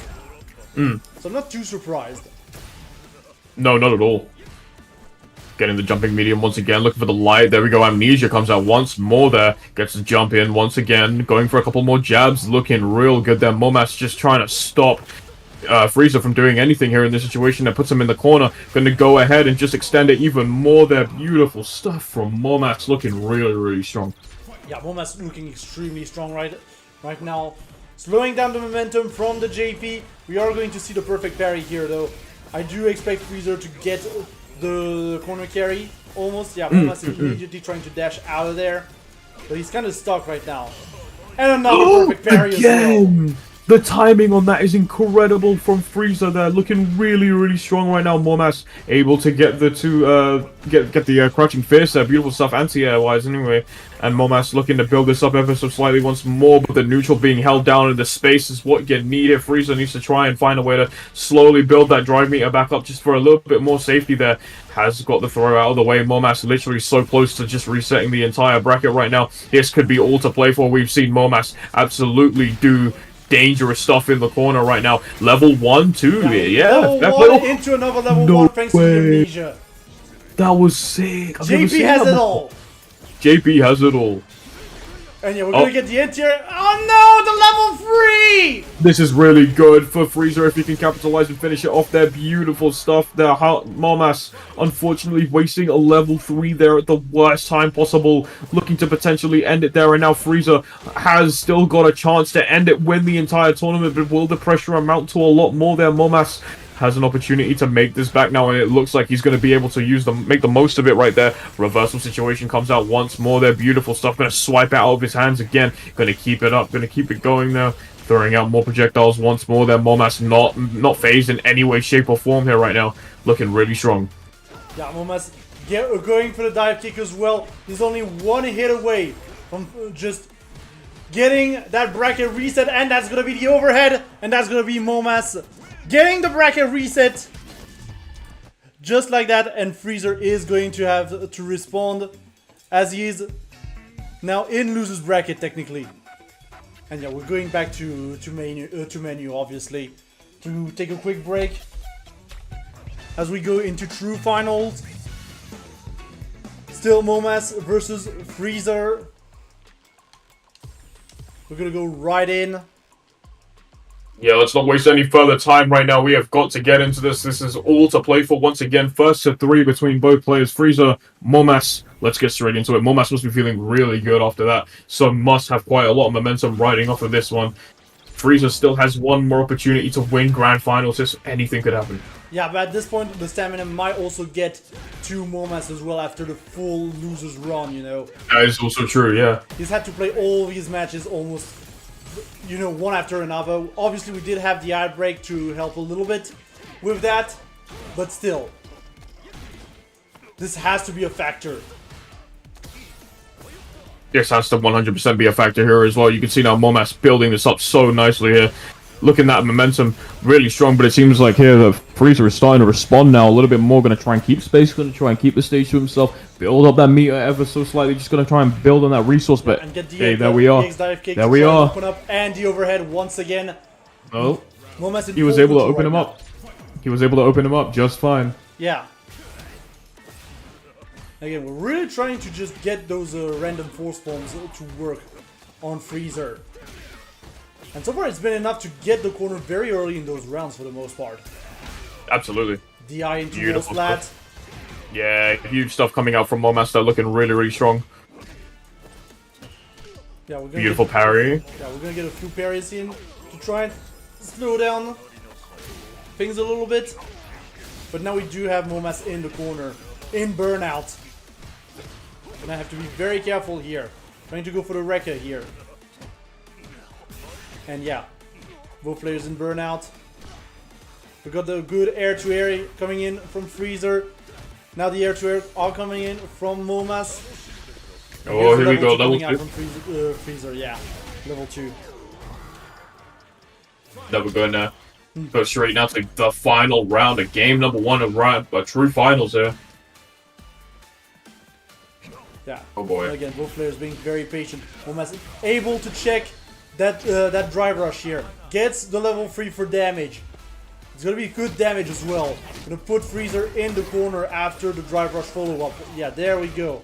so I'm not too surprised. No, not at all. Getting the jumping medium once again, looking for the light. There we go. Amnesia comes out once more there. Gets the jump in once again. Going for a couple more jabs. Looking real good there. Momas just trying to stop Frieza from doing anything here in this situation. That puts him in the corner. Going to go ahead and just extend it even more there. Beautiful stuff from Momas. Looking really, really strong. Yeah, Momas looking extremely strong right now. Slowing down the momentum from the JP. We are going to see the perfect parry here though. I do expect Frieza to get the corner carry almost. Yeah, Momas is immediately trying to dash out of there, but he's kind of stuck right now. And another perfect parry as well. The timing on that is incredible from Frieza there, looking really, really strong right now. Momas able to get the get the crouching fist there, beautiful stuff anti-air wise anyway. And Momas looking to build this up ever so slightly once more, but the neutral being held down in the space is what you need here. Frieza needs to try and find a way to slowly build that drive meter back up just for a little bit more safety there. Has got the throw out of the way. Momas literally so close to just resetting the entire bracket right now. This could be all to play for. We've seen Momas absolutely do dangerous stuff in the corner right now. Level 1, 2, yeah. Level 1 into another level 1 thanks to the amnesia. That was sick. JP has it all. JP has it all. And yeah, we're gonna get the interior. Oh no, the level 3! This is really good for Freezer if he can capitalize and finish it off there. Beautiful stuff there. Momas, unfortunately, wasting a level 3 there at the worst time possible. Looking to potentially end it there. And now Freezer has still got a chance to end it, win the entire tournament. But will the pressure amount to a lot more there? Momas has an opportunity to make this back now, and it looks like he's going to be able to make the most of it right there. Reversal situation comes out once more there. Beautiful stuff. Going to swipe it out of his hands again. Going to keep it up. Going to keep it going now. Throwing out more projectiles once more there. Momas not phased in any way, shape, or form here right now. Looking really strong. Yeah, Momas going for the dive kick as well. He's only one hit away from just getting that bracket reset, and that's going to be the overhead, and that's going to be Momas getting the bracket reset just like that, and Freezer is going to have to respond as he is now in loser's bracket technically. And yeah, we're going back to menu obviously to take a quick break as we go into true finals. Still Momas versus Freezer. We're gonna go right in. Yeah, let's not waste any further time right now. We have got to get into this. This is all to play for once again. First to 3 between both players. Freezer, Momas. Let's get straight into it. Momas must be feeling really good after that. So must have quite a lot of momentum riding off of this one. Freezer still has one more opportunity to win Grand Finals. Just anything could happen. Yeah, but at this point, the stamina might also get to Momas as well after the full losers run, you know. That is also true, yeah. He's had to play all these matches almost, you know, one after another. Obviously, we did have the outbreak to help a little bit with that, but still, this has to be a factor. This has to 100% be a factor here as well. You can see now Momas building this up so nicely here. Looking at momentum really strong, but it seems like here the Freezer is starting to respond now a little bit more. Going to try and keep space, going to try and keep the stage to himself, build up that meter ever so slightly. Just going to try and build on that resource, but and get the hey, there we are. There we are. Open up and the overhead once again. Oh, Momas he was able to open him up. He was able to open him up just fine. Yeah. Again, we're really trying to just get those random force bombs to work on Freezer. And so far it's been enough to get the corner very early in those rounds for the most part. Absolutely. DI into Beautiful flat. stuff. Yeah, huge stuff coming out from Momas. They're looking really, really strong. Yeah, we're gonna Beautiful parry. Yeah, we're gonna get a few parries in to try and slow down things a little bit. But now we do have Momas in the corner, in burnout. And I have to be very careful here. Trying to go for the wrecker here. And yeah, both players in burnout. We got the good air-to-air coming in from Freezer. Now the air-to-air are coming in from Momas. Oh, here we go, level 2. From Freezer, yeah, level 2. That we're going to go straight now to the final round of game number 1 of true finals here. Yeah. Oh boy. And again, both players being very patient. Momas able to check that drive rush here. Gets the level 3 for damage. It's gonna be good damage as well. Gonna put Freezer in the corner after the drive rush follow-up. Yeah, there we go.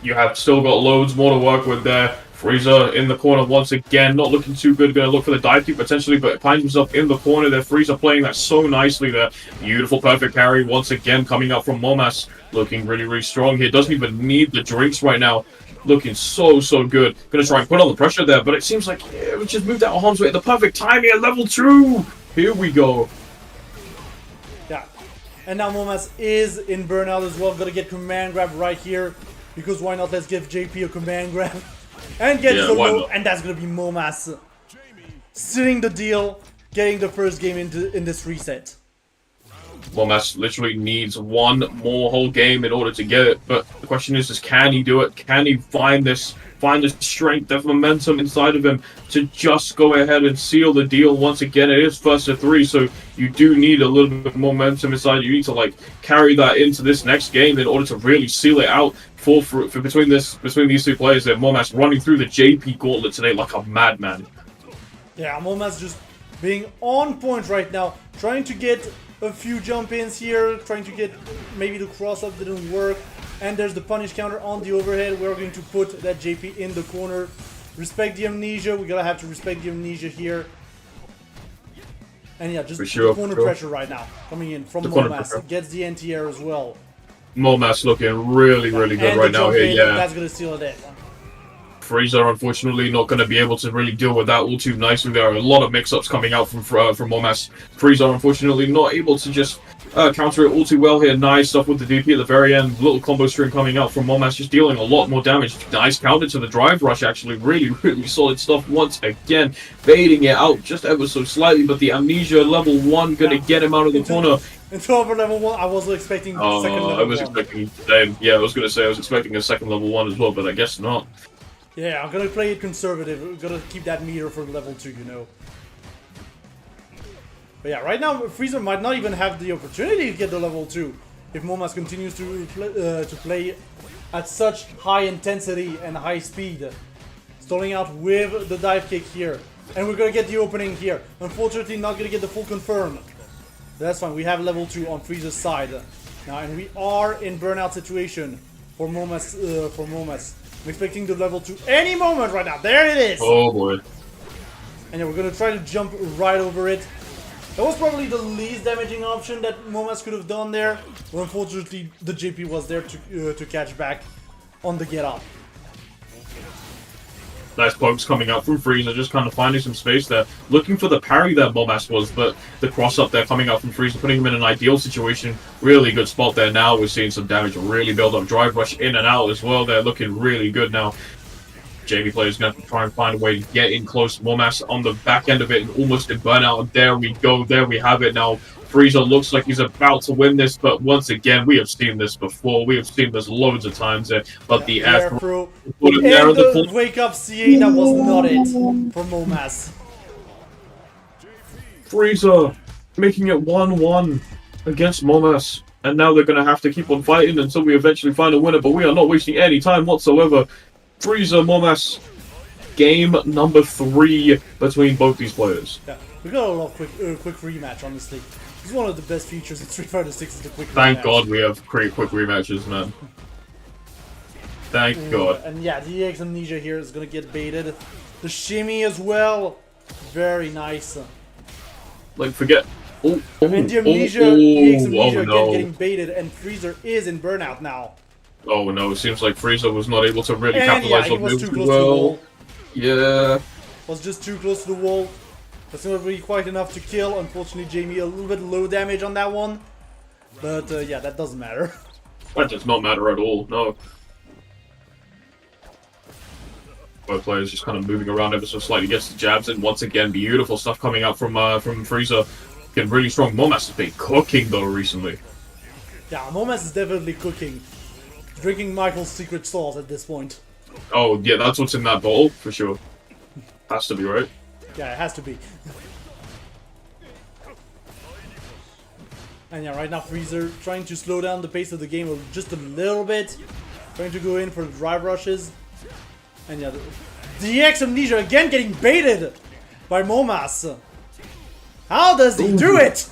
You have still got loads more to work with there. Freezer in the corner once again, not looking too good. Going to look for the dive kick potentially, but finds himself in the corner there. Freezer playing that so nicely there. Beautiful, perfect parry once again coming out from Momas. Looking really, really strong here. Doesn't even need the drinks right now. Looking so, so good. Going to try and put on the pressure there, but it seems like we just moved out of harm's way at the perfect time here. Level 2. Here we go. Yeah. And now Momas is in burnout as well. Gonna get command grab right here. Because why not? Let's give JP a command grab. And get solo. And that's gonna be Momas sealing the deal. Getting the first game in this reset. Momas literally needs one more whole game in order to get it. But the question is can he do it? Can he find the strength of momentum inside of him to just go ahead and seal the deal once again? It is first to 3, so you do need a little bit of momentum inside. You need to like carry that into this next game in order to really seal it out for between these two players. There, Momas running through the JP gauntlet today like a madman. Yeah, Momas just being on point right now, trying to get a few jump ins here, trying to get maybe the cross up didn't work, and there's the punish counter on the overhead. We're going to put that JP in the corner. Respect the amnesia, we gotta have to respect the amnesia here. And yeah, just the corner pressure right now coming in from Momas. Gets the anti-air as well. Momas looking really good right now here. Yeah, that's gonna seal it in. Frieza, unfortunately, not going to be able to really deal with that all too nicely. There are a lot of mix-ups coming out from Momas. Frieza, unfortunately, not able to just counter it all too well here. Nice stuff with the DP at the very end. Little combo string coming out from Momas, just dealing a lot more damage. Nice counter to the drive rush, actually. Really solid stuff once again. Baiting it out just ever so slightly, but the amnesia level 1 going to get him out of the corner. Into over level 1, I wasn't expecting second level 1. I was expecting the same. Yeah, I was going to say I was expecting a second level 1 as well, but I guess not. Yeah, I'm gonna play it conservative. We're gonna keep that meter for level 2, you know. But yeah, right now Frieza might not even have the opportunity to get the level 2 if Momas continues to play at such high intensity and high speed. Stalling out with the dive kick here. And we're gonna get the opening here. Unfortunately, not gonna get the full confirm. But that's fine, we have level 2 on Frieza's side. Now, and we are in burnout situation for Momas. I'm expecting the level 2 any moment right now. There it is! Oh boy. And yeah, we're gonna try to jump right over it. That was probably the least damaging option that Momas could have done there. But unfortunately, the JP was there to catch back on the get up. Nice pokes coming out from Frieza, just kind of finding some space there. Looking for the parry that Momas was, but the cross up there coming out from Frieza, putting him in an ideal situation. Really good spot there now. We're seeing some damage really build up. Drive rush in and out as well. They're looking really good now. JB player's going to try and find a way to get in close. Momas on the back end of it and almost in burnout. And there we go. There we have it now. Frieza looks like he's about to win this, but once again, we have seen this before. We have seen this loads of times there. But the air through the wake up CA, that was not it for Momas. Frieza making it 1-1 against Momas. And now they're going to have to keep on fighting until we eventually find a winner. But we are not wasting any time whatsoever. Frieza, Momas, game number 3 between both these players. Yeah, we got a lot of quick rematch, honestly. This is one of the best features in Street Fighter 6 is the quick rematch. Thank God we have quick rematches, man. Thank God. And yeah, the EX Amnesia here is gonna get baited. The shimmy as well. Very nice. Like, forget. And the Amnesia, EX Amnesia again getting baited, and Freezer is in burnout now. Oh no, it seems like Frieza was not able to really capitalize on moves too close well. to the wall. Yeah. Was just too close to the wall. That's not really quite enough to kill. Unfortunately, Jamie a little bit low damage on that one. But yeah, that doesn't matter. That does not matter at all, no. Both players just kind of moving around ever so slightly, gets the jabs in. Once again, beautiful stuff coming out from Frieza. Getting really strong. Momas has been cooking though recently. Yeah, Momas is definitely cooking. Drinking Michael's secret sauce at this point. Oh yeah, that's what's in that bottle, for sure. Has to be, right? Yeah, it has to be. And yeah, right now Freezer trying to slow down the pace of the game just a little bit. Trying to go in for the drive rushes. And yeah, the EX Amnesia again getting baited by Momas. How does he do it?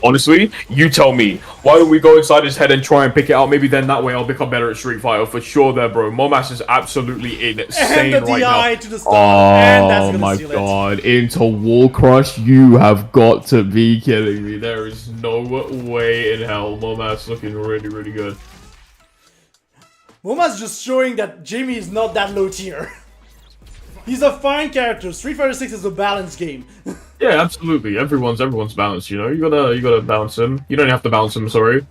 Honestly, you tell me. Why don't we go inside his head and try and pick it out? Maybe then that way I'll become better at Street Fighter for sure. There, bro. Momas is absolutely insane and the right DI now. To the start, and that's gonna my seal God! Into Wall Crush, you have got to be kidding me. There is no way in hell. Momas looking really good. Momas just showing that Jamie is not that low tier. He's a fine character. Street Fighter 6 is a balanced game. Yeah, absolutely. Everyone's balanced. You know, you gotta balance him. You don't have to balance him. Sorry,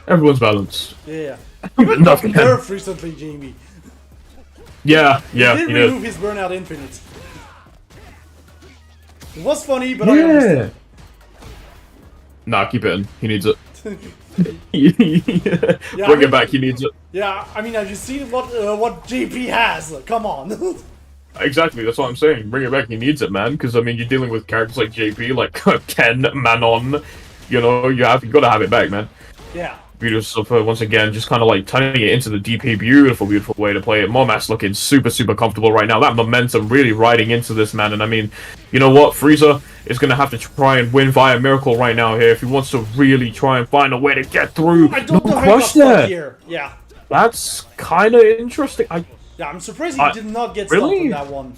everyone's balanced. Yeah. Even got nerfed recently, Jamie. Yeah. He did remove his Burnout Infinite. It was funny, but I understand. Nah, keep it in. He needs it. Yeah, Bring it back. He needs it. Yeah, I mean, have you seen what JP has? Come on. Exactly, that's what I'm saying. Bring it back, he needs it, man. Because, I mean, you're dealing with characters like JP, like Ken, Manon. You know, you gotta have it back, man. Yeah. Beautiful stuff once again, just kind of like turning it into the DP. Beautiful, beautiful way to play it. Momas looking super, super comfortable right now. That momentum really riding into this, man. And I mean, you know what? Frieza is going to have to try and win via miracle right now here if he wants to really try and find a way to get through. I don't know how crush he got stuck there. here. Yeah. That's kind of interesting. Yeah, I'm surprised he did not get really? stuck on that one.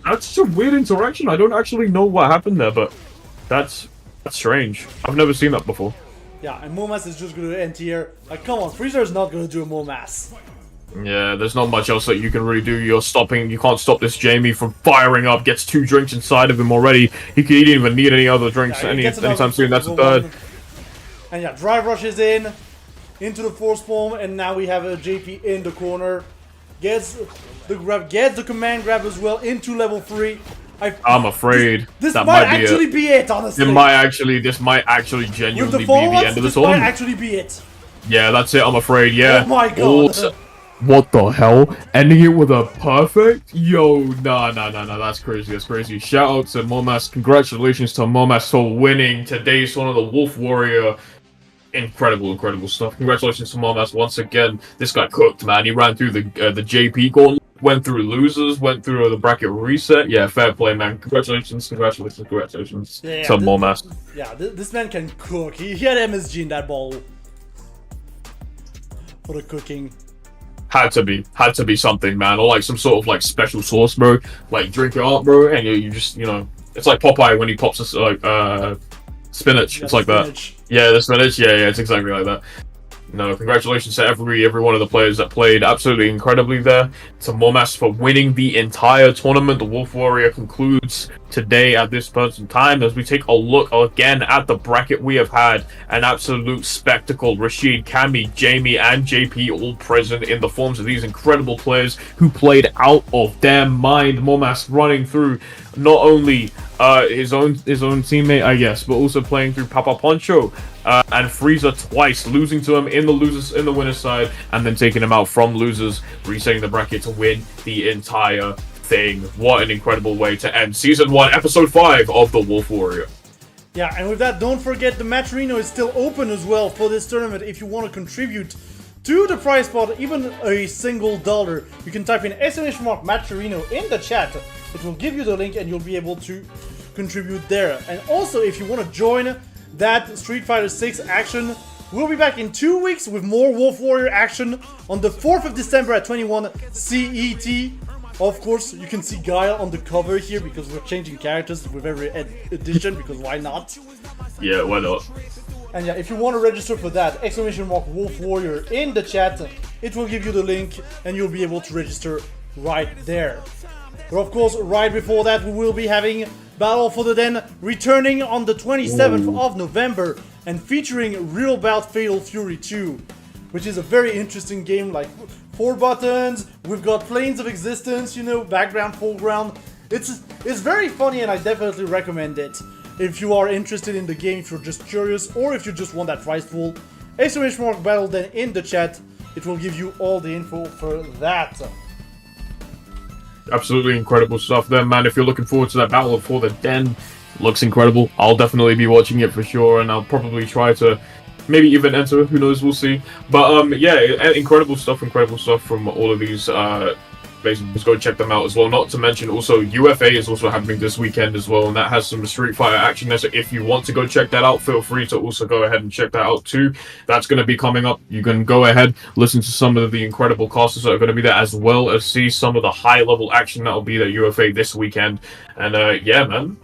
That's a weird interaction. I don't actually know what happened there, but that's strange. I've never seen that before. Yeah, and Momas is just gonna end here. Like, come on, Freezer is not gonna do a Momas. Yeah, there's not much else that you can really do. You can't stop this Jamie from firing up. Gets 2 drinks inside of him already. He didn't even need any other drinks anytime soon. That's a third. And yeah, drive rushes into the force bomb, and now we have a JP in the corner. Gets the grab, gets the command grab as well into level 3. I'm afraid this that might actually be it, honestly. This might actually genuinely be the end of this might one. actually be it. Yeah, that's it. I'm afraid. Yeah. Oh my god. What the hell? Ending it with a perfect? Yo, nah. That's crazy. That's crazy. Shout out to Momas. Congratulations to Momas for winning today's one of the Wolf Warrior. Incredible stuff. Congratulations to Momas once again. This guy cooked, man. He ran through the JP gauntlet, went through losers, went through the bracket reset. Yeah, fair play, man. Congratulations to Momas. Yeah, this man can cook. He had MSG in that ball for the cooking. Had to be something, man, or like some sort of like special sauce, bro. Like drink it up, bro, and you just, you know, it's like Popeye when he pops us like spinach. Yeah, it's like spinach. that. Yeah, the spinach. Yeah, it's exactly like that. No, congratulations to every one of the players that played absolutely incredibly there. To Momas for winning the entire tournament. The Wolf Warrior concludes today at this point in time as we take a look again at the bracket. We have had an absolute spectacle. Rashid, Cammy, Jamie, and JP all present in the forms of these incredible players who played out of their mind. Momas running through not only his own teammate, I guess, but also playing through Papa Poncho and Frieza twice, losing to him in the winner's side, and then taking him out from losers, resetting the bracket to win the entire thing. What an incredible way to end Season 1, Episode 5 of the Wolf Warrior. Yeah, and with that, don't forget the match arena is still open as well for this tournament. If you want to contribute to the prize pot, even a single $1, you can type in !Matcherino in the chat. It will give you the link and you'll be able to contribute there. And also, if you want to join that Street Fighter 6 action, we'll be back in 2 weeks with more Wolf Warrior action on the 4th of December at 21 CET. Of course, you can see Guile on the cover here because we're changing characters with every edition, because why not? Yeah, why not? And yeah, if you want to register for that, !Wolf Warrior in the chat, it will give you the link and you'll be able to register right there. But of course, right before that, we will be having Battle for the Den returning on the 27th of November and featuring Real Bout Fatal Fury 2, which is a very interesting game, like 4 buttons, we've got planes of existence, you know, background, foreground. It's very funny and I definitely recommend it. If you are interested in the game, if you're just curious, or if you just want that prize pool, !Battle Den in the chat, it will give you all the info for that. Absolutely incredible stuff there, man. If you're looking forward to that Battle for the Den, looks incredible. I'll definitely be watching it for sure, and I'll probably try to maybe even enter. Who knows? We'll see. But yeah, incredible stuff from all of these. Basically, just go check them out as well. Not to mention, also UFA is also happening this weekend as well, and that has some Street Fighter action there. So if you want to go check that out, feel free to also go ahead and check that out too. That's going to be coming up. You can go ahead, listen to some of the incredible casters that are going to be there, as well as see some of the high-level action that will be at UFA this weekend. And yeah, man.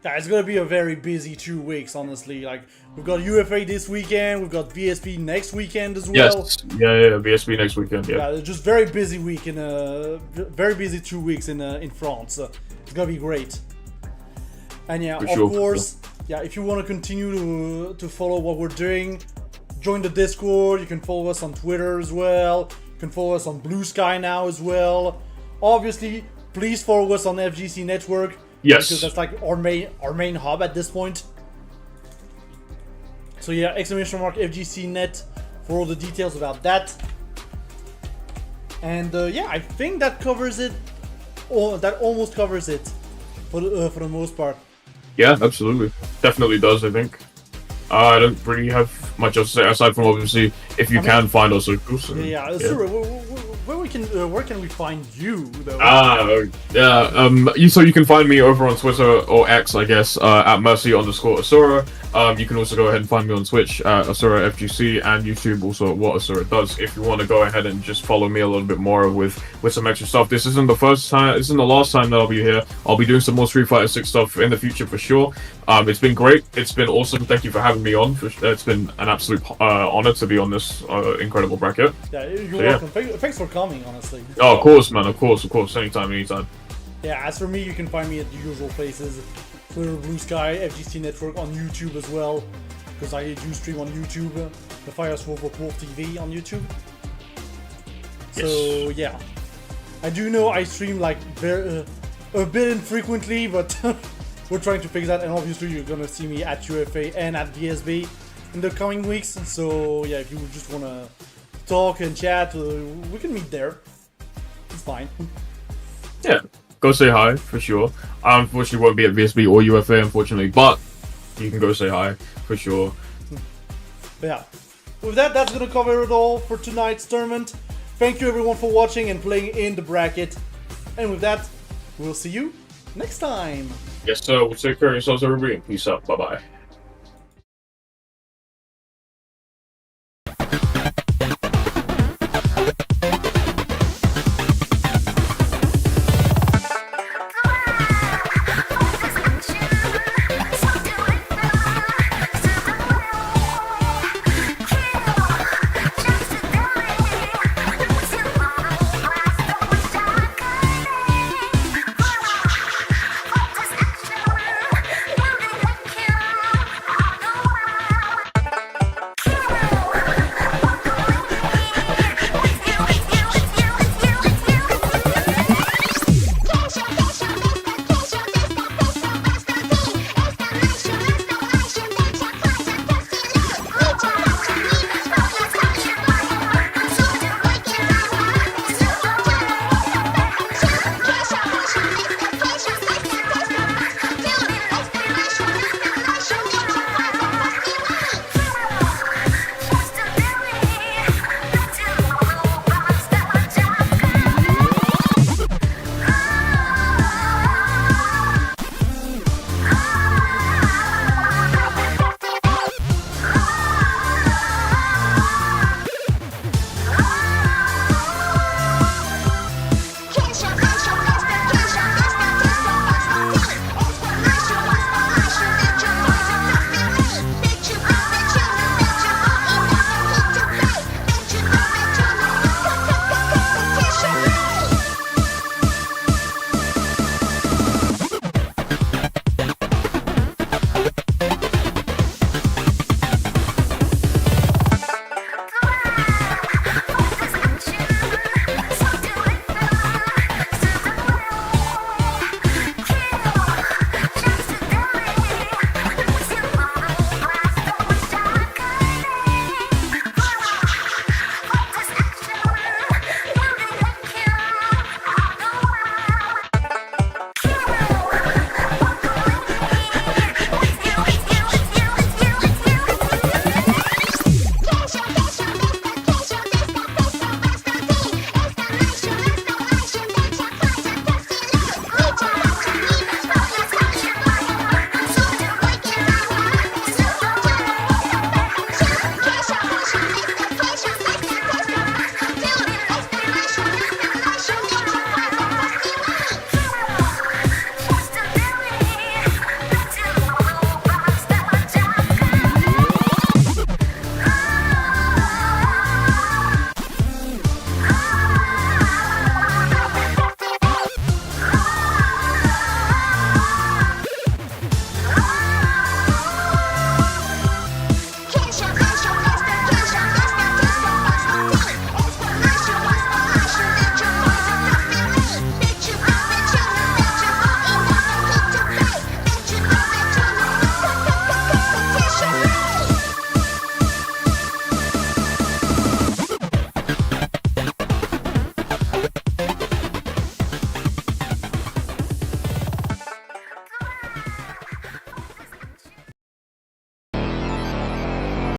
Yeah, it's gonna be a very busy 2 weeks, honestly. Like, we've got UFA this weekend, we've got VSP next weekend as well. Yes, yeah, VSP next weekend, yeah. Yeah, just very busy week in very busy 2 weeks in France. It's gonna be great. And yeah, of course, yeah, if you want to continue to follow what we're doing, join the Discord. You can follow us on Twitter as well. You can follow us on Blue Sky now as well. Obviously, please follow us on FGC Network. Yes. Because that's like our main hub at this point. So yeah, !FGC Net for all the details about that. And yeah, I think that covers it. Oh, that almost covers it for the most part. Yeah, absolutely. Definitely does, I think. I don't really have much else to say aside from obviously if you can find us socials. Yeah, Asura, where can we find you though? So you can find me over on Twitter or X, I guess, at Mercy_Asura. You can also go ahead and find me on Twitch at Asura FGC and YouTube also at What Asura Does. If you want to go ahead and just follow me a little bit more with some extra stuff. This isn't the first time. This isn't the last time that I'll be here. I'll be doing some more Street Fighter 6 stuff in the future for sure. It's been great. It's been awesome. Thank you for having me on. It's been an absolute honor to be on this incredible bracket. Yeah, you're welcome. Thanks for coming, honestly. Oh, of course, man. Of course. Anytime. Yeah, as for me, you can find me at the usual places. Twitter, Blue Sky, FGC Network, on YouTube as well. Because I do stream on YouTube. Mathias, Wolfbrok, WolfTV on YouTube. So, yeah. I do know I stream like a bit infrequently, but we're trying to fix that. And obviously, you're gonna see me at UFA and at VSB in the coming weeks. So, yeah, if you just wanna talk and chat, we can meet there. It's fine. Yeah. Go say hi, for sure. I unfortunately won't be at VSB or UFA, unfortunately, but you can go say hi, for sure. But yeah, with that, that's going to cover it all for tonight's tournament. Thank you everyone for watching and playing in the bracket. And with that, we'll see you next time. Yes, sir. We'll take care of yourselves, everybody. Peace out. Bye-bye.